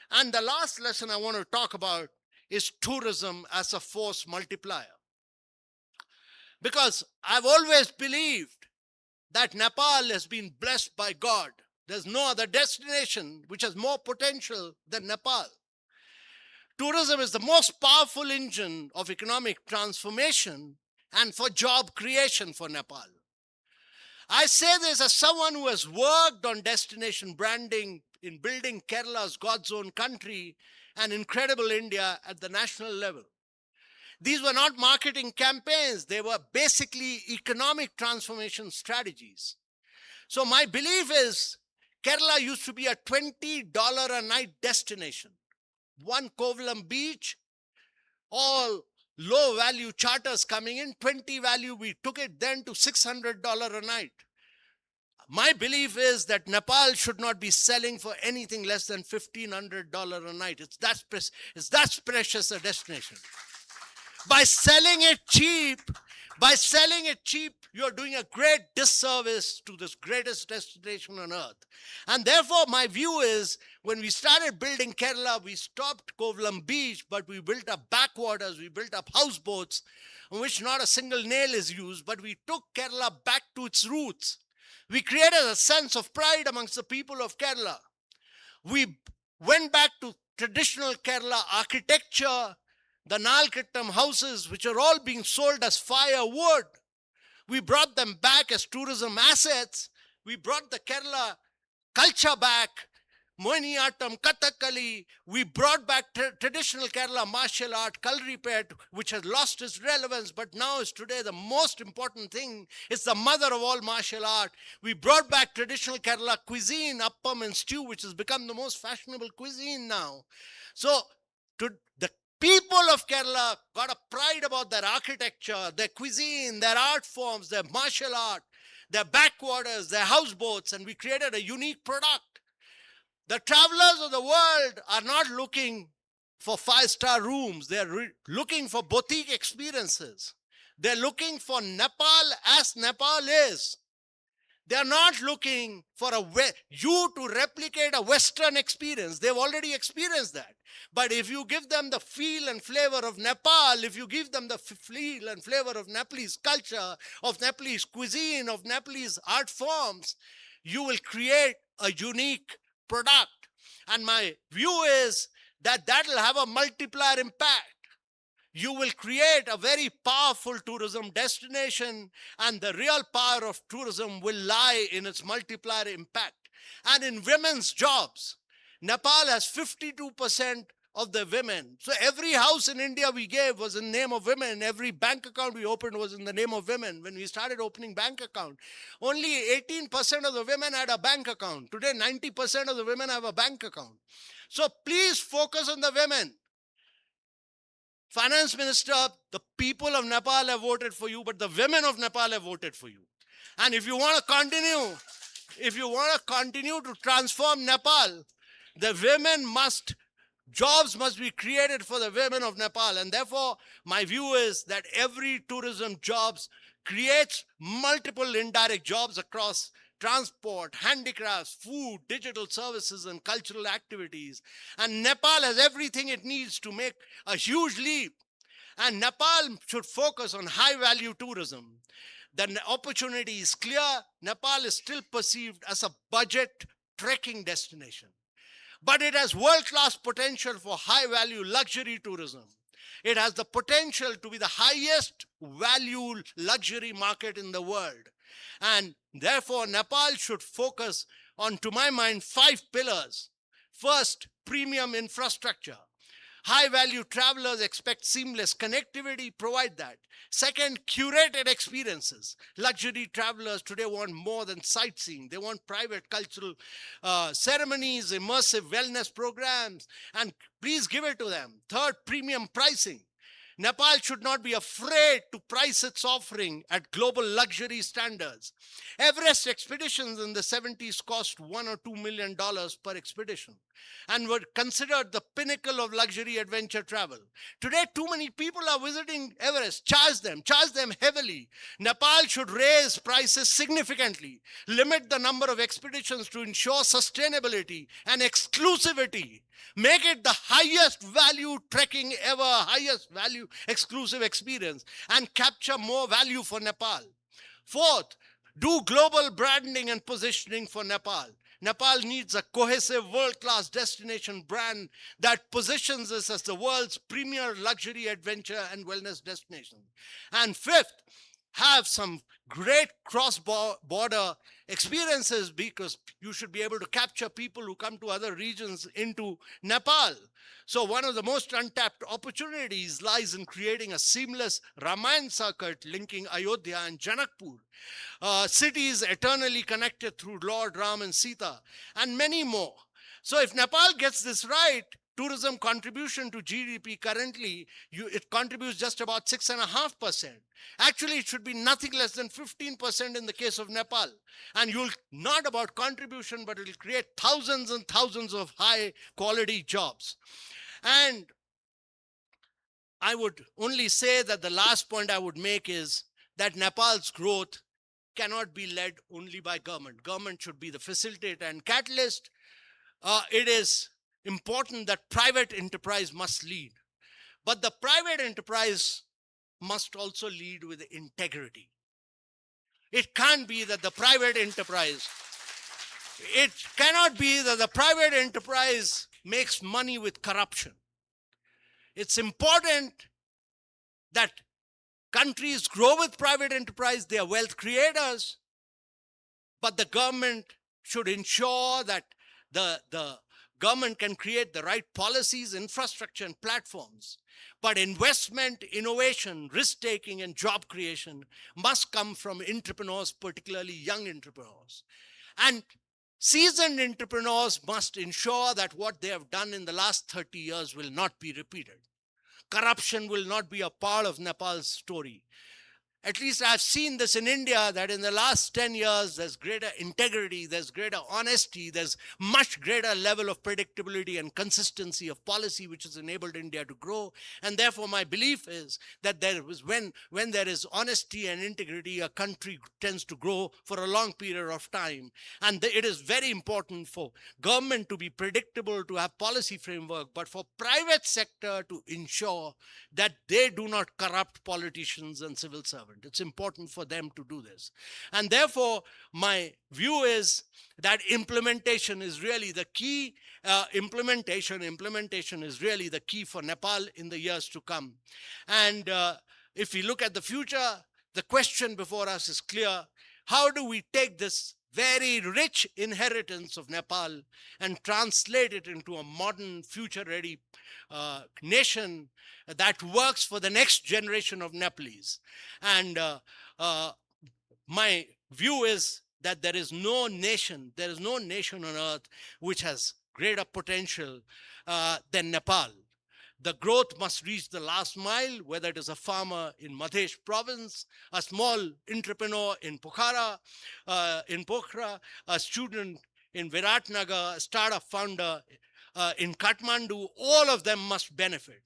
And the last lesson I want to talk about is tourism as a force multiplier. Because I've always believed that Nepal has been blessed by God. There's no other destination which has more potential than Nepal. Tourism is the most powerful engine of economic transformation and for job creation for Nepal. I say this as someone who has worked on destination branding in building Kerala's God's own country and incredible India at the national level. These were not marketing campaigns. They were basically economic transformation strategies. So my belief is Kerala used to be a $20 a night destination. One Kovalam beach, all low value charters coming in, 20 value, we took it then to $600 a night. My belief is that Nepal should not be selling for anything less than $1,500 a night. It's that precious a destination. By selling it cheap, you're doing a great disservice to this greatest destination on earth. And therefore, my view is, when we started building Kerala, we stopped Kovalam Beach, but we built up backwaters, we built up houseboats, on which not a single nail is used, but we took Kerala back to its roots. We created a sense of pride amongst the people of Kerala. We went back to traditional Kerala architecture, the Nalkittam houses, which are all being sold as firewood. We brought them back as tourism assets. We brought the Kerala culture back, Mohiniyattam, Kathakali. We brought back traditional Kerala martial art, Kalripet, which has lost its relevance, but now is today the most important thing. It's the mother of all martial art. We brought back traditional Kerala cuisine, appam and stew, which has become the most fashionable cuisine now. So the people of Kerala got a pride about their architecture, their cuisine, their art forms, their martial art, their backwaters, their houseboats, and we created a unique product. The travelers of the world are not looking for five-star rooms. They're looking for boutique experiences. They're looking for Nepal as Nepal is. They are not looking for you to replicate a Western experience. They've already experienced that. But if you give them the feel and flavor of Nepal, if you give them the feel and flavor of Nepalese culture, of Nepalese cuisine, of Nepalese art forms, you will create a unique product. And my view is that that will have a multiplier impact. You will create a very powerful tourism destination, and the real power of tourism will lie in its multiplier impact. And in women's jobs, Nepal has 52% of the women. So every house in India we gave was in the name of women. Every bank account we opened was in the name of women. When we started opening bank account, only 18% of the women had a bank account. Today, 90% of the women have a bank account. So please focus on the women. Finance Minister, the people of Nepal have voted for you, but the women of Nepal have voted for you. And if you want to continue to transform Nepal, the women jobs must be created for the women of Nepal. And therefore, my view is that every tourism jobs creates multiple indirect jobs across transport, handicrafts, food, digital services, and cultural activities. And Nepal has everything it needs to make a huge leap. And Nepal should focus on high-value tourism. The opportunity is clear. Nepal is still perceived as a budget trekking destination. But it has world-class potential for high-value luxury tourism. It has the potential to be the highest value luxury market in the world. And therefore, Nepal should focus on, to my mind, 5 pillars. First, premium infrastructure. High-value travelers expect seamless connectivity, provide that. Second, curated experiences. Luxury travelers today want more than sightseeing. They want private cultural ceremonies, immersive wellness programs, and please give it to them. Third, premium pricing. Nepal should not be afraid to price its offering at global luxury standards. Everest expeditions in the 70s cost $1 or $2 million per expedition and were considered the pinnacle of luxury adventure travel. Today, too many people are visiting Everest. Charge them heavily. Nepal should raise prices significantly, limit the number of expeditions to ensure sustainability and exclusivity. Make it the highest value trekking ever, highest value exclusive experience, and capture more value for Nepal. Fourth, do global branding and positioning for Nepal. Nepal needs a cohesive world-class destination brand that positions us as the world's premier luxury adventure and wellness destination. And fifth, have some great cross-border experiences, because you should be able to capture people who come to other regions into Nepal. So one of the most untapped opportunities lies in creating a seamless Ramayana circuit linking Ayodhya and Janakpur, cities eternally connected through Lord Ram and Sita, and many more. So if Nepal gets this right, tourism contribution to GDP currently, it contributes just about 6.5%. Actually, it should be nothing less than 15% in the case of Nepal. And you'll not about contribution, but it will create thousands and thousands of high quality jobs. And I would only say that the last point I would make is that Nepal's growth cannot be led only by government. Government should be the facilitator and catalyst. It is important that private enterprise must lead. But the private enterprise must also lead with integrity. It can't be that the private enterprise, it cannot be that the private enterprise makes money with corruption. It's important that countries grow with private enterprise, they are wealth creators, but the government should ensure that the government can create the right policies, infrastructure, and platforms. But investment, innovation, risk-taking, and job creation must come from entrepreneurs, particularly young entrepreneurs. And seasoned entrepreneurs must ensure that what they have done in the last 30 years will not be repeated. Corruption will not be a part of Nepal's story. at least I've seen this in India, that in the last 10 years, there's greater integrity, there's greater honesty, there's much greater level of predictability and consistency of policy, which has enabled India to grow. And therefore, my belief is that when there is honesty and integrity, a country tends to grow for a long period of time. And it is very important for government to be predictable, to have policy framework, but for private sector to ensure that they do not corrupt politicians and civil servants. It's important for them to do this. And therefore, my view is that implementation is really the key. Implementation is really the key for Nepal in the years to come. And if we look at the future, the question before us is clear. How do we take this very rich inheritance of Nepal and translate it into a modern, future-ready nation that works for the next generation of Nepalese? And my view is that there is no nation on earth which has greater potential than Nepal. The growth must reach the last mile, whether it is a farmer in Madhya province, a small entrepreneur in Pokhara, a student in Viratnagar, a startup founder in Kathmandu. All of them must benefit.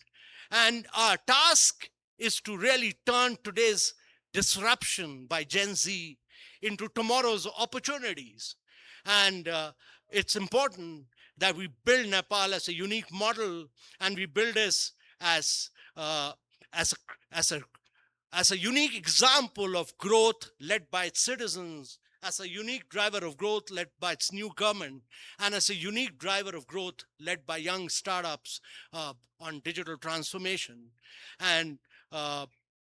And our task is to really turn today's disruption by Gen Z into tomorrow's opportunities. And it's important that we build Nepal as a unique model, and we build this as a unique example of growth led by its citizens, as a unique driver of growth led by its new government, and as a unique driver of growth led by young startups on digital transformation. And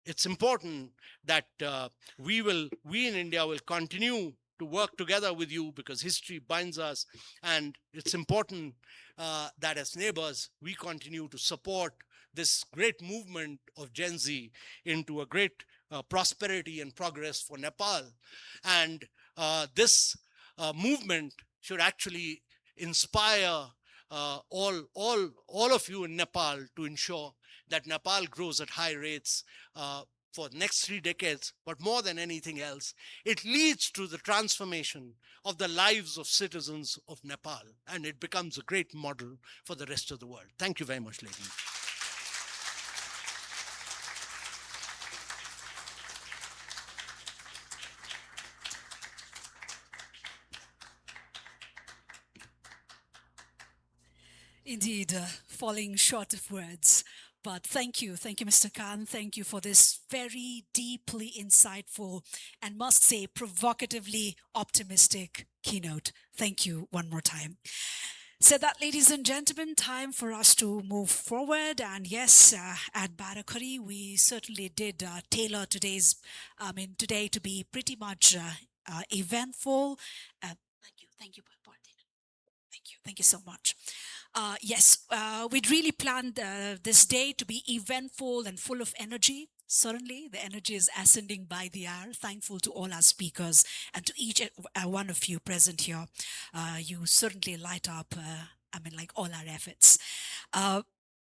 it's important that we in India will continue to work together with you, because history binds us. And it's important that as neighbors, we continue to support this great movement of Gen Z into a great prosperity and progress for Nepal. And this movement should actually inspire all of you in Nepal to ensure that Nepal grows at high rates for the next 3 decades. But more than anything else, it leads to the transformation of the lives of citizens of Nepal, and it becomes a great model for the rest of the world. Thank you very much, ladies. Indeed, falling short of words. But thank you, Mr. Khan. Thank you for this very deeply insightful and, must say, provocatively optimistic keynote. Thank you one more time. So that, ladies and gentlemen, time for us to move forward. And yes, at Baahrakhari, we certainly did tailor today to be pretty much eventful. Thank you so much. Yes, we'd really planned this day to be eventful and full of energy. Certainly, the energy is ascending by the hour. Thankful to all our speakers and to each one of you present here. You certainly light up, all our efforts.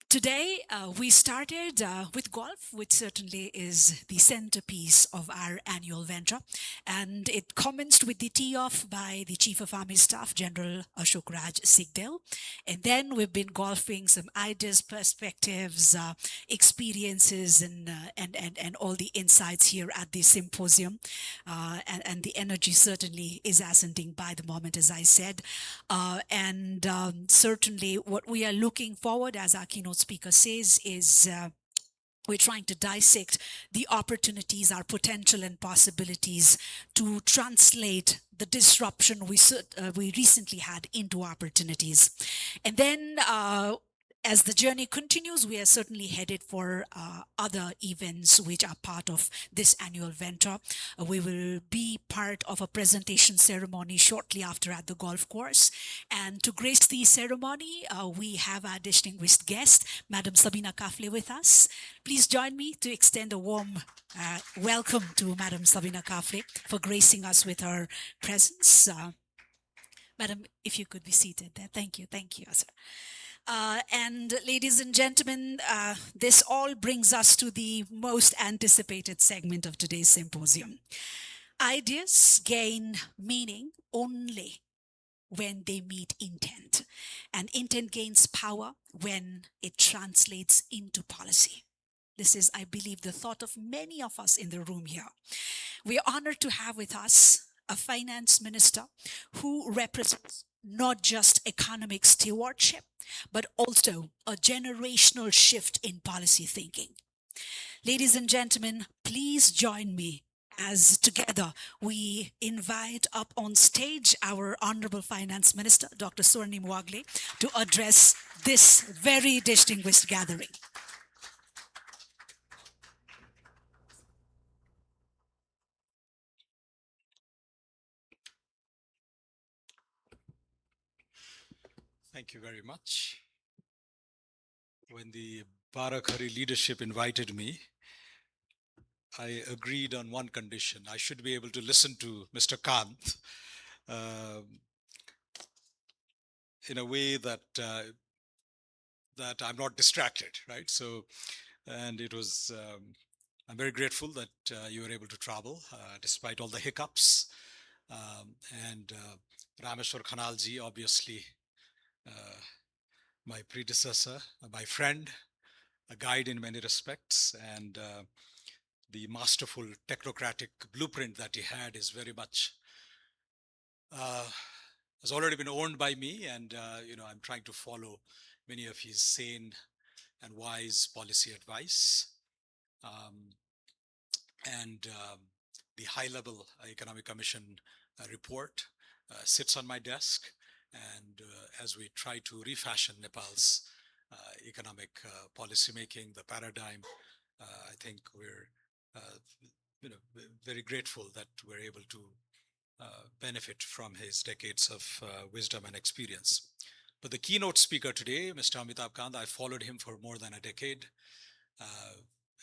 Today, we started with golf, which certainly is the centerpiece of our annual venture. And it commenced with the tee-off by the Chief of Army Staff, General Ashok Raj Sigdel. And then we've been golfing some ideas, perspectives, experiences, and all the insights here at the symposium. And the energy certainly is ascending by the moment, as I said. Certainly what we are looking forward, as our keynote speaker says, is we're trying to dissect the opportunities, our potential and possibilities to translate the disruption we recently had into opportunities. And then as the journey continues, we are certainly headed for other events which are part of this annual venture. We will be part of a presentation ceremony shortly after at the golf course. And to grace the ceremony, we have our distinguished guest, Madam Sabina Kafle, with us. Please join me to extend a warm welcome to Madam Sabina Kafle for gracing us with her presence. Madam, if you could be seated there. Thank you, sir. And ladies and gentlemen, this all brings us to the most anticipated segment of today's symposium. Ideas gain meaning only when they meet intent, and intent gains power when it translates into policy. This is, I believe, the thought of many of us in the room here. We are honored to have with us a finance minister who represents not just economic stewardship, but also a generational shift in policy thinking. Ladies and gentlemen, please join me as together we invite up on stage our Honorable Finance Minister, Dr. Swarnim Wagle, to address this very distinguished gathering. Thank you very much. When the Baahrakhari leadership invited me, I agreed on one condition. I should be able to listen to Mr. Kant in a way that that I'm not distracted, right? So, and it was, I'm very grateful that you were able to travel despite all the hiccups. And Rameshwar Khanalji, obviously, my predecessor, my friend, a guide in many respects, and the masterful technocratic blueprint that he had is very much has already been owned by me, and I'm trying to follow many of his sane and wise policy advice. The high-level Economic Commission report sits on my desk, and as we try to refashion Nepal's economic policy making, the paradigm, I think we're very grateful that we're able to benefit from his decades of wisdom and experience. But the keynote speaker today, Mr. Amitabh Kant, I followed him for more than a decade,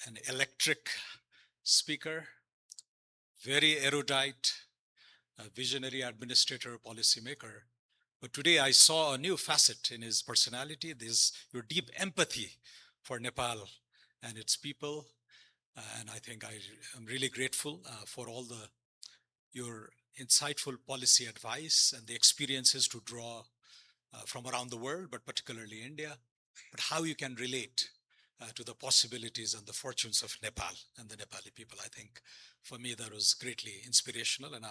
an electric speaker, very erudite, a visionary administrator, policymaker. But today I saw a new facet in his personality, your deep empathy for Nepal and its people. And I think I am really grateful for all your insightful policy advice and the experiences to draw from around the world, but particularly India, but how you can relate to the possibilities and the fortunes of Nepal and the Nepali people. I think for me that was greatly inspirational, and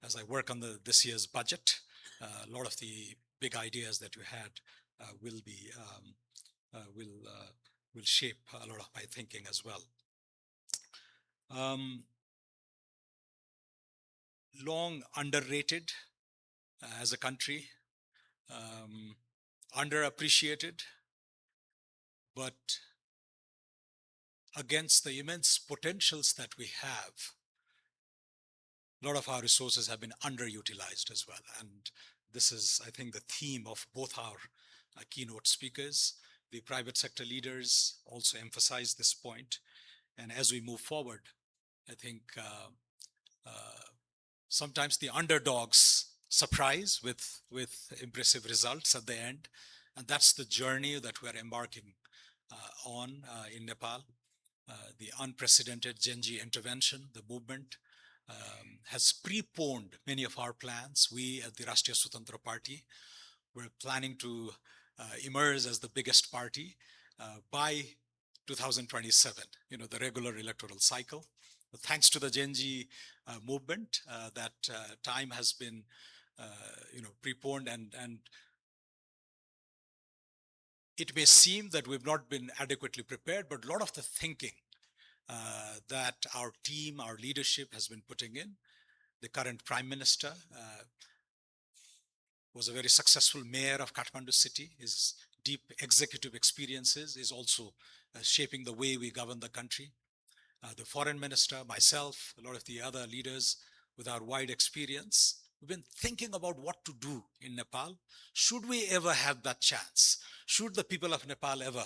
as I work on this year's budget, a lot of the big ideas that you had will shape a lot of my thinking as well. Long underrated as a country, underappreciated, but against the immense potentials that we have, a lot of our resources have been underutilized as well. And this is, I think, the theme of both our keynote speakers. The private sector leaders also emphasize this point. And as we move forward, I think sometimes the underdogs surprise with impressive results at the end. And that's the journey that we're embarking on in Nepal. The unprecedented Genji intervention, the movement, has preponed many of our plans. We at the Rashtriya Swatantra Party, we're planning to emerge as the biggest party by 2027, the regular electoral cycle. But thanks to the Genji movement, that time has been preponed, and it may seem that we've not been adequately prepared, but a lot of the thinking that our team, our leadership has been putting in. The current Prime Minister was a very successful mayor of Kathmandu city. His deep executive experiences is also shaping the way we govern the country. The Foreign Minister, myself, a lot of the other leaders with our wide experience, we've been thinking about what to do in Nepal. Should we ever have that chance? Should the people of Nepal ever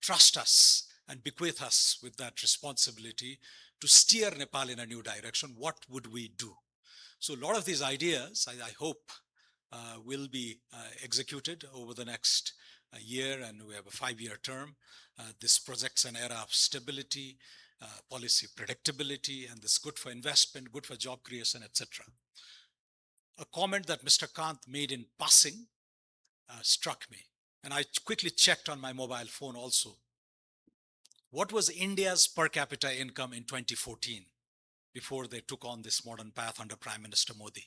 trust us and bequeath us with that responsibility to steer Nepal in a new direction? What would we do? So a lot of these ideas, I hope, will be executed over the next year, and we have a 5-year term. This projects an era of stability, policy predictability, and this is good for investment, good for job creation, etc. A comment that Mr. Kant made in passing struck me, and I quickly checked on my mobile phone also. What was India's per capita income in 2014 before they took on this modern path under Prime Minister Modi?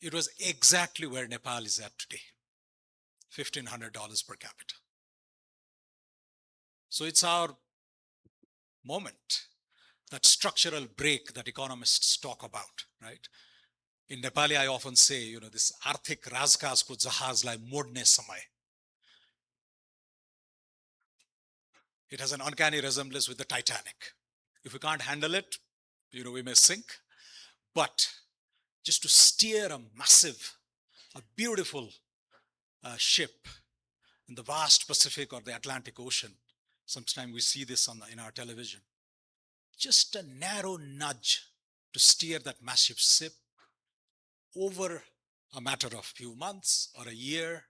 It was exactly where Nepal is at today, $1,500 per capita. So it's our moment, that structural break that economists talk about, right? In Nepali, I often say, this arthik rajkas ko jahaz lai modne samay. It has an uncanny resemblance with the Titanic. If we can't handle it, we may sink. But just to steer a massive, a beautiful ship in the vast Pacific or the Atlantic Ocean, sometimes we see this in our television, just a narrow nudge to steer that massive ship over a matter of few months or a year,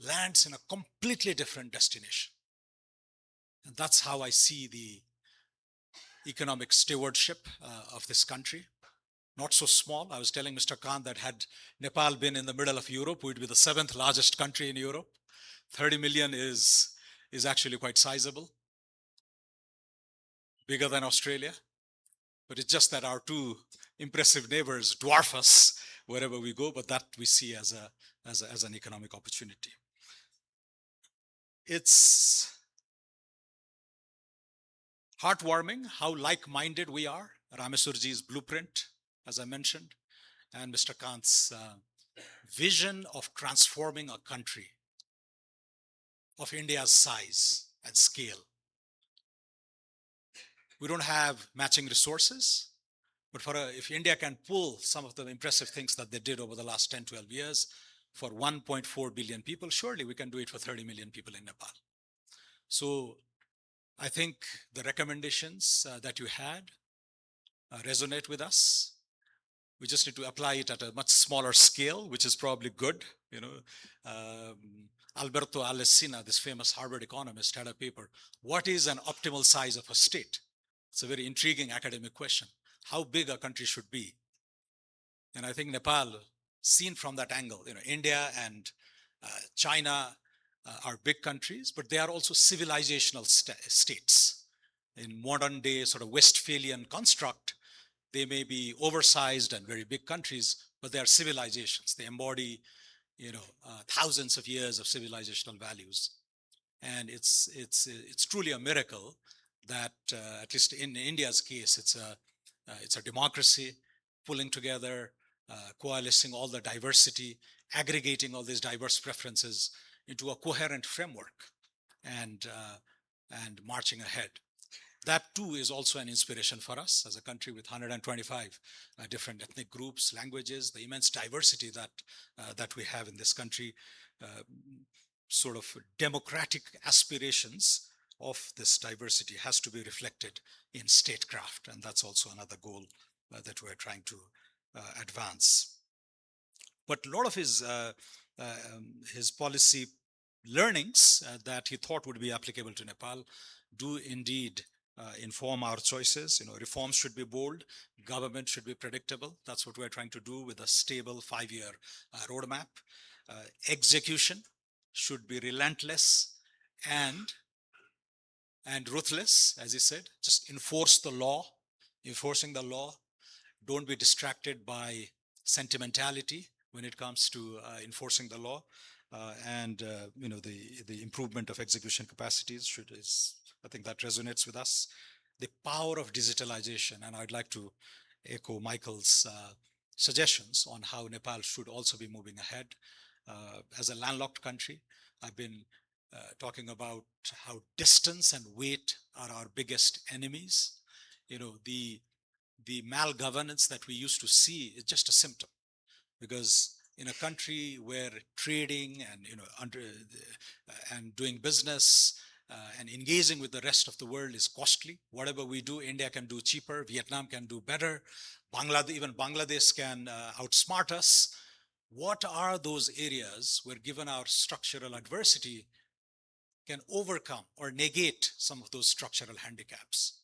lands in a completely different destination. And that's how I see the economic stewardship of this country. Not so small. I was telling Mr. Khan that had Nepal been in the middle of Europe, we'd be the 7th largest country in Europe. 30 million is actually quite sizable, bigger than Australia. But it's just that our two impressive neighbors dwarf us wherever we go, but that we see as an economic opportunity. It's heartwarming how like-minded we are. Ramesurji's blueprint, as I mentioned, and Mr. Kant's vision of transforming a country of India's size and scale. We don't have matching resources, but if India can pull some of the impressive things that they did over the last 10, 12 years for 1.4 billion people, surely we can do it for 30 million people in Nepal. So I think the recommendations that you had resonate with us. We just need to apply it at a much smaller scale, which is probably good. Alberto Alessina, this famous Harvard economist, had a paper, what is an optimal size of a state? It's a very intriguing academic question. How big a country should be? And I think Nepal, seen from that angle, India and China are big countries, but they are also civilizational states. In modern day sort of Westphalian construct, they may be oversized and very big countries, but they are civilizations. They embody, thousands of years of civilizational values. And it's truly a miracle that, at least in India's case, it's a democracy pulling together, coalescing all the diversity, aggregating all these diverse preferences into a coherent framework and marching ahead. That too is also an inspiration for us as a country with 125 different ethnic groups, languages, the immense diversity that we have in this country, sort of democratic aspirations of this diversity has to be reflected in statecraft, and that's also another goal that we're trying to advance. But a lot of his policy learnings that he thought would be applicable to Nepal do indeed inform our choices. Reforms should be bold, government should be predictable. That's what we're trying to do with a stable 5-year roadmap. Execution should be relentless and ruthless, as he said. Just enforce the law, enforcing the law. Don't be distracted by sentimentality when it comes to enforcing the law. The improvement of execution capacities I think that resonates with us. The power of digitalization, and I'd like to echo Michael's suggestions on how Nepal should also be moving ahead. As a landlocked country, I've been talking about how distance and weight are our biggest enemies. The malgovernance that we used to see is just a symptom, because in a country where trading and doing business and engaging with the rest of the world is costly, whatever we do, India can do cheaper, Vietnam can do better, even Bangladesh can outsmart us. what are those areas where, given our structural adversity, can overcome or negate some of those structural handicaps.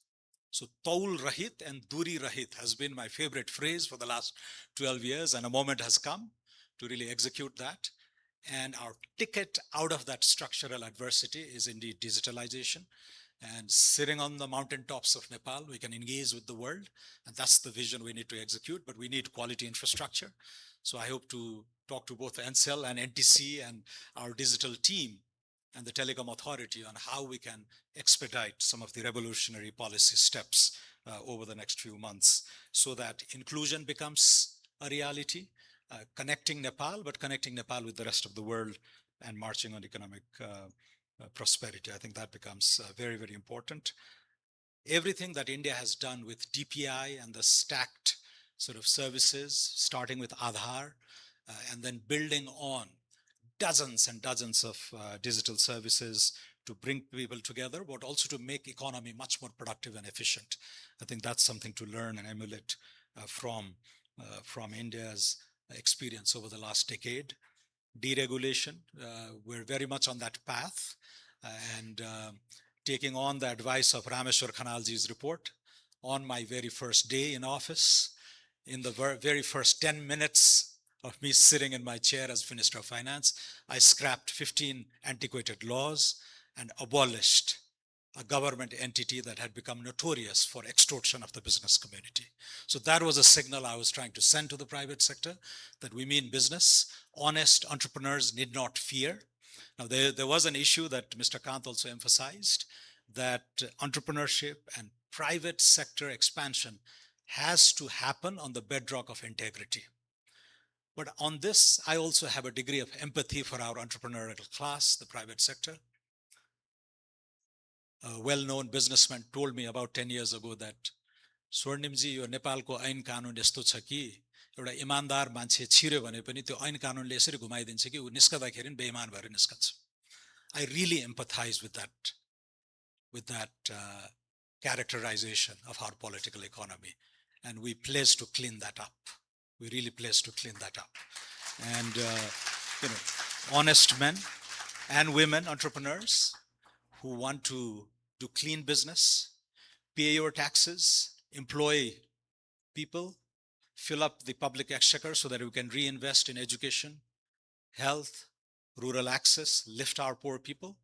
So Taul Rahit and Duri Rahit has been my favorite phrase for the last 12 years, and a moment has come to really execute that. And our ticket out of that structural adversity is indeed digitalization. And sitting on the mountaintops of Nepal, we can engage with the world. And that's the vision we need to execute, but we need quality infrastructure. So I hope to talk to both NCELL and NTC and our digital team and the Telecom Authority on how we can expedite some of the revolutionary policy steps over the next few months so that inclusion becomes a reality, connecting Nepal, but connecting Nepal with the rest of the world and marching on economic prosperity. I think that becomes very, very important. Everything that India has done with DPI and the stacked sort of services, starting with Aadhaar and then building on dozens and dozens of digital services to bring people together, but also to make economy much more productive and efficient. I think that's something to learn and emulate from India's experience over the last decade. Deregulation, we're very much on that path, and taking on the advice of Rameshwar Khanalji's report on my very first day in office, in the very first 10 minutes of me sitting in my chair as Minister of Finance, I scrapped 15 antiquated laws and abolished a government entity that had become notorious for extortion of the business community. So that was a signal I was trying to send to the private sector, that we mean business. Honest entrepreneurs need not fear. Now, there was an issue that Mr. Kant also emphasized, that entrepreneurship and private sector expansion has to happen on the bedrock of integrity. But on this, I also have a degree of empathy for our entrepreneurial class, the private sector. A well-known businessman told me about 10 years ago that, Swarnimji, यो नेपालको ऐन कानुन यस्तो छ कि एउटा इमानदार मान्छे छिर्यो भने पनि त्यो ऐन कानुनले यसरी घुमाइदिन्छ कि उ निस्कदाखेरि पनि बेइमान भएर निस्कन्छ. I really empathize with that characterization of our political economy, and we pledge to clean that up. We really pledge to clean that up. And honest men and women entrepreneurs who want to do clean business, pay your taxes, employ people, fill up the public exchequer so that we can reinvest in education, health, rural access, lift our poor people.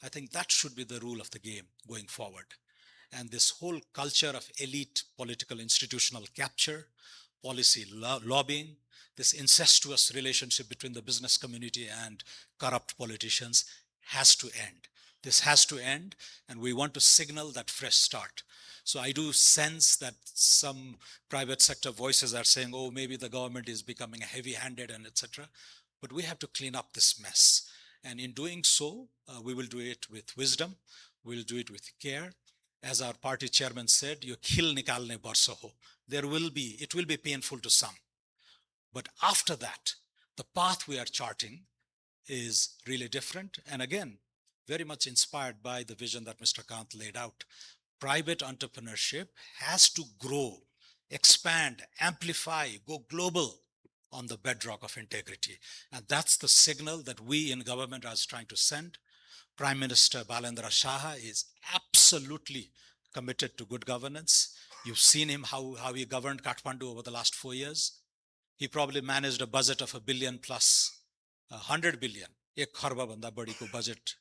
I think that should be the rule of the game going forward. And this whole culture of elite political institutional capture, policy lobbying, this incestuous relationship between the business community and corrupt politicians has to end. This has to end, and we want to signal that fresh start. So I do sense that some private sector voices are saying, oh, maybe the government is becoming heavy-handed and etc. But we have to clean up this mess. And in doing so, we will do it with wisdom. We'll do it with care. As our party chairman said, "Yo khil nikalne barsa ho." It will be painful to some. But after that, the path we are charting is really different. And again, very much inspired by the vision that Mr. Kant laid out. Private entrepreneurship has to grow, expand, amplify, go global on the bedrock of integrity. And that's the signal that we in government are trying to send. Prime Minister Balendra Shah is absolutely committed to good governance. You've seen him, how he governed Kathmandu over the last 4 years. He probably managed a budget of $1 billion plus, 100 billion, ek kharba bhanda badi ko budget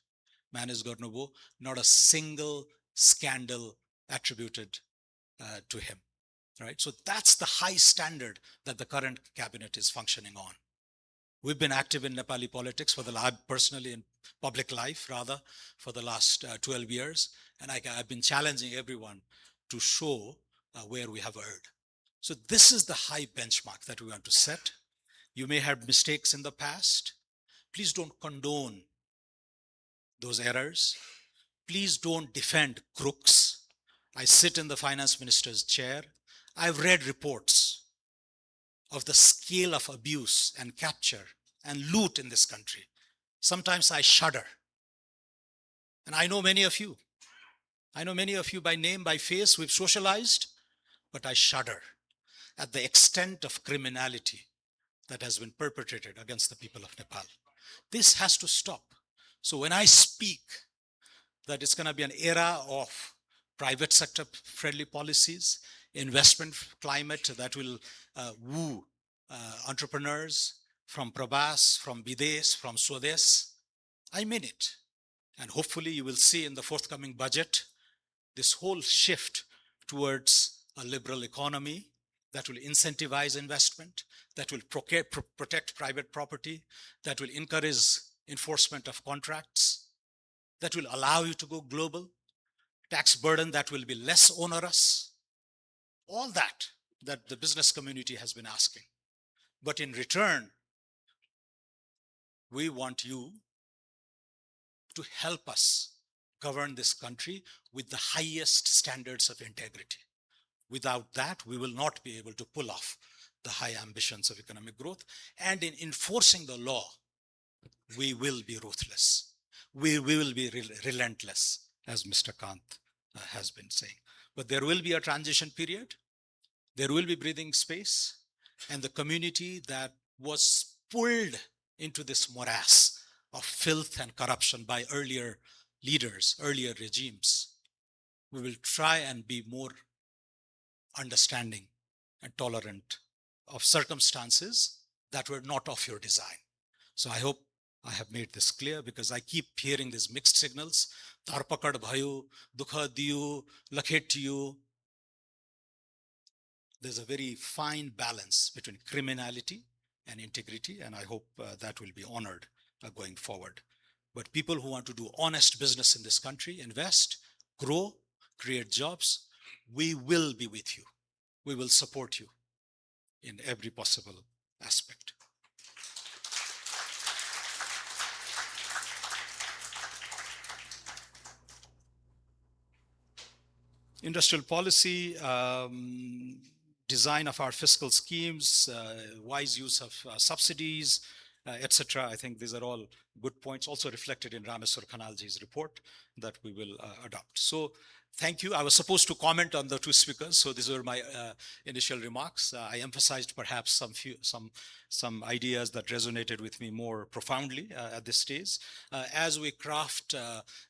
manage garnubo, not a single scandal attributed to him, right? So that's the high standard that the current cabinet is functioning on. We've been active in Nepali politics personally in public life rather, for the last 12 years. And I've been challenging everyone to show where we have erred. So this is the high benchmark that we want to set. You may have mistakes in the past. Please don't condone those errors. Please don't defend crooks. I sit in the finance minister's chair. I've read reports of the scale of abuse and capture and loot in this country. Sometimes I shudder. And I know many of you. I know many of you by name, by face, we've socialized, but I shudder at the extent of criminality that has been perpetrated against the people of Nepal. This has to stop. So when I speak that it's going to be an era of private sector friendly policies, investment climate that will woo entrepreneurs from Prabhas, from Bidesh, from Swades, I mean it. And hopefully you will see in the forthcoming budget this whole shift towards a liberal economy that will incentivize investment, that will protect private property, that will encourage enforcement of contracts, that will allow you to go global, tax burden that will be less onerous, all that the business community has been asking. But in return, we want you to help us govern this country with the highest standards of integrity. Without that, we will not be able to pull off the high ambitions of economic growth. And in enforcing the law, we will be ruthless. We will be relentless, as Mr. Kant has been saying. But there will be a transition period. There will be breathing space. And the community that was pulled into this morass of filth and corruption by earlier leaders, earlier regimes, we will try and be more understanding and tolerant of circumstances that were not of your design. So I hope I have made this clear, because I keep hearing these mixed signals. Tarpakad bhayo, dukha diyo, lakhetiyo. There's a very fine balance between criminality and integrity, and I hope that will be honored going forward. But people who want to do honest business in this country, invest, grow, create jobs, we will be with you. We will support you in every possible aspect. Industrial policy, design of our fiscal schemes, wise use of subsidies, etc. I think these are all good points, also reflected in Rameswar Khanalji's report that we will adopt. So thank you. I was supposed to comment on the two speakers, so these were my initial remarks. I emphasized perhaps some ideas that resonated with me more profoundly at this stage. As we craft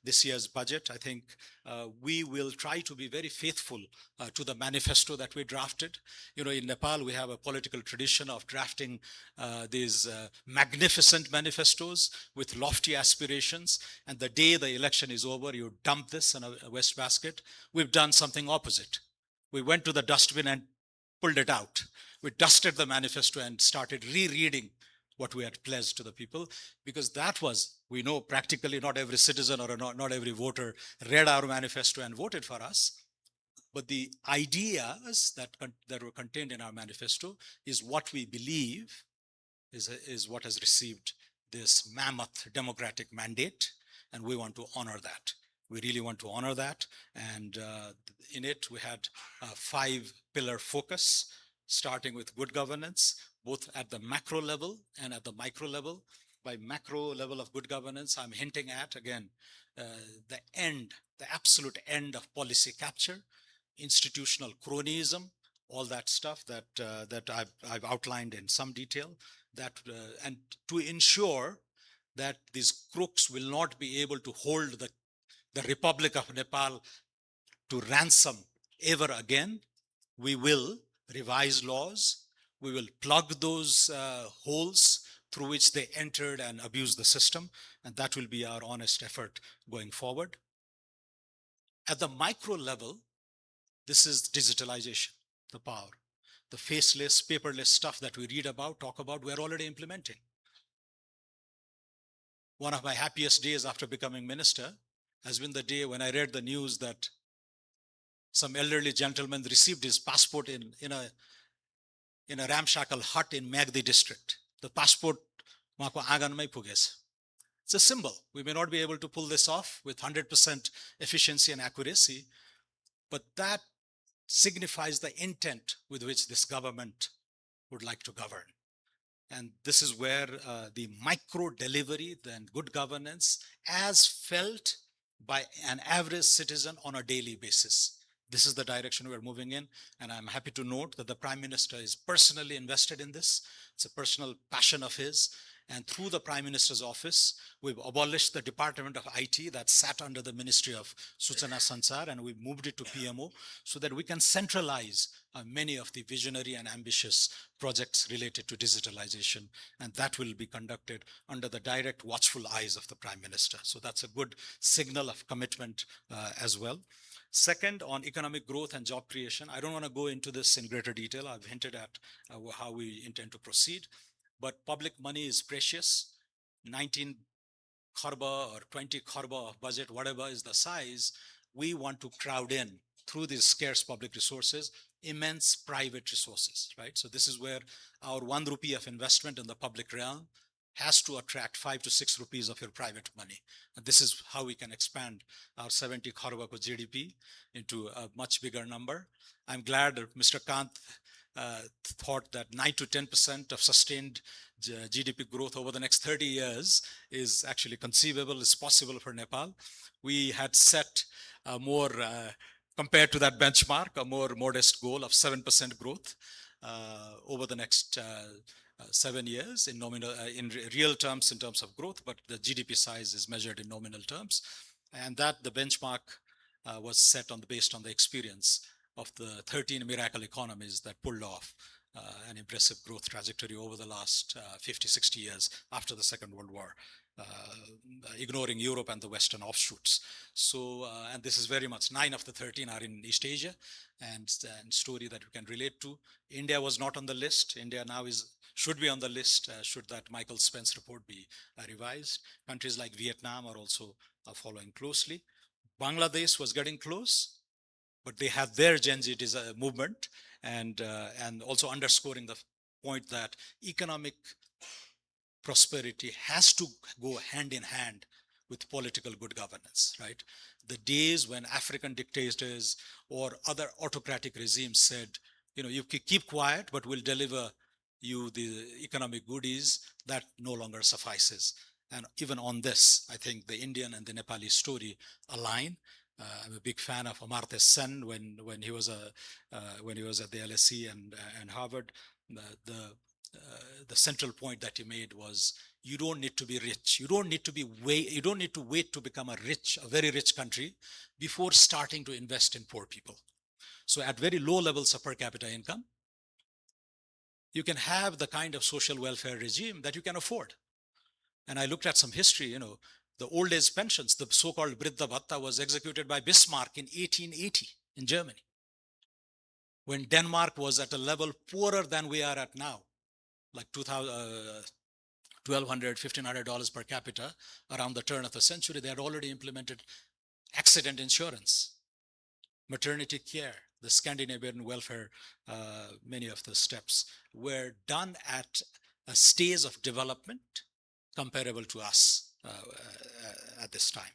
this year's budget, I think we will try to be very faithful to the manifesto that we drafted. You know, in Nepal, we have a political tradition of drafting these magnificent manifestos with lofty aspirations, and the day the election is over, you dump this in a wastebasket. We've done something opposite. We went to the dustbin and pulled it out. We dusted the manifesto and started rereading what we had pledged to the people, because that was, we know practically not every citizen or not every voter read our manifesto and voted for us. But the ideas that were contained in our manifesto is what we believe is what has received this mammoth democratic mandate, and we want to honor that. We really want to honor that, and in it we had a 5-pillar focus, starting with good governance, both at the macro level and at the micro level. By macro level of good governance, I'm hinting at, again, the absolute end of policy capture, institutional cronyism, all that stuff that I've outlined in some detail, and to ensure that these crooks will not be able to hold the Republic of Nepal to ransom ever again. We will revise laws. We will plug those holes through which they entered and abused the system, and that will be our honest effort going forward. At the micro level, this is digitalization, the power. The faceless, paperless stuff that we read about, talk about, we're already implementing. One of my happiest days after becoming minister has been the day when I read the news that some elderly gentleman received his passport in a ramshackle hut in Magdi district. The passport, it's a symbol. We may not be able to pull this off with 100% efficiency and accuracy, but that signifies the intent with which this government would like to govern. And this is where the micro delivery, then good governance, as felt by an average citizen on a daily basis, This is the direction we're moving in. And I'm happy to note that the Prime Minister is personally invested in this. It's a personal passion of his. And through the Prime Minister's office, we've abolished the Department of IT that sat under the Ministry of Suchana Sansar, and we've moved it to PMO so that we can centralize many of the visionary and ambitious projects related to digitalization. And that will be conducted under the direct watchful eyes of the Prime Minister. So that's a good signal of commitment as well. Second, on economic growth and job creation, I don't want to go into this in greater detail. I've hinted at how we intend to proceed. But public money is precious. 19 kharba or 20 kharba of budget, whatever is the size, we want to crowd in through these scarce public resources, immense private resources, right? So this is where our 1 rupee of investment in the public realm has to attract 5 to 6 rupees of your private money. And this is how we can expand our 70 kharba GDP into a much bigger number. I'm glad that Mr. Kant thought that 9 to 10% of sustained GDP growth over the next 30 years is actually conceivable, is possible for Nepal. We had set a more, compared to that benchmark, a more modest goal of 7% growth over the next 7 years in nominal, in real terms, in terms of growth, but the GDP size is measured in nominal terms. And that the benchmark was set based on the experience of the 13 miracle economies that pulled off an impressive growth trajectory over the last 50, 60 years after the Second World War, ignoring Europe and the Western offshoots. So, and this is very much, 9 of the 13 are in East Asia, and story that we can relate to. India was not on the list. India now should be on the list, should that Michael Spence report be revised. Countries like Vietnam are also following closely. Bangladesh was getting close, but they had their Gen Z movement, and also underscoring the point that economic prosperity has to go hand in hand with political good governance, right? The days when African dictators or other autocratic regimes said, you know, you keep quiet, but we'll deliver you the economic goodies, that no longer suffices. And even on this, I think the Indian and the Nepali story align. I'm a big fan of Amartya Sen when he was at the LSE and Harvard. The central point that he made was, you don't need to be rich. You don't need to wait to become a very rich country before starting to invest in poor people. So at very low levels of per capita income, you can have the kind of social welfare regime that you can afford. And I looked at some history, you know, the old age pensions, the so-called Vriddha Bhatta, was executed by Bismarck in 1880 in Germany, when Denmark was at a level poorer than we are at now, like $1,200, $1,500 per capita. Around the turn of the century, they had already implemented accident insurance, maternity care, the Scandinavian welfare. Many of the steps were done at a stage of development comparable to us at this time.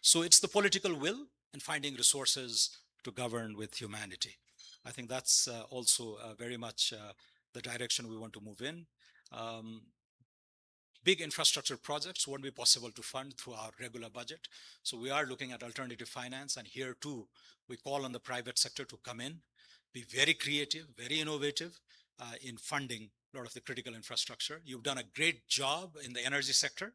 So it's the political will and finding resources to govern with humanity. I think that's also very much the direction we want to move in. Big infrastructure projects won't be possible to fund through our regular budget. So we are looking at alternative finance, and here too, we call on the private sector to come in, be very creative, very innovative in funding a lot of the critical infrastructure. You've done a great job in the energy sector.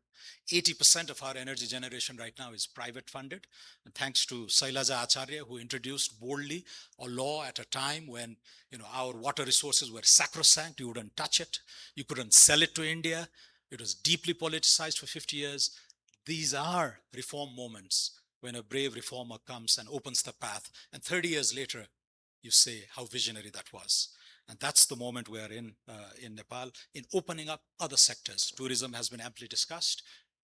80% of our energy generation right now is private funded. And thanks to Sailaja Acharya, who introduced boldly a law at a time when, you know, our water resources were sacrosanct. You wouldn't touch it. You couldn't sell it to India. It was deeply politicized for 50 years. These are reform moments when a brave reformer comes and opens the path. And 30 years later, you say how visionary that was. And that's the moment we are in Nepal, in opening up other sectors. Tourism has been amply discussed,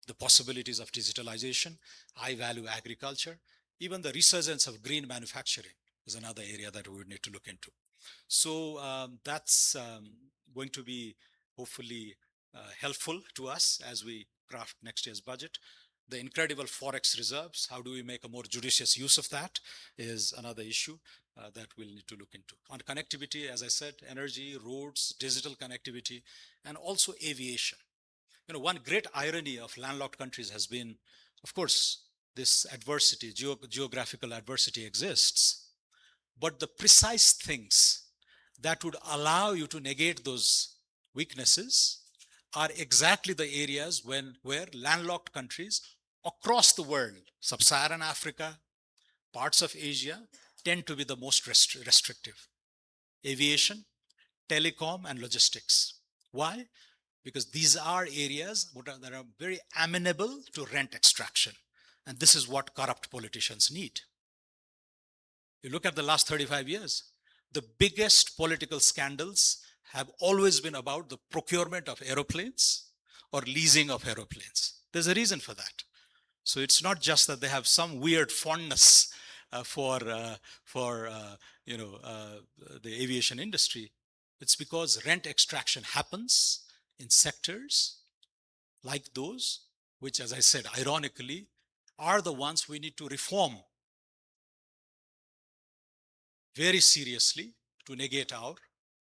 the possibilities of digitalization, high value agriculture, even the resurgence of green manufacturing is another area that we would need to look into. So that's going to be hopefully helpful to us as we craft next year's budget. The incredible forex reserves, how do we make a more judicious use of that, is another issue that we'll need to look into. On connectivity, as I said, energy, roads, digital connectivity, and also aviation. You know, one great irony of landlocked countries has been, of course, this adversity, geographical adversity exists, but the precise things that would allow you to negate those weaknesses are exactly the areas where landlocked countries across the world, sub-Saharan Africa, parts of Asia, tend to be the most restrictive. Aviation, telecom, and logistics. Why? Because these are areas that are very amenable to rent extraction. And this is what corrupt politicians need. You look at the last 35 years, the biggest political scandals have always been about the procurement of aeroplanes or leasing of aeroplanes. There's a reason for that. So it's not just that they have some weird fondness for the aviation industry. It's because rent extraction happens in sectors like those, which, as I said, ironically, are the ones we need to reform very seriously to negate our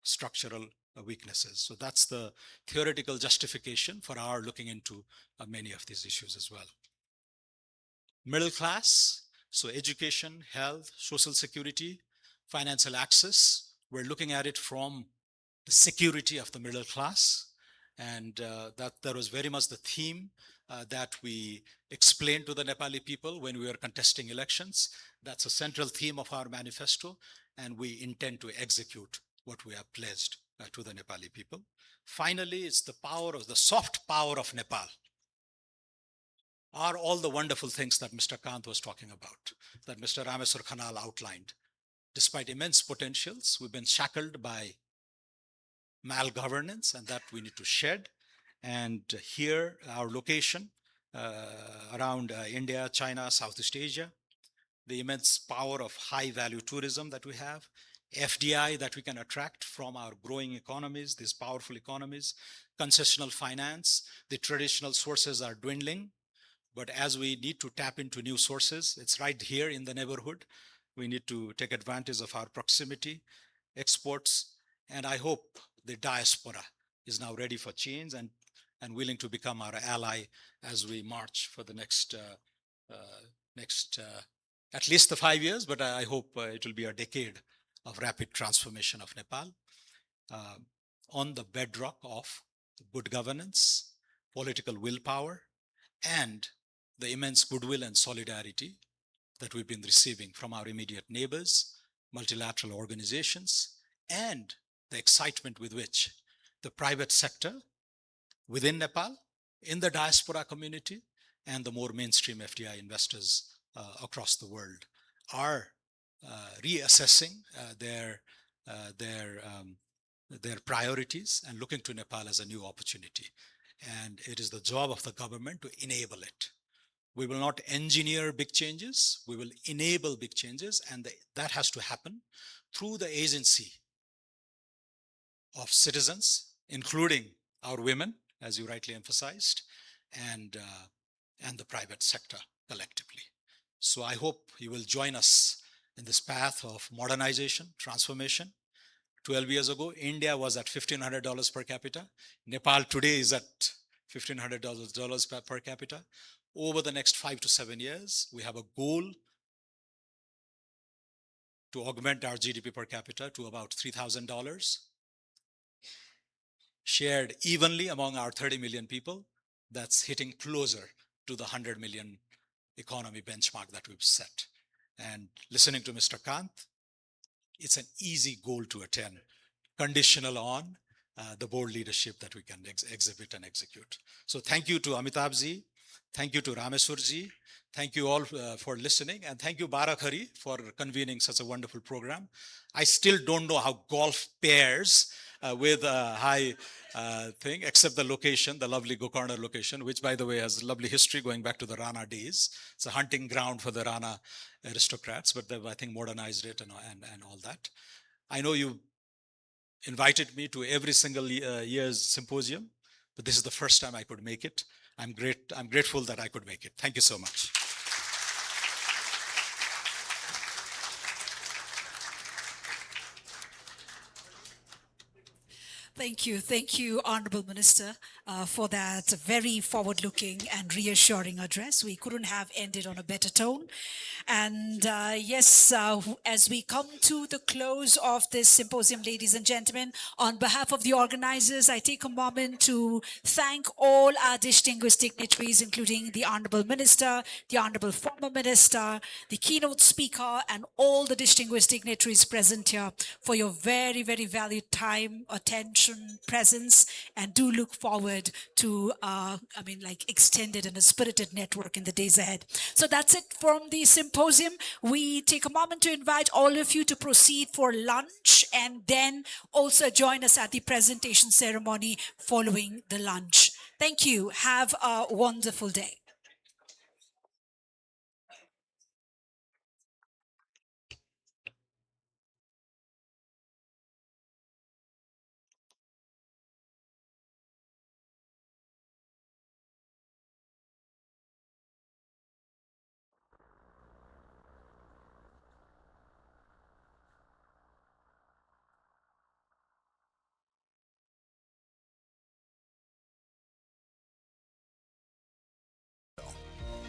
structural weaknesses. So that's the theoretical justification for our looking into many of these issues as well. Middle class, so education, health, social security, financial access. We're looking at it from the security of the middle class. And that was very much the theme that we explained to the Nepali people when we were contesting elections. That's a central theme of our manifesto, and we intend to execute what we have pledged to the Nepali people. Finally, it's the soft power of Nepal. Are all the wonderful things that Mr. Kant was talking about, that Mr. Rameswar Khanal outlined. Despite immense potentials, we've been shackled by malgovernance, and that we need to shed. And here, our location around India, China, Southeast Asia, the immense power of high-value tourism that we have, FDI that we can attract from our growing economies, these powerful economies, concessional finance. The traditional sources are dwindling, but as we need to tap into new sources, it's right here in the neighborhood. We need to take advantage of our proximity, exports, and I hope the diaspora is now ready for change and willing to become our ally as we march for the next at least the 5 years, but I hope it will be a decade of rapid transformation of Nepal on the bedrock of good governance, political willpower, and the immense goodwill and solidarity that we've been receiving from our immediate neighbors, multilateral organizations, and the excitement with which the private sector within Nepal, in the diaspora community, and the more mainstream FDI investors across the world are reassessing their priorities and looking to Nepal as a new opportunity. And it is the job of the government to enable it. We will not engineer big changes, we will enable big changes, and that has to happen through the agency of citizens, including our women, as you rightly emphasized, and the private sector collectively. So I hope you will join us in this path of modernization, transformation. 12 years ago, India was at $1,500 per capita. Nepal today is at $1,500 per capita. Over the next 5 to 7 years, we have a goal to augment our GDP per capita to about $3,000, shared evenly among our 30 million people. That's hitting closer to the 100 million economy benchmark that we've set. And listening to Mr. Kant, it's an easy goal to attain, conditional on the board leadership that we can exhibit and execute. So thank you to Amitabh-ji, thank you to Rameswar-ji, thank you all for listening, and thank you Baahrakhari for convening such a wonderful program. I still don't know how golf pairs with a high thing, except the location, the lovely Gokarna location, which by the way has lovely history going back to the Rana days. It's a hunting ground for the Rana aristocrats, but they've, I think, modernized it and all that. I know you invited me to every single year's symposium, but this is the first time I could make it. I'm grateful that I could make it. Thank you so much. Thank you, Honorable Minister, for that very forward-looking and reassuring address. We couldn't have ended on a better tone. And yes, as we come to the close of this symposium, ladies and gentlemen, on behalf of the organizers, I take a moment to thank all our distinguished dignitaries, including the Honorable Minister, the Honorable Former Minister, the keynote speaker, and all the distinguished dignitaries present here for your very, very valued time, attention, presence, and do look forward to, extended and a spirited network in the days ahead. So that's it from the symposium. We take a moment to invite all of you to proceed for lunch and then also join us at the presentation ceremony following the lunch. Thank you. Have a wonderful day.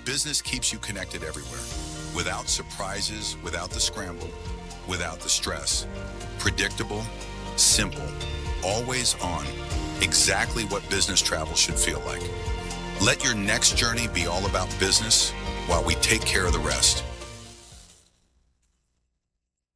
Business keeps you connected everywhere, without surprises, without the scramble, without the stress. Predictable, simple, always on, exactly what business travel should feel like. Let your next journey be all about business while we take care of the rest.